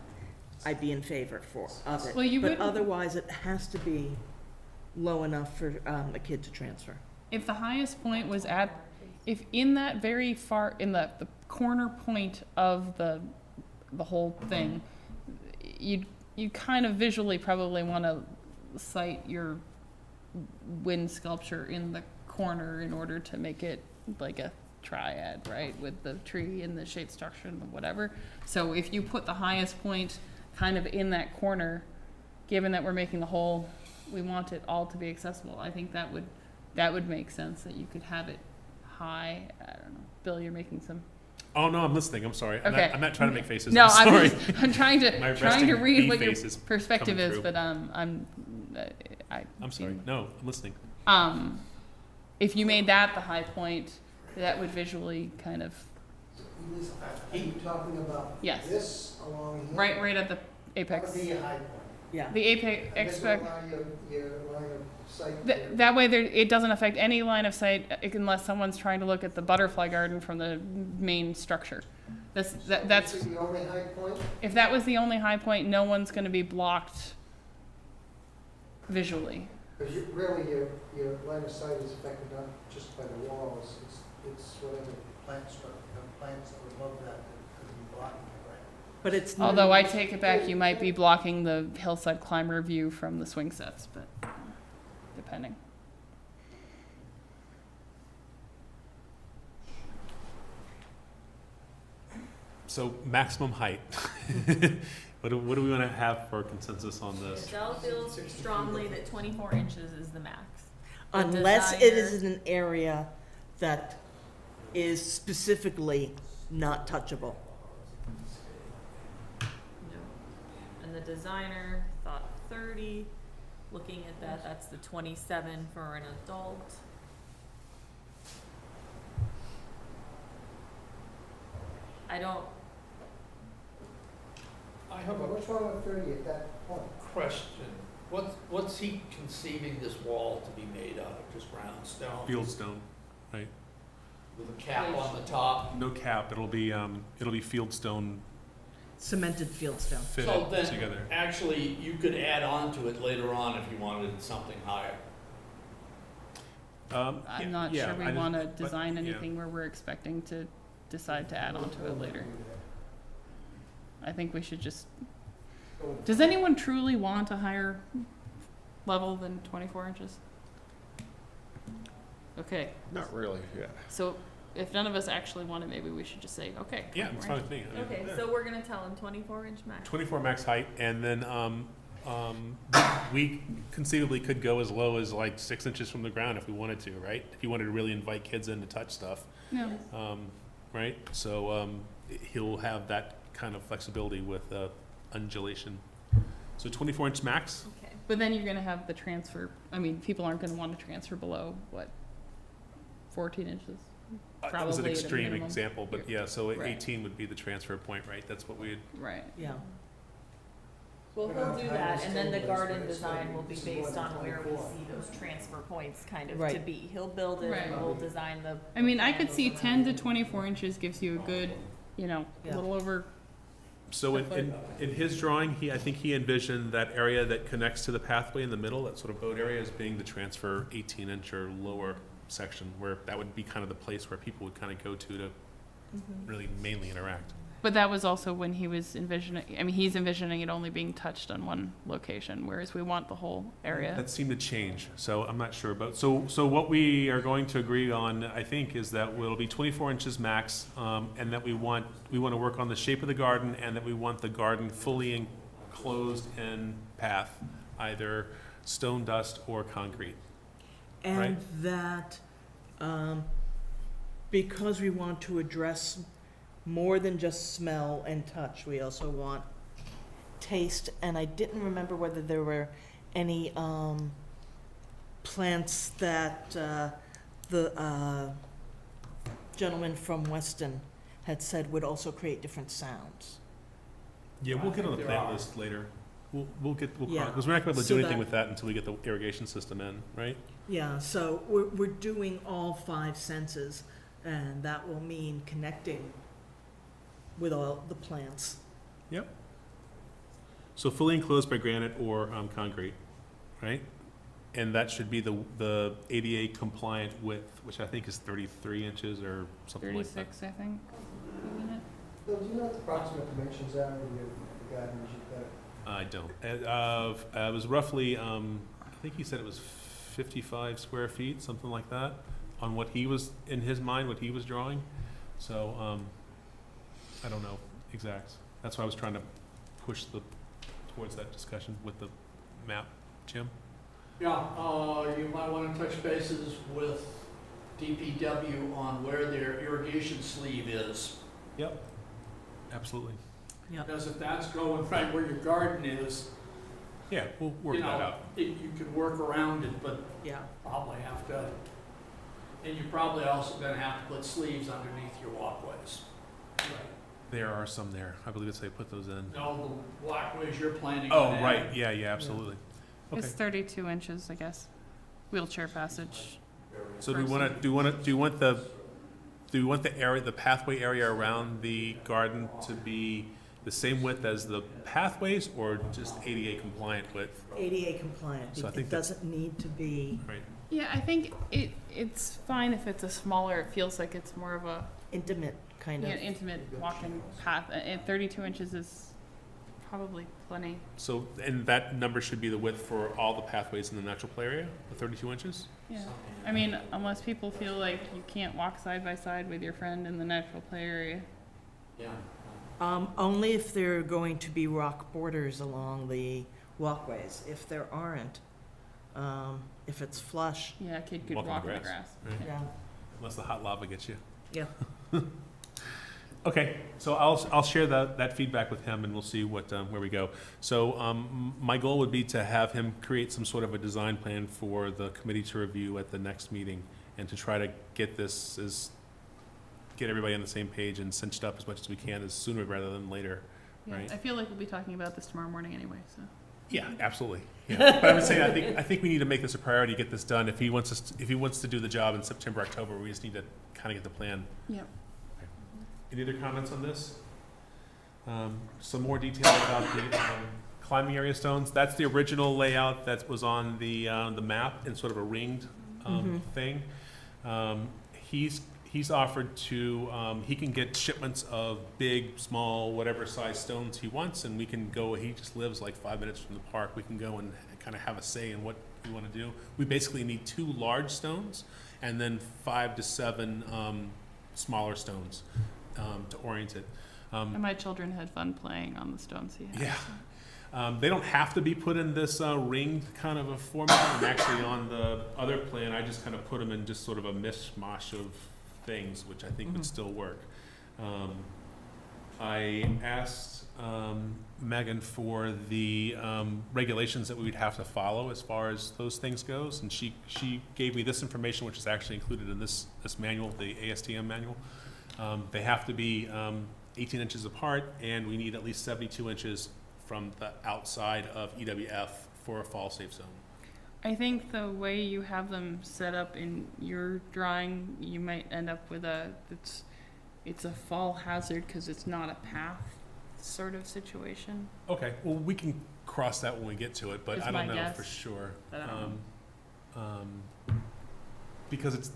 Speaker 2: I'd be in favor of it.
Speaker 3: Well, you
Speaker 2: But
Speaker 3: wouldn't-
Speaker 2: otherwise, it has to be low enough for a kid to transfer.
Speaker 3: If the highest point was if in that very far, in the corner point of the whole thing, you kind of visually probably want to cite your wind sculpture in the corner in order to make it like a triad, right, with the tree and the shade structure and whatever. So if you put the highest point kind of in that corner, given that we're making the whole, we want it all to be accessible, I think that would make sense, that you could have it high. I don't know, Bill, you're making some.
Speaker 1: Oh, no, I'm listening. I'm sorry.
Speaker 3: Okay.
Speaker 1: I'm not trying to make faces.
Speaker 3: No,
Speaker 1: I'm sorry.
Speaker 3: I'm trying
Speaker 1: My
Speaker 3: to
Speaker 1: resting
Speaker 3: read
Speaker 1: bee
Speaker 3: what your
Speaker 1: face is
Speaker 3: perspective
Speaker 1: coming
Speaker 3: is,
Speaker 1: through.
Speaker 3: but I'm
Speaker 1: sorry. No, I'm listening.
Speaker 3: If you made that the high point, that would visually kind of
Speaker 4: Are you talking about
Speaker 3: Yes.
Speaker 4: this along here?
Speaker 3: right at the
Speaker 4: That
Speaker 3: apex.
Speaker 4: would be a high point.
Speaker 2: Yeah.
Speaker 3: The apex
Speaker 4: And this will
Speaker 3: expect.
Speaker 4: allow your line of sight to-
Speaker 3: That way, it doesn't affect any line of sight unless someone's trying to look at the butterfly garden from the main structure. That's
Speaker 4: This is the only high point?
Speaker 3: if that was the only high point, no one's going to be blocked visually.
Speaker 4: Because really, your line of sight is affected not just by the walls, it's whatever plants are above that could be blocking it, right?
Speaker 2: But it's.
Speaker 3: Although I take it back, you might be blocking the hillside climber view from the swing sets, but depending.
Speaker 1: So maximum height. What do we want to have for consensus on this?
Speaker 5: Michelle feels strongly that 24 inches is the max. The
Speaker 2: Unless it is
Speaker 5: designer-
Speaker 2: in an area that is specifically not touchable.
Speaker 5: No. And the designer thought 30. Looking at that, that's the 27 for an adult. I don't,
Speaker 7: I have a
Speaker 4: What's wrong with 30 at that point?
Speaker 7: question. What's he conceiving this wall to be made out of? Just round stone?
Speaker 1: Fieldstone,
Speaker 7: With a cap on the top?
Speaker 1: no cap. It'll be fieldstone
Speaker 2: Cemented fieldstone.
Speaker 1: fitted
Speaker 7: So then,
Speaker 1: together.
Speaker 7: actually, you could add on to it later on if you wanted something higher.
Speaker 3: I'm not
Speaker 1: yeah,
Speaker 3: sure we
Speaker 1: I just-
Speaker 3: want to
Speaker 1: but,
Speaker 3: design
Speaker 1: yeah.
Speaker 3: anything where we're expecting to decide to add on to it later. I think we should just, does anyone truly want a higher level than 24 inches? Okay,
Speaker 6: Not really, yeah.
Speaker 3: so if none of us actually want it, maybe we should just say, okay.
Speaker 1: Yeah, it's
Speaker 3: 24
Speaker 1: fine
Speaker 3: inches.
Speaker 1: with me. I mean,
Speaker 5: okay,
Speaker 1: yeah.
Speaker 5: so we're gonna tell him 24-inch max.
Speaker 1: 24 max height, and then we conceivably could go as low as like 6 inches from the ground if we wanted to, right? If you wanted to really invite kids in to touch stuff,
Speaker 3: No,
Speaker 1: right? So he'll have that kind of flexibility with undulation. So 24-inch max.
Speaker 5: Okay.
Speaker 3: but then you're gonna have the transfer, I mean, people aren't gonna want to transfer below, what, 14 inches?
Speaker 1: That was an
Speaker 3: Probably at a
Speaker 1: extreme
Speaker 3: minimum.
Speaker 1: example, but yeah, so
Speaker 3: Right.
Speaker 1: 18 would be the transfer point, right? That's what we'd.
Speaker 3: Right.
Speaker 2: Yeah.
Speaker 5: Well,
Speaker 4: But
Speaker 5: he'll
Speaker 4: how
Speaker 5: do
Speaker 4: high
Speaker 5: that,
Speaker 4: is
Speaker 5: and then the
Speaker 4: still
Speaker 5: garden
Speaker 4: is, but
Speaker 5: design will be
Speaker 4: it's more
Speaker 5: based
Speaker 4: than
Speaker 5: on where we
Speaker 4: 24.
Speaker 5: see those transfer points kind of to
Speaker 2: Right.
Speaker 5: be. He'll build it and
Speaker 3: Right.
Speaker 5: we'll design the.
Speaker 3: I mean, I could
Speaker 5: plans
Speaker 3: see
Speaker 5: around
Speaker 3: 10 to
Speaker 5: it.
Speaker 3: 24 inches gives you a good, you know, a
Speaker 2: Yeah.
Speaker 3: little over,
Speaker 1: So in his drawing, I think he envisioned that area that connects to the pathway in the middle, that sort of boat area, as being the transfer 18-inch or lower section, where that would be kind of the place where people would kind of go to really mainly interact.
Speaker 3: but that was also when he was envisioning, I mean, he's envisioning it only being touched on one location, whereas we want the whole area.
Speaker 1: That seemed to change, so I'm not sure. But so what we are going to agree on, I think, is that it'll be 24 inches max, and that we want to work on the shape of the garden, and that we want the garden fully enclosed in path, either stone dust or concrete.
Speaker 2: And
Speaker 1: Right.
Speaker 2: that, because we want to address more than just smell and touch, we also want taste, and I didn't remember whether there were any, plants that, the, gentleman from Weston had said would also create different sounds.
Speaker 1: Yeah, we'll get on the
Speaker 7: There
Speaker 1: plant
Speaker 7: are.
Speaker 1: list later. We'll
Speaker 2: Yeah.
Speaker 1: because we're not going to be able to
Speaker 2: So
Speaker 1: do anything
Speaker 2: that-
Speaker 1: with that until we get the irrigation system in, right?
Speaker 2: Yeah, so we're doing all 5 senses, and that will mean connecting with all the plants.
Speaker 1: So fully enclosed by granite or concrete, right? And that should be the ADA compliant width, which I think is 33 inches or something like that.
Speaker 3: 36, I think, isn't it?
Speaker 4: Bill, do you know what the approximate dimensions are of your gardens you've got?
Speaker 1: I don't. It was roughly, I think he said it was 55 square feet, something like that, on what he was, in his mind, what he was drawing. So, I don't know exacts. That's why I was trying to push towards that discussion with the map. Jim?
Speaker 7: Yeah, you might want to touch bases with DPW on where their irrigation sleeve is.
Speaker 1: Yep. Absolutely.
Speaker 7: Because if that's going right where your garden is,
Speaker 1: Yeah, we'll work
Speaker 7: you
Speaker 1: that
Speaker 7: know,
Speaker 1: out.
Speaker 7: you could work around it, but
Speaker 2: Yeah.
Speaker 7: probably have to, and you're probably also gonna have to put sleeves underneath your walkways.
Speaker 1: There are some there. I believe it's they put those in.
Speaker 7: No, the walkways you're planning
Speaker 1: Oh,
Speaker 7: on adding.
Speaker 1: right. Yeah, absolutely. Okay.
Speaker 3: It's 32 inches, I guess. Wheelchair passage.
Speaker 1: So do you want the area, the pathway area around the garden to be the same width as the pathways or just ADA compliant width?
Speaker 2: ADA compliant.
Speaker 1: So I think
Speaker 2: It
Speaker 1: that's-
Speaker 2: doesn't need to be
Speaker 1: Right.
Speaker 3: Yeah, I think it's fine if it's a smaller, it feels like it's more of a,
Speaker 2: intimate kind
Speaker 3: yeah,
Speaker 2: of.
Speaker 3: intimate walking path. And 32 inches is probably plenty.
Speaker 1: So, and that number should be the width for all the pathways in the natural play area, the 32 inches?
Speaker 3: Yeah, I mean, unless people feel like you can't walk side by side with your friend in the natural play area.
Speaker 7: Yeah.
Speaker 2: Only if there are going to be rock borders along the walkways. If there aren't, if it's flush,
Speaker 3: Yeah, a kid could
Speaker 1: Walk on
Speaker 3: walk
Speaker 1: the
Speaker 3: in the
Speaker 1: grass.
Speaker 3: grass.
Speaker 1: Right.
Speaker 2: yeah,
Speaker 1: Unless the hot lava gets you.
Speaker 2: yeah.
Speaker 1: Okay, so I'll share that feedback with him and we'll see where we go. So, my goal would be to have him create some sort of a design plan for the committee to review at the next meeting and to try to get get everybody on the same page and cinched up as much as we can as sooner rather than later.
Speaker 3: Yeah,
Speaker 1: Right.
Speaker 3: I feel like we'll be talking about this tomorrow morning anyway, so.
Speaker 1: Yeah, absolutely. Yeah. But I would say, I think we need to make this a priority, get this done. If he wants to do the job in September, October, we just need to kind of get the plan.
Speaker 3: Yep.
Speaker 1: Any other comments on this? Some more detail about the climbing area stones. That's the original layout that was on the map in sort of a ringed thing. He's offered to, he can get shipments of big, small, whatever size stones he wants, and we can go, he just lives like 5 minutes from the park. We can go and kind of have a say in what we want to do. We basically need 2 large stones and then 5 to 7 smaller stones to orient it.
Speaker 3: And my children had fun playing on the stones he had.
Speaker 1: Yeah. They don't have to be put in this ringed kind of a format. And actually on the other plan, I just kind of put them in just sort of a mishmash of things, which I think would still work. I asked Megan for the regulations that we would have to follow as far as those things goes, and she gave me this information, which is actually included in this manual, the ASTM manual. They have to be 18 inches apart, and we need at least 72 inches from the outside of EWF for a fall safe zone.
Speaker 3: I think the way you have them set up in your drawing, you might end up with it's a fall hazard because it's not a path sort of situation.
Speaker 1: Okay, well, we can cross that when we get to it, but
Speaker 3: Is
Speaker 1: I
Speaker 3: my
Speaker 1: don't know
Speaker 3: guess,
Speaker 1: for sure.
Speaker 3: but I don't
Speaker 1: Because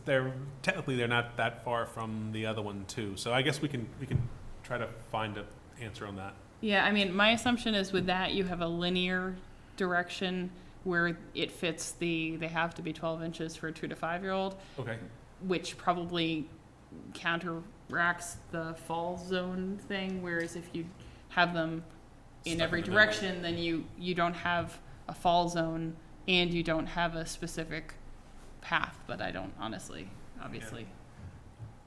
Speaker 1: technically they're not that far from the other one too. So I guess we can try to find an answer on that.
Speaker 3: Yeah, I mean, my assumption is with that you have a linear direction where it fits they have to be 12 inches for a 2 to 5 year old,
Speaker 1: Okay,
Speaker 3: which probably counteracts the fall zone thing, whereas if you have them in
Speaker 1: Stuck
Speaker 3: every
Speaker 1: in the middle.
Speaker 3: direction, then you don't have a fall zone and you don't have a specific path, but I don't honestly, obviously.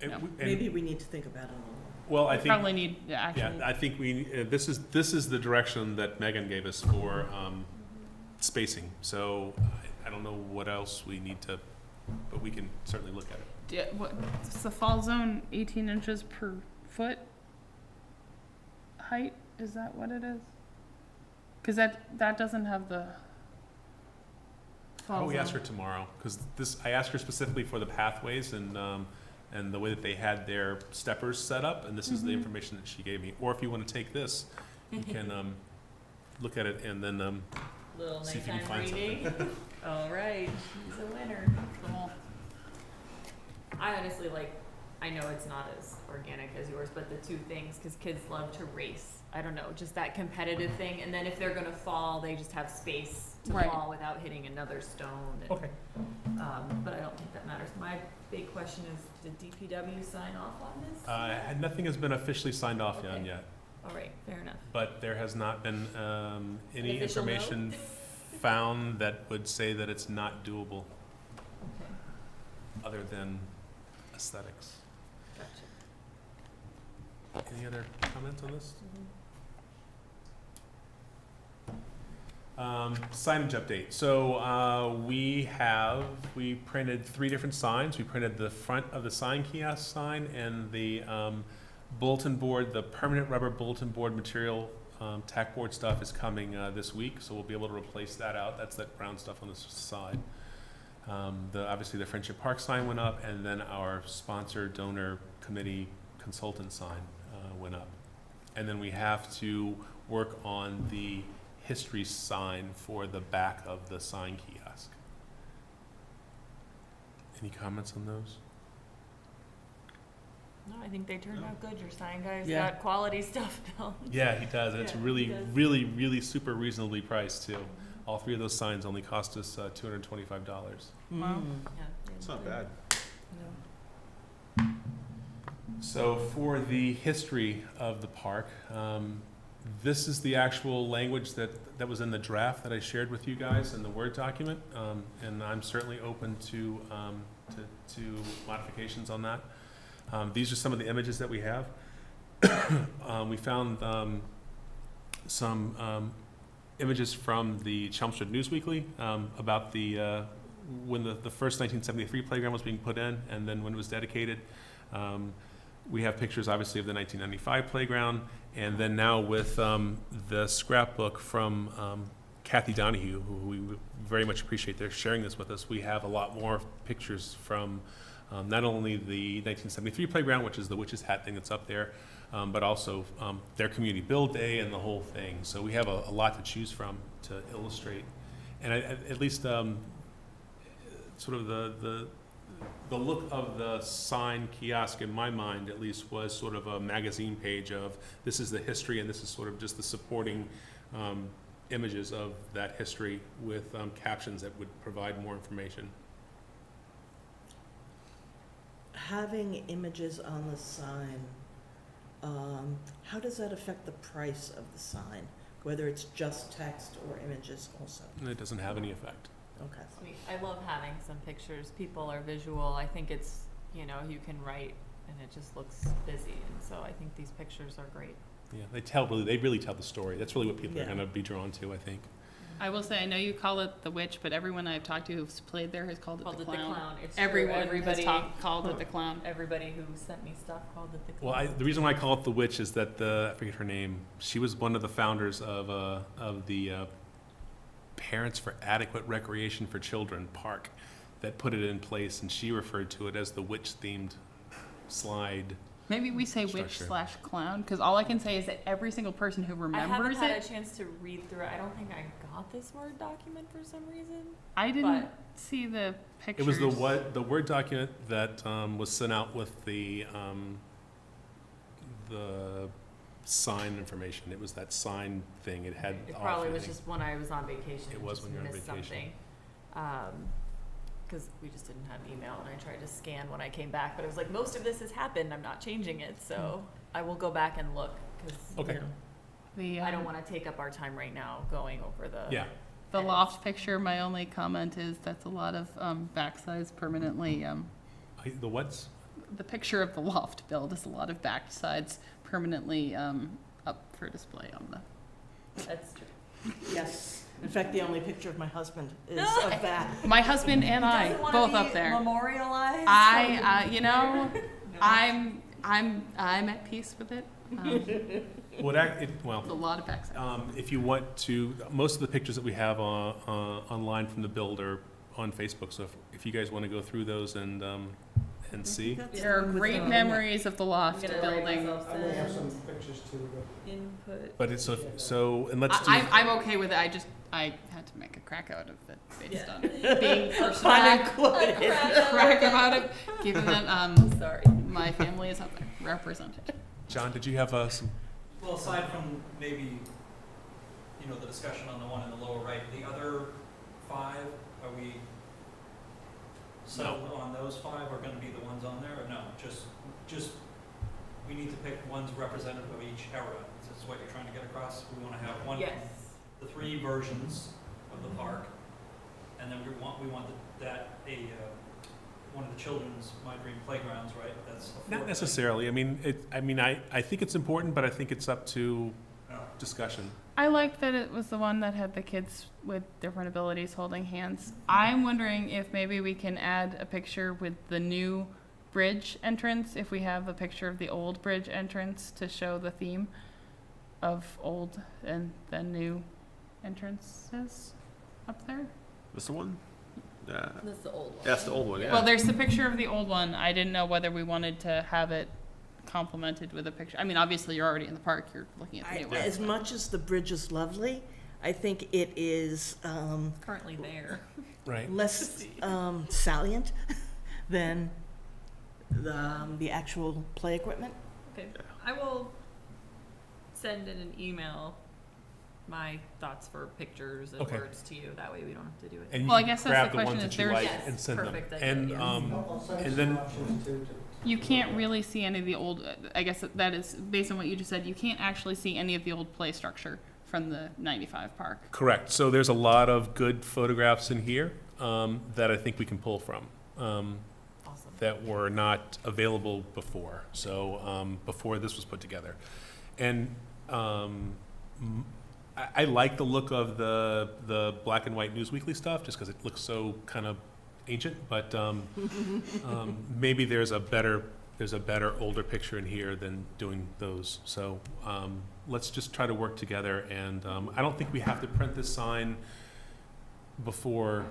Speaker 1: And
Speaker 3: No.
Speaker 1: we- and-
Speaker 2: Maybe we need to think about it a little.
Speaker 1: well, I think,
Speaker 3: Probably need actual.
Speaker 1: yeah, I think this is the direction that Megan gave us for spacing. So I don't know what else we need to, but we can certainly look at it.
Speaker 3: What's the fall zone 18 inches per foot height? Is that what it is? Because that doesn't have the fall
Speaker 1: Oh, we
Speaker 3: zone.
Speaker 1: asked her tomorrow, because I asked her specifically for the pathways and the way that they had their steppers set up, and this is the information that she gave me. Or if you want to take this, you can look at it and then
Speaker 5: Little
Speaker 1: see if you can
Speaker 5: nighttime
Speaker 1: find
Speaker 5: reading. All right, she's a winner.
Speaker 3: Cool.
Speaker 5: I honestly I know it's not as organic as yours, but the 2 things, because kids love to race. I don't know, just that competitive thing. And then if they're gonna fall, they just have space to
Speaker 3: Right.
Speaker 5: fall without hitting another stone. And,
Speaker 1: Okay.
Speaker 5: but I don't think that matters. My big question is, did DPW sign off on this?
Speaker 1: Nothing has been officially signed off on
Speaker 5: Okay.
Speaker 1: yet,
Speaker 5: All right, fair enough.
Speaker 1: but there has not been any
Speaker 5: official note?
Speaker 1: information found that would say that it's not doable,
Speaker 5: Okay,
Speaker 1: other than aesthetics.
Speaker 5: gotcha.
Speaker 1: Any other comments on this? Signage update. So we printed 3 different signs. We printed the front of the sign kiosk sign and the bulletin board, the permanent rubber bulletin board material. Tack board stuff is coming this week, so we'll be able to replace that out. That's that brown stuff on the side. Obviously the Friendship Park sign went up, and then our sponsor, donor, committee, consultant sign went up. And then we have to work on the history sign for the back of the sign kiosk. Any comments on those?
Speaker 5: No, I think they turned out good. Your sign guy's
Speaker 2: Yeah.
Speaker 5: got quality stuff built.
Speaker 1: Yeah, he does, and it's
Speaker 5: Yeah, he
Speaker 1: really,
Speaker 5: does.
Speaker 1: really, really super reasonably priced too. All three of those signs only cost us $225.
Speaker 3: Wow.
Speaker 2: Mm.
Speaker 5: Yeah,
Speaker 6: It's not bad.
Speaker 1: So for the history of the park, this is the actual language that was in the draft that I shared with you guys in the Word document, and I'm certainly open to modifications on that. These are some of the images that we have. We found some images from the Chelmsford News Weekly about the when the first 1973 playground was being put in, and then when it was dedicated. We have pictures, obviously, of the 1995 playground, and then now with the scrapbook from Kathy Donahue, who we very much appreciate their sharing this with us. We have a lot more pictures from not only the 1973 playground, which is the witch's hat thing that's up there, but also their community build day and the whole thing. So we have a lot to choose from to illustrate, and at least sort of the look of the sign kiosk in my mind, at least, was sort of a magazine page of this is the history, and this is sort of just the supporting images of that history with captions that would provide more information.
Speaker 2: Having images on the sign, how does that affect the price of the sign? Whether it's just text or images also?
Speaker 1: And it doesn't have any effect.
Speaker 2: Okay.
Speaker 5: Sweet. I love having some pictures. People are visual. I think it's, you know, you can write and it just looks busy. And so I think these pictures are great.
Speaker 1: Yeah, they really tell the story. That's really what people are
Speaker 2: Yeah.
Speaker 1: going to be drawn to, I think.
Speaker 3: I will say, I know you call it the witch, but everyone I've talked to who's played there has called it the clown.
Speaker 5: It's true.
Speaker 3: Everyone
Speaker 5: Everybody,
Speaker 3: has called it the clown.
Speaker 5: everybody who sent me stuff called it the
Speaker 1: Well,
Speaker 5: clown.
Speaker 1: the reason why I call it the witch is that I forget her name. She was one of the founders of the Parents for Adequate Recreation for Children Park that put it in place, and she referred to it as the witch-themed slide.
Speaker 3: Maybe we say witch
Speaker 1: Structure.
Speaker 3: / clown, because all I can say is that every single person who
Speaker 5: I haven't
Speaker 3: remembers
Speaker 5: had
Speaker 3: it,
Speaker 5: a chance to read through it. I don't think I got this Word document for some reason.
Speaker 3: I didn't
Speaker 5: But-
Speaker 3: see the pictures.
Speaker 1: It was the Word document that was sent out with the sign information. It was that sign thing. It had
Speaker 5: It
Speaker 1: all
Speaker 5: probably was
Speaker 1: everything.
Speaker 5: just when I was on vacation.
Speaker 1: It
Speaker 5: and
Speaker 1: was
Speaker 5: just
Speaker 1: when you were on
Speaker 5: missed
Speaker 1: vacation.
Speaker 5: something. Because we just didn't have email, and I tried to scan when I came back, but it was like, most of this has happened. I'm not changing it, so I will go back and look, because
Speaker 1: Okay.
Speaker 3: the,
Speaker 5: I don't want to take up our time right now going over the.
Speaker 1: Yeah.
Speaker 3: the loft picture. My only comment is that's a lot of backsides permanently.
Speaker 1: The what's?
Speaker 3: The picture of the loft build is a lot of backsides permanently up for display on the.
Speaker 5: That's true.
Speaker 2: Yes. In fact, the only picture of my husband is
Speaker 5: No.
Speaker 2: of that.
Speaker 3: My husband and I
Speaker 5: Doesn't wanna
Speaker 3: both
Speaker 5: be
Speaker 3: up there.
Speaker 5: Memorialized.
Speaker 3: You know, I'm at peace with it.
Speaker 1: Well,
Speaker 3: A lot of backsides.
Speaker 1: if you want to, most of the pictures that we have online from the build are on Facebook. So if you guys want to go through those and see,
Speaker 3: There are great memories of the loft
Speaker 5: I'm gonna write
Speaker 3: building.
Speaker 5: myself
Speaker 4: I may have some
Speaker 5: send
Speaker 4: pictures too, but
Speaker 5: input.
Speaker 1: but it's so and let's do.
Speaker 3: I'm okay with it. I had to make a crack out of it based
Speaker 5: Yeah.
Speaker 3: on being personal
Speaker 2: Unincluded.
Speaker 3: crack about it, given that
Speaker 5: Sorry.
Speaker 3: my family is up there represented.
Speaker 1: John, did you have some?
Speaker 9: Well, aside from maybe, you know, the discussion on the one in the lower right, the other 5, are we settled on those 5 are gonna be the ones on there, or no? Just, we need to pick ones representative of each era, is this what you're trying to get across? We wanna have
Speaker 5: Yes.
Speaker 9: the 3 versions of the park, and then we want one of the children's My Dream Playgrounds, right? That's a 4th
Speaker 1: Not
Speaker 9: thing.
Speaker 1: necessarily. I think it's important, but I think it's up to
Speaker 9: No.
Speaker 1: discussion.
Speaker 3: I like that it was the one that had the kids with different abilities holding hands. I'm wondering if maybe we can add a picture with the new bridge entrance, if we have a picture of the old bridge entrance to show the theme of old and the new entrances up there.
Speaker 6: This the one? Yeah.
Speaker 5: That's the old one.
Speaker 6: That's the old one, yeah.
Speaker 3: Well, there's the picture of the old one. I didn't know whether we wanted to have it complemented with a picture. I mean, obviously, you're already in the park, you're looking at the new one.
Speaker 2: As much as the bridge is lovely, I think it is
Speaker 5: Currently there.
Speaker 1: Right.
Speaker 2: less salient than the actual play equipment.
Speaker 5: Okay, I will send in an email my thoughts for pictures and
Speaker 1: Okay.
Speaker 5: words to you, that way we don't have to do it.
Speaker 1: And you
Speaker 3: Well, I
Speaker 1: can
Speaker 3: guess that's
Speaker 1: grab
Speaker 3: the
Speaker 1: the
Speaker 3: question,
Speaker 1: ones
Speaker 3: is
Speaker 1: that you
Speaker 3: there's-
Speaker 1: like
Speaker 5: Yes,
Speaker 1: and send them.
Speaker 5: perfect idea,
Speaker 1: And,
Speaker 5: yes.
Speaker 4: I'll send
Speaker 1: and
Speaker 4: you
Speaker 1: then-
Speaker 4: some options too, to.
Speaker 3: You can't really see any of the old, I guess that is, based on what you just said, you can't actually see any of the old play structure from the 95 park.
Speaker 1: Correct. So there's a lot of good photographs in here that I think we can pull from
Speaker 5: Awesome.
Speaker 1: that were not available before. So before this was put together, and I like the look of the black and white News Weekly stuff just because it looks so kind of ancient. But maybe there's a better older picture in here than doing those. So let's just try to work together. And I don't think we have to print this sign before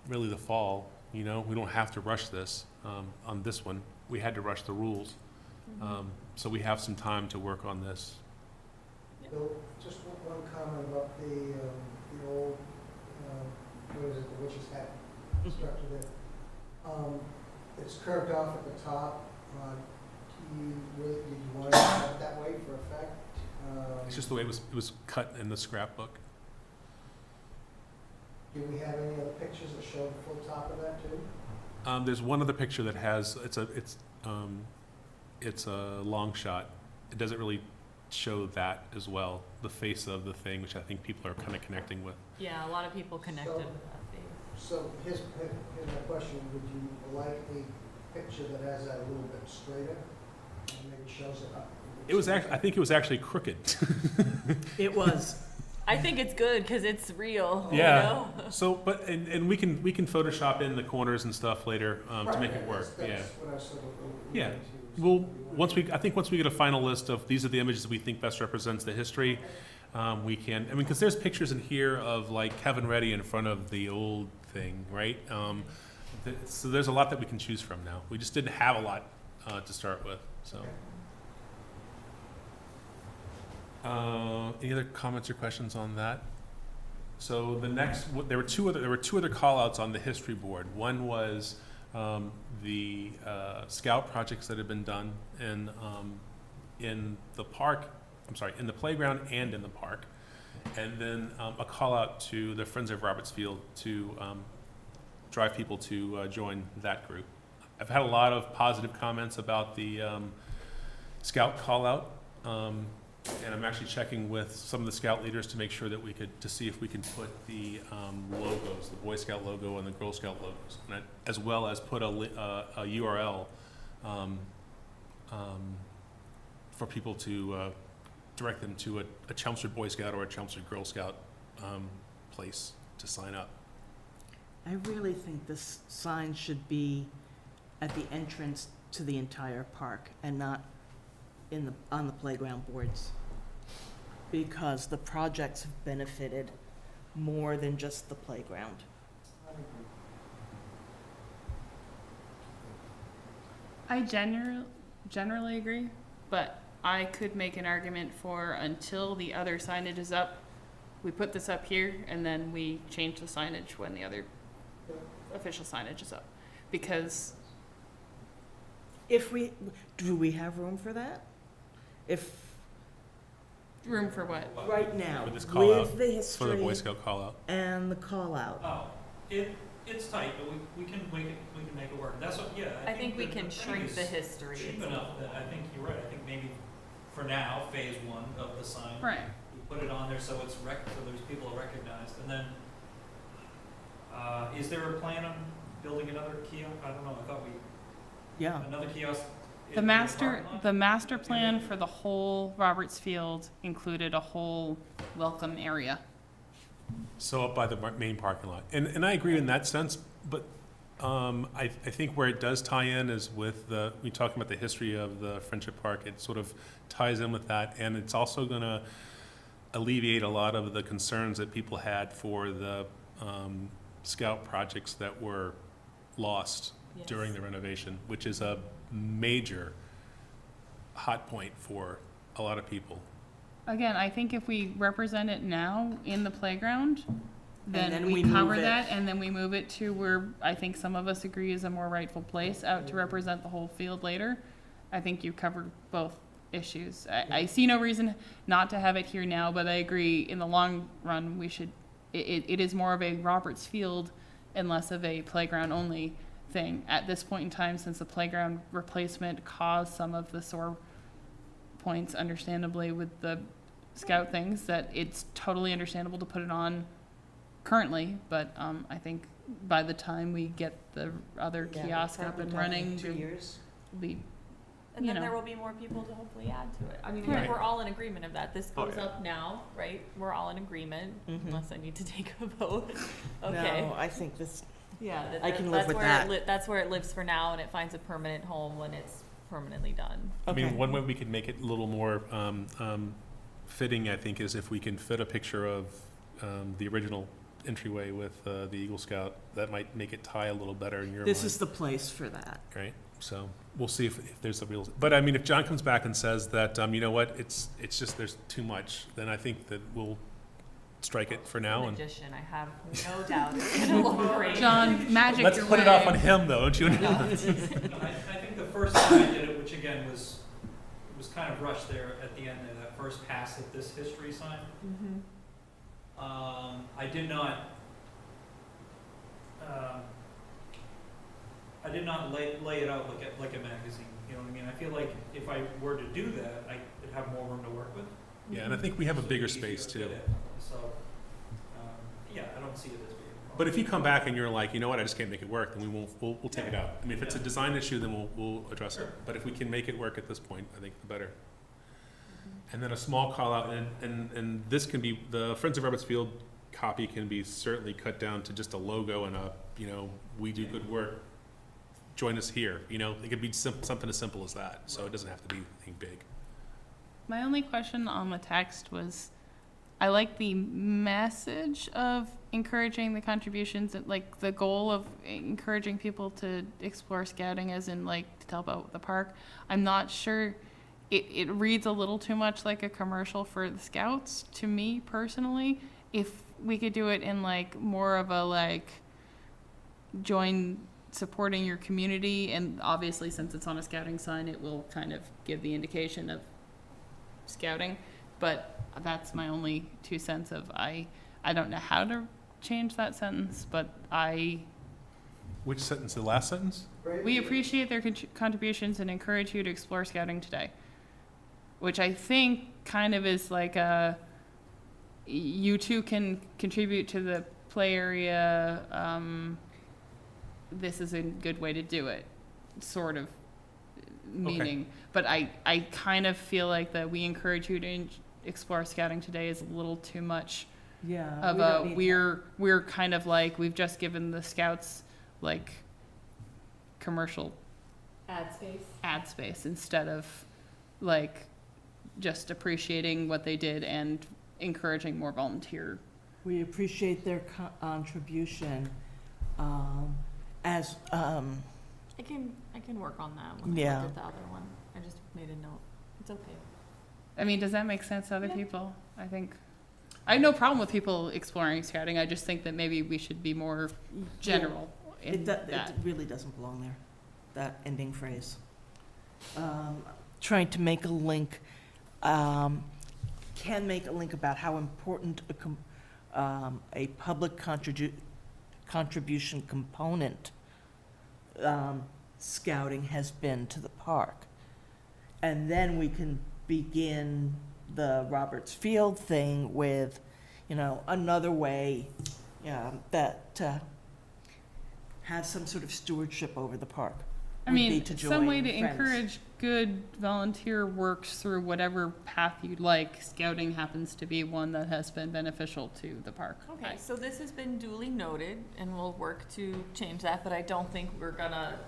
Speaker 1: really the fall. You know, we don't have to rush this on this one. We had to rush the rules. So we have some time to work on this.
Speaker 4: Bill, just one comment about the old, what is it, the witch's hat structure there. It's curved off at the top. Did you want to have it that way for effect?
Speaker 1: It's just the way it was cut in the scrapbook.
Speaker 4: Do we have any other pictures that show the full top of that too?
Speaker 1: There's one other picture that has it's a long shot. It doesn't really show that as well, the face of the thing, which I think people are kind of connecting with.
Speaker 5: Yeah, a lot of people connected with that thing.
Speaker 4: So here's my question, would you like a picture that has that a little bit straighter? And maybe shows it up?
Speaker 1: It was actually, I think it was actually crooked.
Speaker 2: It was.
Speaker 5: I think it's good, cause it's real, you
Speaker 1: Yeah.
Speaker 5: know?
Speaker 1: So, but and we can Photoshop in the corners and stuff later to make it work.
Speaker 4: That's
Speaker 1: Yeah.
Speaker 4: what I was sort of alluding
Speaker 1: Yeah.
Speaker 4: to, is
Speaker 1: Well,
Speaker 4: we
Speaker 1: I think once we get a final list of these are the images we think best represents the history, we can. I mean, because there's pictures in here of like Kevin Reddy in front of the old thing, right? So there's a lot that we can choose from now. We just didn't have a lot to start with. So, any other comments or questions on that? So the next, there were two other call-outs on the history board. One was the scout projects that have been done in the park, in the playground and in the park. And then a call out to the Friends of Roberts Field to drive people to join that group. I've had a lot of positive comments about the scout call out. And I'm actually checking with some of the scout leaders to make sure that to see if we can put the logos, the Boy Scout logo and the Girl Scout logos, and as well as put a URL for people to direct them to a Chelmsford Boy Scout or a Chelmsford Girl Scout place to sign up.
Speaker 2: I really think this sign should be at the entrance to the entire park and not on the playground boards. Because the projects have benefited more than just the playground.
Speaker 3: I generally agree, but I could make an argument for until the other signage is up, we put this up here and then we change the signage when the other official signage is up. Because
Speaker 2: Do we have room for that?
Speaker 3: room for what?
Speaker 2: Right now,
Speaker 1: For this call out,
Speaker 2: with the
Speaker 1: For the Boy
Speaker 2: history
Speaker 1: Scout call out.
Speaker 2: and the call out.
Speaker 9: Oh, it's tight, but we can make it work. That's what, yeah.
Speaker 5: I think we
Speaker 9: the
Speaker 5: can
Speaker 9: frame
Speaker 5: shrink
Speaker 9: is
Speaker 5: the history.
Speaker 9: cheap enough that I think you're right. I think maybe for now, phase one of the sign.
Speaker 3: Right.
Speaker 9: We put it on there so it's so there's people are recognized. And then, is there a plan on building another kiosk? I don't know. I thought
Speaker 2: Yeah.
Speaker 9: another kiosk.
Speaker 3: The master plan for the whole Roberts Field included a whole welcome area.
Speaker 1: So up by the main parking lot. And I agree in that sense, but I think where it does tie in is with we talking about the history of the Friendship Park, it sort of ties in with that, and it's also gonna alleviate a lot of the concerns that people had for the scout projects that were lost during the renovation, which is a major hot point for a lot of people.
Speaker 3: Again, I think if we represent it now in the playground,
Speaker 2: then
Speaker 3: then
Speaker 2: we
Speaker 3: we cover
Speaker 2: move it.
Speaker 3: that, and then we move it to where I think some of us agree is a more rightful place out to represent the whole field later. I think you covered both issues. I see no reason not to have it here now, but I agree, in the long run, we should, it is more of a Roberts Field and less of a playground only thing at this point in time, since the playground replacement caused some of the sore points, understandably, with the scout things, that it's totally understandable to put it on currently, but I think by the time we get the other
Speaker 2: Yeah,
Speaker 3: kiosk
Speaker 2: we're
Speaker 3: up and
Speaker 2: probably talking
Speaker 3: running,
Speaker 2: 2 years.
Speaker 3: it'll be,
Speaker 5: And
Speaker 3: you
Speaker 5: then
Speaker 3: know.
Speaker 5: there will be more people to hopefully add to it. I mean,
Speaker 3: Right.
Speaker 5: we're all in agreement of that. This
Speaker 6: Oh,
Speaker 5: goes
Speaker 6: yeah.
Speaker 5: up now, right? We're all in agreement,
Speaker 2: Mhm.
Speaker 5: unless I need to take a vote. Okay.
Speaker 2: No, I think this,
Speaker 5: Yeah,
Speaker 2: I can live
Speaker 5: that's
Speaker 2: with
Speaker 5: where
Speaker 2: that.
Speaker 5: that's where it lives for now, and it finds a permanent home when it's permanently done.
Speaker 1: I
Speaker 2: okay.
Speaker 1: mean, one way we could make it a little more fitting, I think, is if we can fit a picture of the original entryway with the Eagle Scout. That might make it tie a little better in your mind.
Speaker 2: This is the place for that.
Speaker 1: Right, so we'll see if there's a real, but I mean, if John comes back and says that, you know what, it's just, there's too much, then I think that we'll strike it for now, and
Speaker 5: Magician, I have no doubt it's gonna look great.
Speaker 3: John, magic
Speaker 1: let's
Speaker 3: your
Speaker 1: put it
Speaker 3: way.
Speaker 1: off on him, though, don't you?
Speaker 9: I think the first time I did it, which again was kind of rushed there at the end of that first pass at this history sign,
Speaker 5: Mhm.
Speaker 9: I did not lay it out like a magazine, you know what I mean? I feel like if I were to do that, I'd have more room to work with.
Speaker 1: Yeah, and I think we have a
Speaker 9: So
Speaker 1: bigger
Speaker 9: it'd be
Speaker 1: space
Speaker 9: easier to
Speaker 1: too.
Speaker 9: fit in. So, yeah, I don't see it as being a problem.
Speaker 1: But if you come back and you're like, you know what, I just can't make it work, then we'll take it out. I mean, if it's a design issue, then we'll address it.
Speaker 9: Sure.
Speaker 1: But if we can make it work at this point, I think the better. And then a small call out, and this can be, the Friends of Roberts Field copy can be certainly cut down to just a logo and a, you know, we do good work, join us here, you know, it could be something as simple as that, so it doesn't have to be anything big.
Speaker 3: My only question on the text was, I like the message of encouraging the contributions, like the goal of encouraging people to explore scouting as in like to help out the park. I'm not sure, it reads a little too much like a commercial for the scouts to me personally. If we could do it in like more of a like join supporting your community, and obviously since it's on a scouting sign, it will kind of give the indication of scouting, but that's my only 2 cents of I don't know how to change that sentence, but
Speaker 1: Which sentence, the last sentence?
Speaker 3: we appreciate their contributions and encourage you to explore scouting today, which I think kind of is like you too can contribute to the play area, this is a good way to do it, sort of meaning. But I kind of feel like that we encourage you to explore scouting today is a little too much
Speaker 2: Yeah.
Speaker 3: of
Speaker 2: we don't need to-
Speaker 3: we're kind of like, we've just given the scouts like commercial ad space instead of like just appreciating what they did and encouraging more volunteer.
Speaker 2: We appreciate their contribution, as,
Speaker 5: I can work on that when I
Speaker 2: Yeah.
Speaker 5: look at the other one. I just made a note. It's okay.
Speaker 3: I mean, does that make sense to other people? I think, I have no problem with people exploring scouting, I just think that maybe we should be more general in
Speaker 2: It
Speaker 3: that.
Speaker 2: really doesn't belong there, that ending phrase. Trying to make a link, can make a link about how important a public contribution component scouting has been to the park. And then we can begin the Roberts Field thing with, you know, another way, that have some sort of stewardship over the park.
Speaker 3: I
Speaker 2: would be
Speaker 3: mean,
Speaker 2: to
Speaker 3: some way
Speaker 2: join
Speaker 3: to
Speaker 2: friends.
Speaker 3: encourage good volunteer works through whatever path you'd like. Scouting happens to be one that has been beneficial to the park.
Speaker 5: Okay, so this has been duly noted, and we'll work to change that, but I don't think we're gonna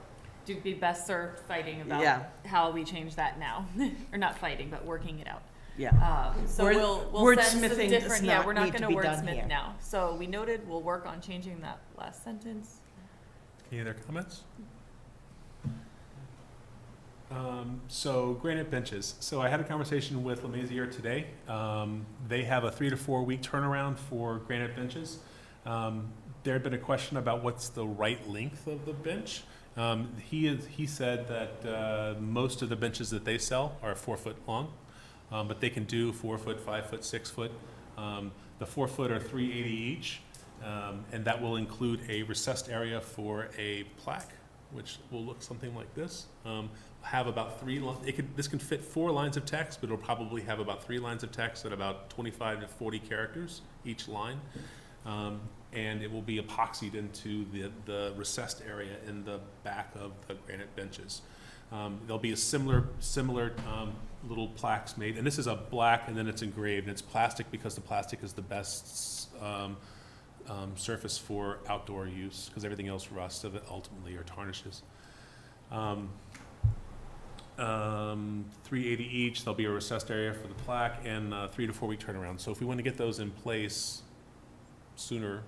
Speaker 5: be best served fighting about
Speaker 2: Yeah.
Speaker 5: how we change that now. Or not fighting, but working it out.
Speaker 2: Yeah.
Speaker 5: So
Speaker 2: Word-
Speaker 5: we'll send some
Speaker 2: wordsmithing
Speaker 5: different,
Speaker 2: does
Speaker 5: yeah,
Speaker 2: not
Speaker 5: we're not
Speaker 2: need to
Speaker 5: gonna
Speaker 2: be done
Speaker 5: wordsmith
Speaker 2: here.
Speaker 5: now. So we noted, we'll work on changing that last sentence.
Speaker 1: Any other comments? So granite benches. So I had a conversation with Lemaizier today. They have a 3 to 4 week turnaround for granite benches. There had been a question about what's the right length of the bench. He said that most of the benches that they sell are 4 foot long, but they can do 4 foot, 5 foot, 6 foot. The 4 foot are $380 each, and that will include a recessed area for a plaque, which will look something like this. Have about this can fit 4 lines of text, but it'll probably have about 3 lines of text at about 25 to 40 characters each line. And it will be epoxied into the recessed area in the back of the granite benches. There'll be a similar little plaques made, and this is a black, and then it's engraved, and it's plastic because the plastic is the best surface for outdoor use, because everything else rusts ultimately or tarnishes. $380 each. There'll be a recessed area for the plaque and 3 to 4 week turnaround. So if we want to get those in place sooner,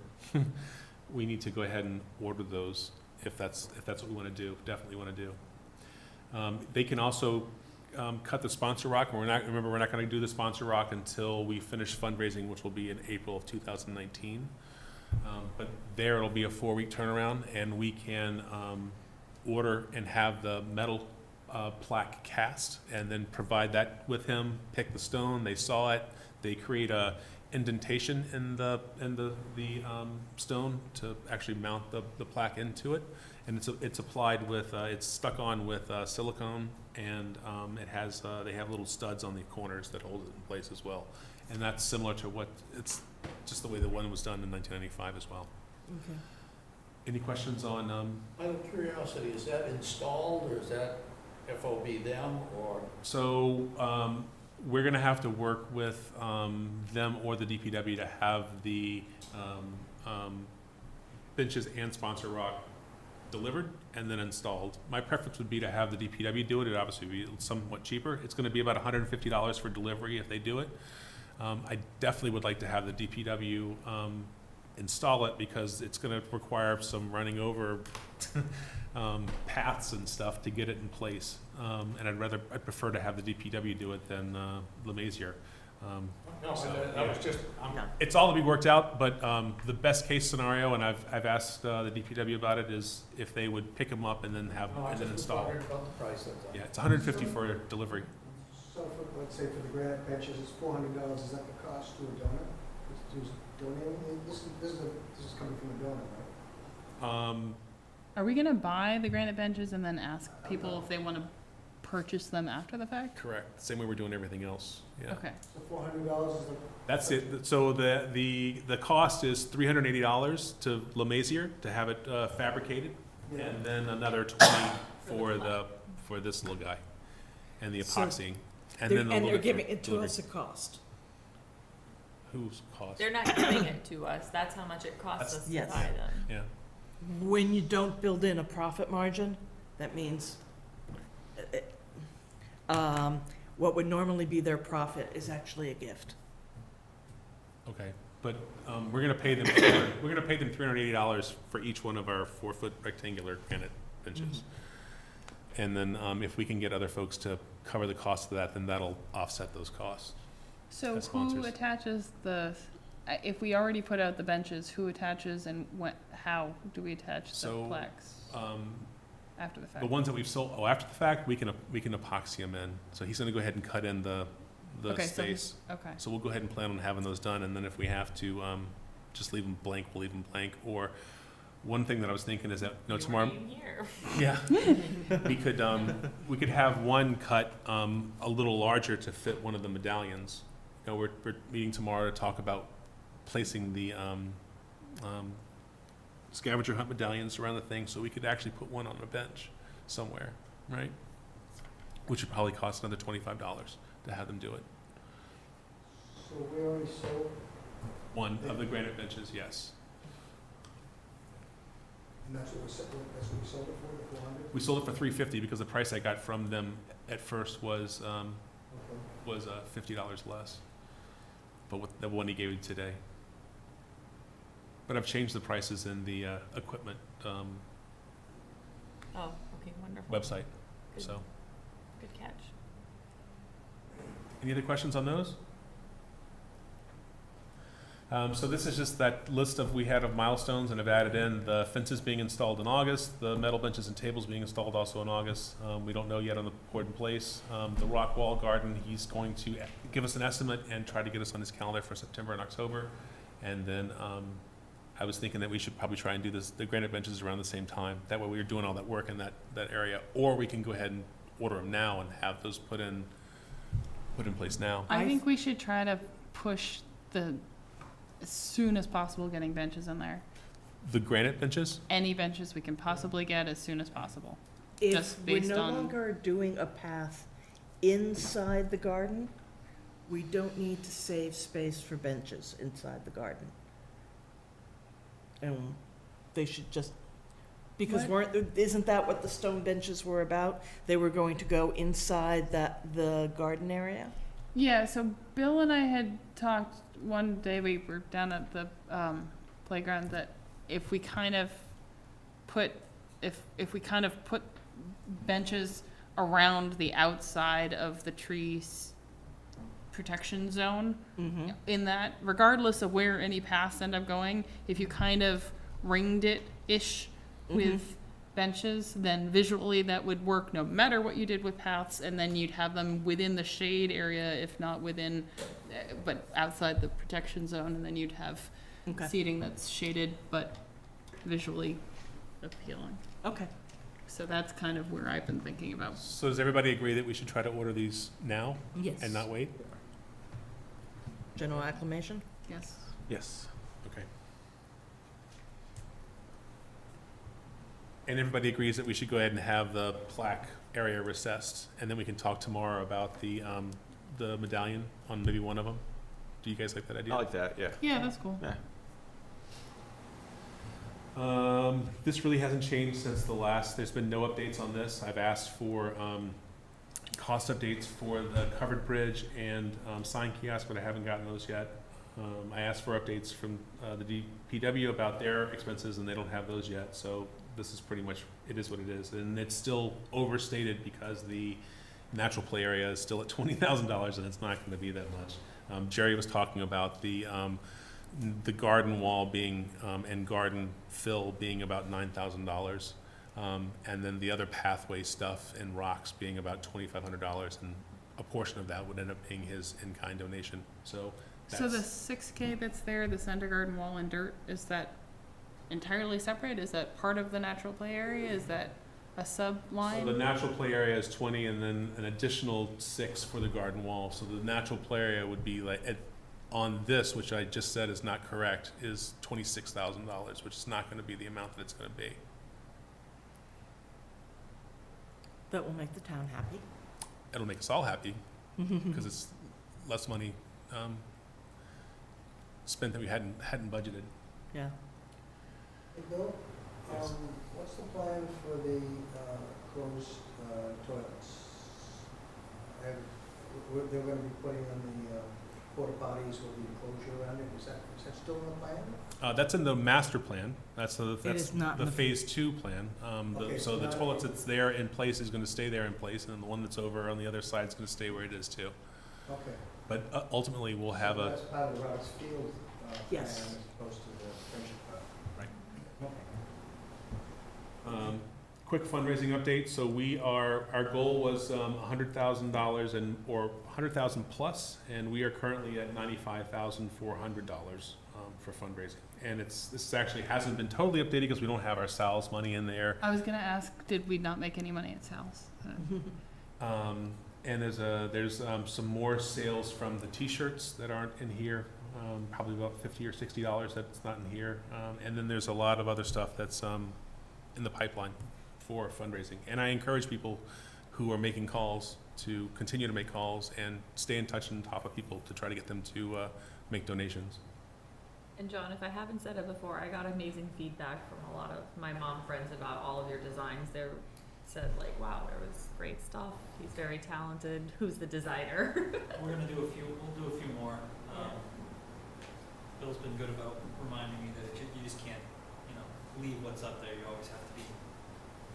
Speaker 1: we need to go ahead and order those if that's what we want to do. Definitely want to do. They can also cut the sponsor rock. And we're not going to do the sponsor rock until we finish fundraising, which will be in April of 2019. But there it'll be a 4 week turnaround, and we can order and have the metal plaque cast, and then provide that with him. Pick the stone. They saw it. They create a indentation in the stone to actually mount the plaque into it, and it's applied with it's stuck on with silicone, and it has they have little studs on the corners that hold it in place as well, and that's similar to what it's just the way the one was done in 1995 as well.
Speaker 2: Okay.
Speaker 1: Any questions on?
Speaker 7: Out of curiosity, is that installed or is that FOB them or?
Speaker 1: So we're going to have to work with them or the DPW to have the benches and sponsor rock delivered and then installed. My preference would be to have the DPW do it. It'd obviously be somewhat cheaper. It's going to be about $150 for delivery if they do it. I definitely would like to have the DPW install it, because it's going to require some running over paths and stuff to get it in place. And I'd prefer to have the DPW do it than Lemaizier.
Speaker 7: No,
Speaker 1: So,
Speaker 7: that was just,
Speaker 1: It's all to be worked out, but the best case scenario, and I've asked the DPW about it, is if they would pick them up and then install.
Speaker 7: wondered about the price, that's all.
Speaker 1: Yeah, it's $150 for delivery.
Speaker 4: So for, let's say for the granite benches, it's $400, is that the cost to a donor? Who's donating? This is coming from a donor, right?
Speaker 3: Are we gonna buy the granite benches and then ask people if they wanna purchase them after the fact?
Speaker 1: Correct. Same way we're doing everything else. Yeah.
Speaker 3: Okay.
Speaker 4: So $400 is the.
Speaker 1: That's it. So the cost is $380 to Lemaizier to have it fabricated,
Speaker 4: Yeah.
Speaker 1: and then another $20 for this little guy, and the
Speaker 2: So
Speaker 1: epoxying, and
Speaker 2: They're-
Speaker 1: then a
Speaker 2: And
Speaker 1: little
Speaker 2: they're
Speaker 1: bit
Speaker 2: giving
Speaker 1: for
Speaker 2: it to
Speaker 1: delivery.
Speaker 2: us at cost.
Speaker 1: Whose cost?
Speaker 5: They're not giving it to us, that's how much it costs us to
Speaker 2: Yes.
Speaker 5: buy them.
Speaker 1: Yeah.
Speaker 2: When you don't build in a profit margin, that means what would normally be their profit is actually a gift.
Speaker 1: Okay, but we're gonna pay them $380 for each one of our 4 foot rectangular granite benches. And then if we can get other folks to cover the cost of that, then that'll offset those costs.
Speaker 3: So
Speaker 1: As
Speaker 3: who
Speaker 1: sponsors.
Speaker 3: attaches if we already put out the benches, who attaches and how do we attach the
Speaker 1: So,
Speaker 3: plaques after the fact?
Speaker 1: The ones that we've sold, after the fact, we can epoxy them in. So he's gonna go ahead and cut in the
Speaker 3: Okay, so
Speaker 1: space.
Speaker 3: Okay.
Speaker 1: So we'll go ahead and plan on having those done, and then if we have to just leave them blank, we'll leave them blank. Or one thing that I was thinking is that,
Speaker 5: You
Speaker 1: tomorrow,
Speaker 5: weren't even here.
Speaker 1: yeah, we could have one cut a little larger to fit one of the medallions. We're meeting tomorrow to talk about placing the scavenger hunt medallions around the thing, so we could actually put one on a bench somewhere, right? Which would probably cost another $25 to have them do it.
Speaker 4: So we already sold,
Speaker 1: One of the granite benches, yes.
Speaker 4: and that's what we sold it for, the 400?
Speaker 1: We sold it for $350 because the price I got from them at first was
Speaker 4: Okay.
Speaker 1: $50 less. But with the one he gave me today. But I've changed the prices in the equipment
Speaker 5: Oh, okay, wonderful.
Speaker 1: website,
Speaker 5: Good.
Speaker 1: so.
Speaker 5: Good catch.
Speaker 1: Any other questions on those? So this is just that list we had of milestones, and I've added in the fences being installed in August, the metal benches and tables being installed also in August. We don't know yet on the board in place. The rock wall garden, he's going to give us an estimate and try to get us on his calendar for September and October. And then I was thinking that we should probably try and do the granite benches around the same time. That way we're doing all that work in that area. Or we can go ahead and order them now and have those put in place now.
Speaker 3: I think we should try to push as soon as possible getting benches in there.
Speaker 1: The granite benches?
Speaker 3: Any benches we can possibly get as soon as possible.
Speaker 2: If
Speaker 3: Just
Speaker 2: we're
Speaker 3: based
Speaker 2: no
Speaker 3: on-
Speaker 2: longer doing a path inside the garden, we don't need to save space for benches inside the garden. And they should just, because isn't that what the stone benches were about? They were going to go inside the garden area?
Speaker 3: Yeah, so Bill and I had talked one day, we were down at the playground, that if we kind of put benches around the outside of the trees protection zone,
Speaker 2: Mm-hmm.
Speaker 3: in that, regardless of where any paths end up going, if you kind of ringed it-ish with benches, then visually that would work no matter what you did with paths, and then you'd have them within the shade area, if not within, but outside the protection zone, and then you'd have
Speaker 2: Okay.
Speaker 3: seating that's shaded but visually appealing.
Speaker 2: Okay.
Speaker 3: So that's kind of where I've been thinking about.
Speaker 1: So does everybody agree that we should try to order these now
Speaker 2: Yes.
Speaker 1: and not wait?
Speaker 2: General acclamation?
Speaker 3: Yes.
Speaker 1: Yes. Okay. And everybody agrees that we should go ahead and have the plaque area recessed, and then we can talk tomorrow about the medallion on maybe one of them. Do you guys like that idea?
Speaker 6: I like that, yeah.
Speaker 3: Yeah, that's cool.
Speaker 6: Yeah.
Speaker 1: This really hasn't changed since the last, there's been no updates on this. I've asked for cost updates for the covered bridge and sign kiosk, but I haven't gotten those yet. I asked for updates from the DPW about their expenses, and they don't have those yet. So this is pretty much, it is what it is. And it's still overstated because the natural play area is still at $20,000, and it's not going to be that much. Jerry was talking about the garden wall being, and garden fill being about $9,000. And then the other pathway stuff and rocks being about $2,500, and a portion of that would end up being his in-kind donation. So
Speaker 3: So the
Speaker 1: that's,
Speaker 3: 6K that's there, the center garden wall and dirt, is that entirely separate? Is that part of the natural play area? Is that a sub
Speaker 1: so
Speaker 3: line?
Speaker 1: the natural play area is 20, and then an additional 6 for the garden wall. So the natural play area would be like, on this, which I just said is not correct, is $26,000, which is not going to be the amount that it's going to be.
Speaker 2: That will make the town happy.
Speaker 1: It'll make us all happy because it's less money spent that we hadn't budgeted.
Speaker 2: Yeah.
Speaker 4: Hey, Bill,
Speaker 1: Yes.
Speaker 4: what's the plan for the closed toilets? They're gonna be putting in the porta potties with the enclosure around it, is that still in the plan?
Speaker 1: That's in the master plan. That's
Speaker 2: is not in
Speaker 1: the
Speaker 2: the-
Speaker 1: phase 2 plan.
Speaker 4: Okay,
Speaker 1: So the
Speaker 4: so
Speaker 1: toilet that's there in place is going to stay there in place, and then the one that's over on the other side is going to stay where it is too.
Speaker 4: Okay.
Speaker 1: But ultimately, we'll have
Speaker 4: So
Speaker 1: a,
Speaker 4: that's part of the Roberts Field plan
Speaker 2: Yes.
Speaker 4: as opposed to the Friendship Park?
Speaker 1: Right.
Speaker 4: Okay.
Speaker 1: quick fundraising update. So our goal was $100,000 or 100,000 plus, and we are currently at $95,400 for fundraising. And this actually hasn't been totally updated because we don't have our Sal's money in there.
Speaker 3: I was gonna ask, did we not make any money at Sal's?
Speaker 1: And there's some more sales from the T-shirts that aren't in here, probably about $50 or $60 that's not in here. And then there's a lot of other stuff that's in the pipeline for fundraising. And I encourage people who are making calls to continue to make calls and stay in touch and top of people to try to get them to make donations.
Speaker 5: And John, if I haven't said it before, I got amazing feedback from a lot of my mom friends about all of your designs. They said like, wow, there was great stuff. He's very talented. Who's the designer?
Speaker 9: We'll do a few more. Bill's been good about reminding me that you just can't, leave what's up there. You always have to be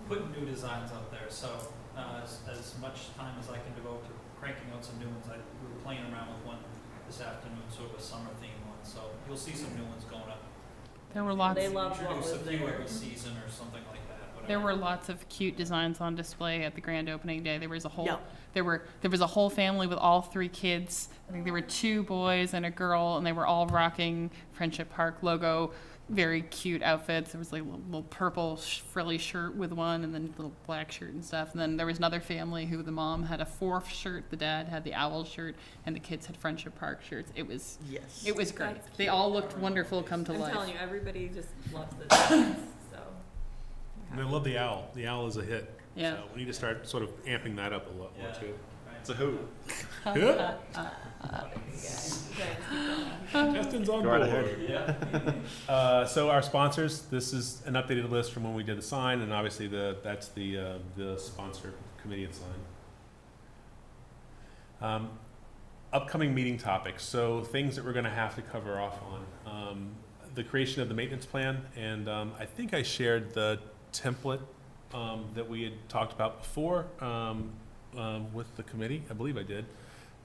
Speaker 9: putting new designs up there, so, as much time as I can devote to cranking out some new ones, we were playing around with one this afternoon, sort of a summer theme one, so you'll see some new ones going up.
Speaker 3: There were lots.
Speaker 5: They loved what
Speaker 9: Introduce
Speaker 5: was
Speaker 9: a few
Speaker 5: there.
Speaker 9: every season or something like that, whatever.
Speaker 3: There were lots of cute designs on display at the grand opening day. There was a whole
Speaker 2: Yeah.
Speaker 3: there was a whole family with all 3 kids. I think there were 2 boys and a girl, and they were all rocking Friendship Park logo, very cute outfits. There was like a little purple frilly shirt with one, and then a little black shirt and stuff. And then there was another family who the mom had a 4th shirt, the dad had the owl shirt, and the kids had Friendship Park shirts. It was
Speaker 2: Yes.
Speaker 3: great.
Speaker 5: That's
Speaker 3: They
Speaker 5: cute.
Speaker 3: all looked wonderful come to
Speaker 5: I'm
Speaker 3: life.
Speaker 5: telling you, everybody just loves the designs, so.
Speaker 1: And I love the owl. The owl is a hit.
Speaker 3: Yeah.
Speaker 1: So we need to start sort of amping that up a lot more
Speaker 9: Yeah.
Speaker 1: too.
Speaker 9: Right.
Speaker 6: It's a hoot.
Speaker 1: Yeah. Justin's on
Speaker 6: Go right
Speaker 1: board.
Speaker 6: ahead.
Speaker 9: Yeah.
Speaker 1: So our sponsors, this is an updated list from when we did the sign, and obviously that's the sponsor committee and sign. Upcoming meeting topics, so things that we're gonna have to cover off on. The creation of the maintenance plan, and I think I shared the template that we had talked about before with the committee. I believe I did.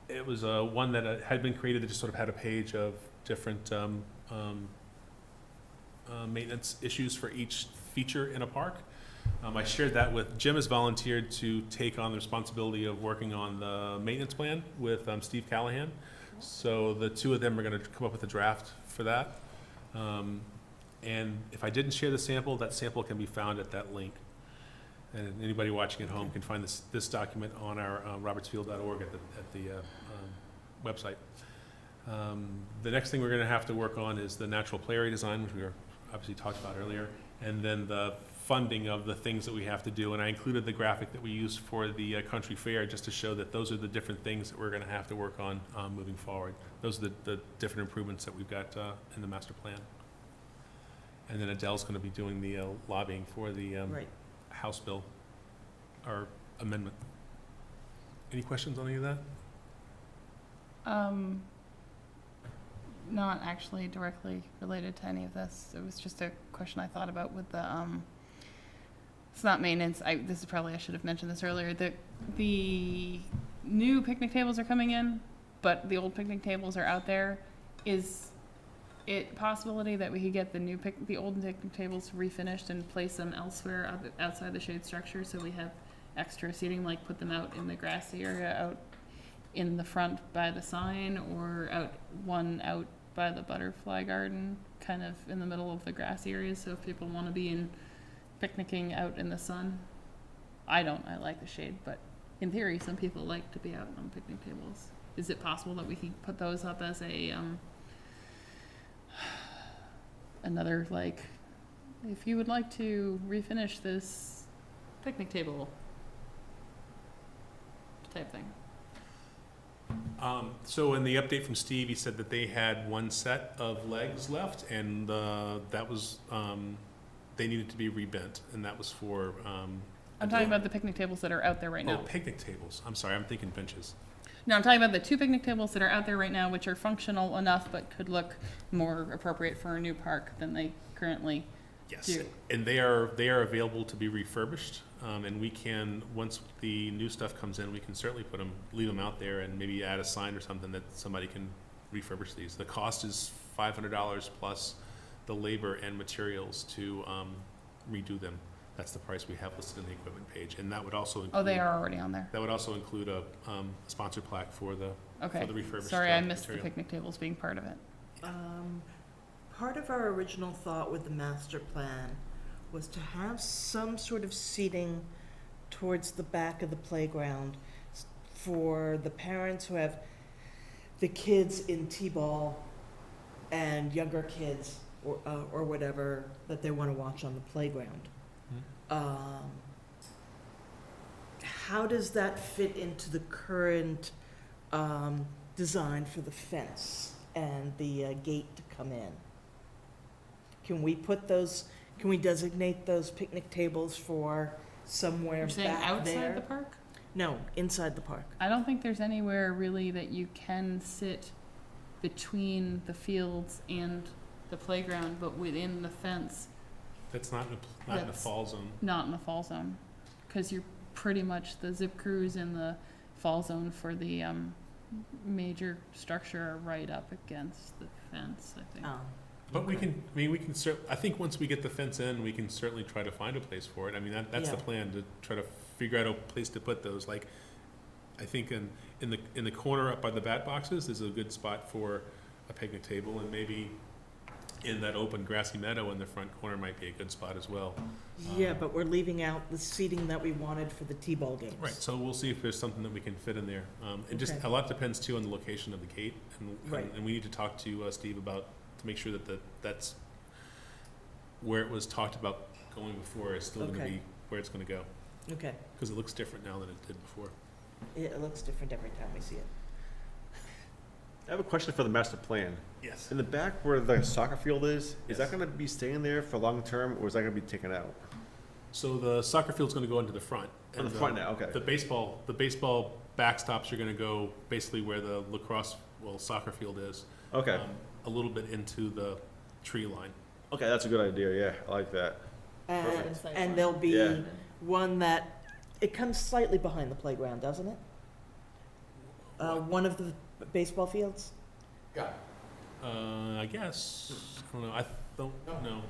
Speaker 1: It was one that had been created that just sort of had a page of different maintenance issues for each feature in a park. I shared that with, Jim has volunteered to take on the responsibility of working on the maintenance plan with Steve Callahan. So the 2 of them are gonna come up with a draft for that. And if I didn't share the sample, that sample can be found at that link. And anybody watching at home can find this document on our robertsfield.org at the website. The next thing we're gonna have to work on is the natural play area design, which we were obviously talked about earlier, and then the funding of the things that we have to do. And I included the graphic that we used for the country fair just to show that those are the different things that we're gonna have to work on moving forward. Those are the different improvements that we've got in the master plan. And then Adele's gonna be doing the lobbying for the
Speaker 2: Right.
Speaker 1: House bill or amendment. Any questions on any of that?
Speaker 3: Not actually directly related to any of this. It was just a question I thought about with the, it's not maintenance. I should have mentioned this earlier. The new picnic tables are coming in, but the old picnic tables are out there. Is it a possibility that we could get the old picnic tables refinished and place them elsewhere outside the shade structure so we have extra seating, like put them out in the grassy area out in the front by the sign, or out by the butterfly garden, kind of in the middle of the grassy areas, so if people want to be picnicking out in the sun? I don't, I like the shade, but in theory, some people like to be out on picnic tables. Is it possible that we can put those up as a, another, like, if you would like to refinish this picnic table type thing?
Speaker 1: So in the update from Steve, he said that they had 1 set of legs left, and that was, they needed to be rebent, and that was for.
Speaker 3: I'm talking about the picnic tables that are out there right
Speaker 1: Oh,
Speaker 3: now.
Speaker 1: picnic tables. I'm sorry, I'm thinking benches.
Speaker 3: No, I'm talking about the 2 picnic tables that are out there right now, which are functional enough but could look more appropriate for a new park than they currently
Speaker 1: Yes,
Speaker 3: do.
Speaker 1: and they are available to be refurbished, and we can, once the new stuff comes in, we can certainly leave them out there and maybe add a sign or something that somebody can refurbish these. The cost is $500 plus the labor and materials to redo them. That's the price we have listed in the equipment page, and that would also include.
Speaker 3: Oh, they are already on there.
Speaker 1: That would also include a sponsor plaque for the
Speaker 3: Okay.
Speaker 1: refurbished
Speaker 3: Sorry, I missed
Speaker 1: material.
Speaker 3: the picnic tables being part of it.
Speaker 2: Part of our original thought with the master plan was to have some sort of seating towards the back of the playground for the parents who have the kids in t-ball and younger kids or whatever that they want to watch on the playground. How does that fit into the current design for the fence and the gate to come in? Can we designate those picnic tables for somewhere
Speaker 3: You're saying
Speaker 2: back there?
Speaker 3: outside the park?
Speaker 2: No, inside the park.
Speaker 3: I don't think there's anywhere really that you can sit between the fields and the playground, but within the fence
Speaker 1: That's not in the
Speaker 3: That's-
Speaker 1: fall zone.
Speaker 3: Not in the fall zone, because you're pretty much, the zip crews in the fall zone for the, major structure are right up against the fence, I think.
Speaker 2: Oh,
Speaker 1: But we can, I think once we get the fence in, we can certainly try to find a place for it. I mean, that's the
Speaker 2: Yeah.
Speaker 1: plan, to try to figure out a place to put those. Like, I think in the corner up by the bat boxes is a good spot for a picnic table, and maybe in that open grassy meadow in the front corner might be a good spot as well.
Speaker 2: yeah, but we're leaving out the seating that we wanted for the T-ball games.
Speaker 1: Right, so we'll see if there's something that we can fit in there. And just,
Speaker 2: Okay.
Speaker 1: a lot depends too on the location of the gate,
Speaker 2: Right.
Speaker 1: and we need to talk to Steve about, to make sure that that's where it was talked about going before is still gonna
Speaker 2: Okay.
Speaker 1: be where it's gonna go.
Speaker 2: Okay,
Speaker 1: Because it looks different now than it did before.
Speaker 2: it looks different every time we see it.
Speaker 6: I have a question for the master plan.
Speaker 1: Yes.
Speaker 6: In the back where the soccer field is
Speaker 1: Yes.
Speaker 6: that gonna be staying there for long term, or is that gonna be taken out?
Speaker 1: So the soccer field's gonna go into the front.
Speaker 6: On the
Speaker 1: and,
Speaker 6: front now, okay.
Speaker 1: The baseball backstops are gonna go basically where the lacrosse, soccer field is.
Speaker 6: Okay,
Speaker 1: A little bit into the tree line.
Speaker 6: okay, that's a good idea, yeah, I like that.
Speaker 2: And,
Speaker 5: Perfect.
Speaker 2: and there'll be
Speaker 6: Yeah.
Speaker 2: one that, it comes slightly behind the playground, doesn't it? One of the baseball fields?
Speaker 7: Got it.
Speaker 1: I guess, I don't know, I don't know.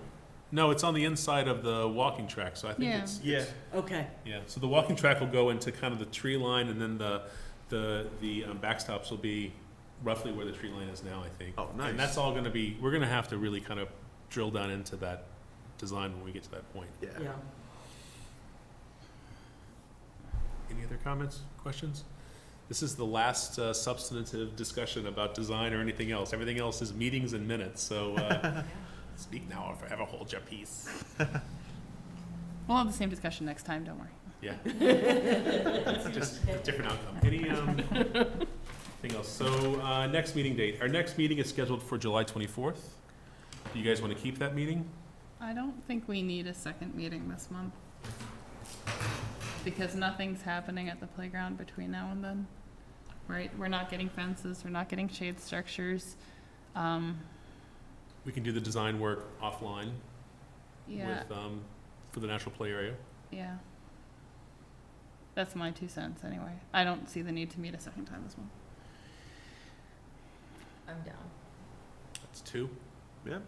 Speaker 1: No, it's on the inside of the walking track, so I think
Speaker 3: Yeah.
Speaker 1: it's.
Speaker 2: Okay,
Speaker 1: Yeah, so the walking track will go into kind of the tree line, and then the backstops will be roughly where the tree line is now, I think.
Speaker 6: Oh, nice.
Speaker 1: And that's all gonna be, we're gonna have to really kind of drill down into that design when we get to that point.
Speaker 6: Yeah.
Speaker 2: yeah.
Speaker 1: Any other comments, questions? This is the last substantive discussion about design or anything else. Everything else is meetings and minutes, so speak now or forever hold your peace.
Speaker 3: We'll have the same discussion next time, don't worry.
Speaker 1: Yeah. It's just a different outcome. Any, thing else? So, next meeting date. Our next meeting is scheduled for July 24th. Do you guys want to keep that meeting?
Speaker 3: I don't think we need a second meeting this month. Because nothing's happening at the playground between now and then, right? We're not getting fences, we're not getting shade structures.
Speaker 1: We can do the design work offline
Speaker 3: Yeah,
Speaker 1: with, for the natural play area.
Speaker 3: yeah. That's my 2 cents anyway. I don't see the need to meet a second time this month.
Speaker 5: I'm down.
Speaker 1: That's 2,
Speaker 6: Yeah,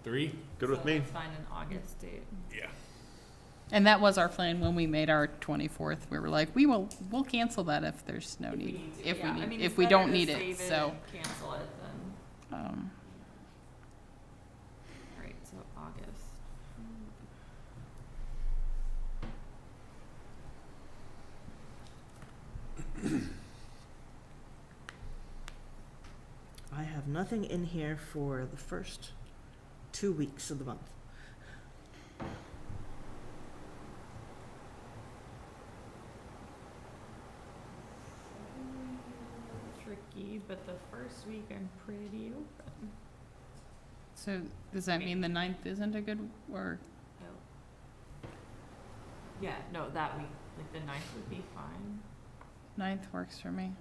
Speaker 1: 3.
Speaker 6: good with
Speaker 5: So
Speaker 6: me.
Speaker 5: let's find an August date.
Speaker 1: Yeah.
Speaker 3: And that was our plan when we made our 24th. We were like, we'll cancel that if there's no need, if we need, if we don't need it, so.
Speaker 5: Cancel it then. Alright, so August.
Speaker 2: I have nothing in here for the first 2 weeks of the month.
Speaker 5: Tricky, but the first week I'm pretty open.
Speaker 3: So does that mean the 9th isn't a good, or,
Speaker 5: Yeah, no, that week, like the 9th would be fine.
Speaker 3: 9th works for me.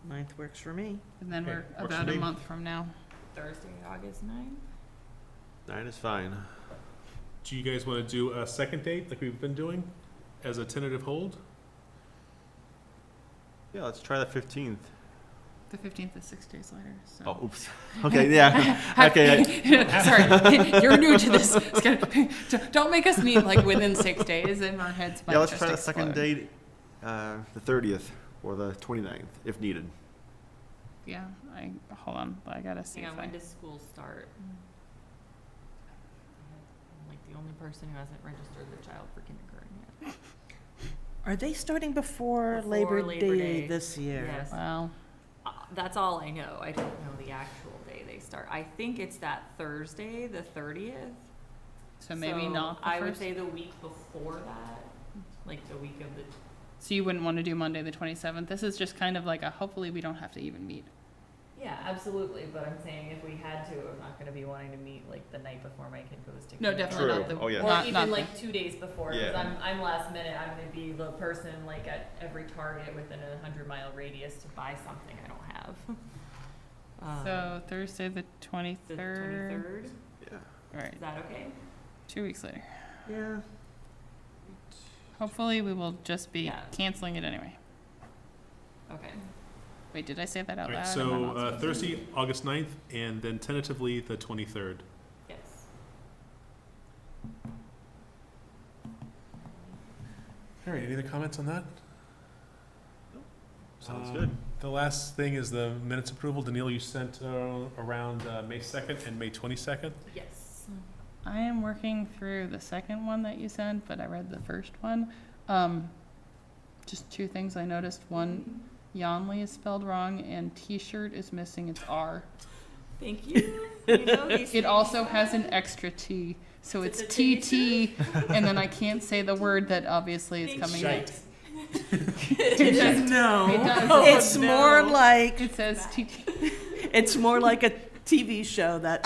Speaker 2: 9th works for me.
Speaker 3: And then
Speaker 1: Okay,
Speaker 3: we're
Speaker 6: works for
Speaker 3: about a
Speaker 6: me.
Speaker 3: month from now.
Speaker 5: Thursday, August 9th?
Speaker 6: 9 is fine.
Speaker 1: Do you guys want to do a second date like we've been doing as a tentative hold?
Speaker 6: Yeah, let's try the 15th.
Speaker 3: The 15th is 6 days later, so.
Speaker 6: Oh, oops. Okay, yeah. Okay,
Speaker 3: Sorry, you're new to this. Don't make us meet like within 6 days and our heads might
Speaker 6: yeah, let's
Speaker 3: just
Speaker 6: try the second
Speaker 3: explode.
Speaker 6: date, the 30th or the 29th, if needed.
Speaker 3: Yeah, hold on, I gotta see
Speaker 5: Hang
Speaker 3: if
Speaker 5: on,
Speaker 3: I.
Speaker 5: when does school start? I'm like the only person who hasn't registered their child for kindergarten yet.
Speaker 2: Are they starting before
Speaker 5: Before
Speaker 2: Labor
Speaker 5: Labor
Speaker 2: Day
Speaker 5: Day.
Speaker 2: this year?
Speaker 5: Yes.
Speaker 3: Wow,
Speaker 5: That's all I know. I don't know the actual day they start. I think it's that Thursday, the 30th.
Speaker 3: so maybe not the
Speaker 5: I would
Speaker 3: first.
Speaker 5: say the week before that, like the week of the,
Speaker 3: So you wouldn't want to do Monday the 27th? This is just kind of like a, hopefully we don't have to even meet.
Speaker 5: yeah, absolutely. But I'm saying if we had to, I'm not gonna be wanting to meet like the night before my kid goes to
Speaker 3: No,
Speaker 5: kindergarten.
Speaker 3: definitely not
Speaker 6: True.
Speaker 3: the.
Speaker 6: Oh, yeah.
Speaker 5: Or
Speaker 3: not
Speaker 5: even
Speaker 3: the-
Speaker 5: like 2 days before, because
Speaker 6: Yeah.
Speaker 5: I'm last minute, I'm gonna be the person like at every Target within a 100-mile radius to buy something I don't have.
Speaker 3: So Thursday the
Speaker 5: The
Speaker 3: 23rd.
Speaker 5: 23rd,
Speaker 6: Yeah.
Speaker 3: Right.
Speaker 5: is that okay?
Speaker 3: 2 weeks later.
Speaker 2: Yeah.
Speaker 3: Hopefully, we will just be
Speaker 5: Yeah.
Speaker 3: canceling it anyway.
Speaker 5: Okay.
Speaker 3: Wait, did I say that out
Speaker 1: All right,
Speaker 3: loud? Am I
Speaker 1: so
Speaker 3: not supposed to?
Speaker 1: Thursday, August 9th, and then tentatively the 23rd.
Speaker 5: Yes.
Speaker 1: All right, any other comments on that?
Speaker 6: Sounds good.
Speaker 1: The last thing is the minutes approval. Daniil, you sent around May 2nd and May 22nd.
Speaker 5: Yes.
Speaker 3: I am working through the second one that you sent, but I read the first one. Just two things I noticed. One, Yonley is spelled wrong, and T-shirt is missing its R.
Speaker 5: Thank you. You know these
Speaker 3: It also has an extra T, so it's TT, and then I can't say the word that obviously is coming out.
Speaker 2: It does, no.
Speaker 3: It does.
Speaker 2: It's more like,
Speaker 3: It says TT.
Speaker 2: it's more like a TV show that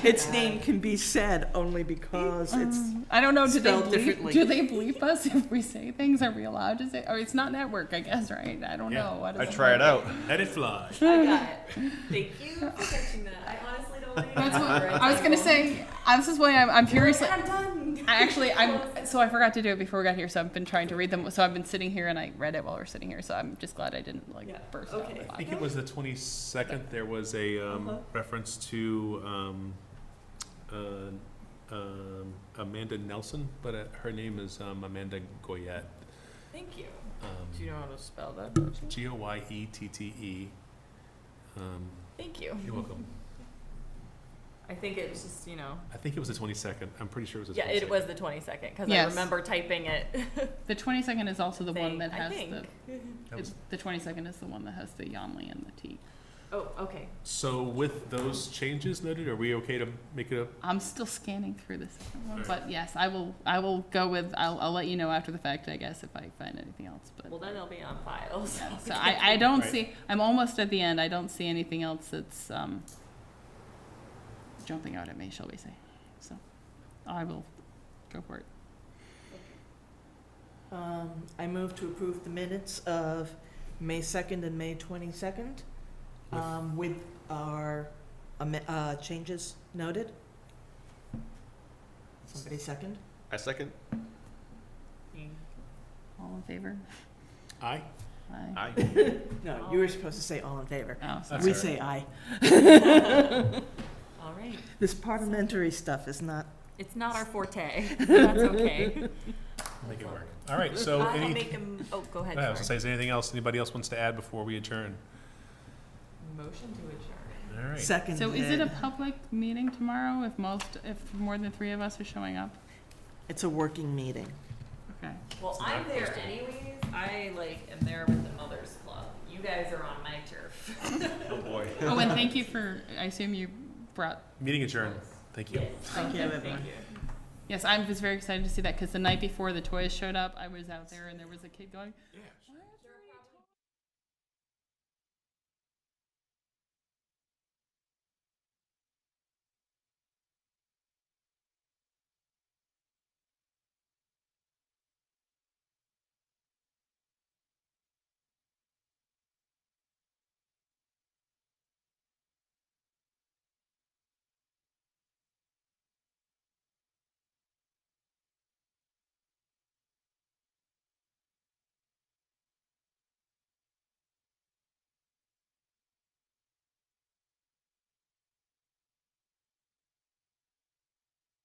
Speaker 2: its name can be said only because it's,
Speaker 3: I don't know.
Speaker 2: spelled differently.
Speaker 3: Do they bleep us if we say things? Are we allowed to say? Or it's not network, I guess, right? I don't
Speaker 1: Yeah.
Speaker 3: know. What is
Speaker 6: I try it out.
Speaker 1: Let it fly.
Speaker 5: I got it. Thank you for catching that. I honestly don't think
Speaker 3: That's what
Speaker 5: remember.
Speaker 3: I was gonna say. This is why I'm curious.
Speaker 5: I'm done.
Speaker 3: I forgot to do it before we got here, so I've been trying to read them. So I've been sitting here and I read it while we're sitting here. So I'm just glad I didn't
Speaker 5: Yeah,
Speaker 3: burst out.
Speaker 5: okay.
Speaker 1: I think it was the 22nd. There was a reference to Amanda Nelson, but her name is Amanda Goyette.
Speaker 5: Thank you.
Speaker 3: Do you know how to spell that?
Speaker 1: Goyette.
Speaker 5: Thank you.
Speaker 1: You're welcome.
Speaker 5: I think it was just,
Speaker 1: I think it was the 22nd. I'm pretty sure it was the 22nd.
Speaker 5: yeah, it was the 22nd because
Speaker 3: Yes.
Speaker 5: I remember typing it.
Speaker 3: The 22nd is also the one
Speaker 5: saying,
Speaker 3: that
Speaker 5: I
Speaker 3: has
Speaker 5: think.
Speaker 1: That was-
Speaker 3: the 22nd is the one that has the Yonley and the T.
Speaker 5: Oh, okay.
Speaker 1: So with those changes noted, are we okay to make it a?
Speaker 3: I'm still scanning through the second one,
Speaker 1: Alright.
Speaker 3: but yes, I will go with. I'll let you know after the fact, I guess, if I find anything else. But
Speaker 5: Well, then it'll be on file. So,
Speaker 3: yeah, so I don't
Speaker 1: Right.
Speaker 3: see. I'm almost at the end. I don't see anything else that's jumping out at me, shall we say? So I will go for it.
Speaker 2: I move to approve the minutes of May 2nd and May 22nd, with our changes noted. Somebody second?
Speaker 6: I second.
Speaker 3: All in favor?
Speaker 1: Aye.
Speaker 3: Aye.
Speaker 6: Aye.
Speaker 2: No, you were supposed to say all in favor.
Speaker 3: Oh, sorry.
Speaker 1: That's
Speaker 2: We
Speaker 1: all
Speaker 2: say aye.
Speaker 5: all right.
Speaker 2: This parliamentary stuff is not,
Speaker 5: It's not our forte. That's okay.
Speaker 1: Make it work. All right, so
Speaker 5: I'll
Speaker 1: any,
Speaker 5: make them. Oh, go ahead.
Speaker 1: I was gonna say,
Speaker 5: Sorry.
Speaker 1: is there anything else anybody else wants to add before we adjourn?
Speaker 5: Motion to adjourn.
Speaker 1: All right.
Speaker 2: seconded.
Speaker 3: So is it a public meeting tomorrow if more than 3 of us are showing up?
Speaker 2: It's a working meeting.
Speaker 3: Okay.
Speaker 5: Well, I'm there anyways. I am there with the Mothers Club. You guys are on my turf.
Speaker 6: Oh boy.
Speaker 3: Oh, and thank you for, I assume you brought,
Speaker 1: Meeting adjourned. Thank you.
Speaker 5: Yes.
Speaker 2: Thank you, everyone.
Speaker 5: Thank you.
Speaker 3: yes, I was very excited to see that because the night before the toys showed up, I was out there and there was a kid going, why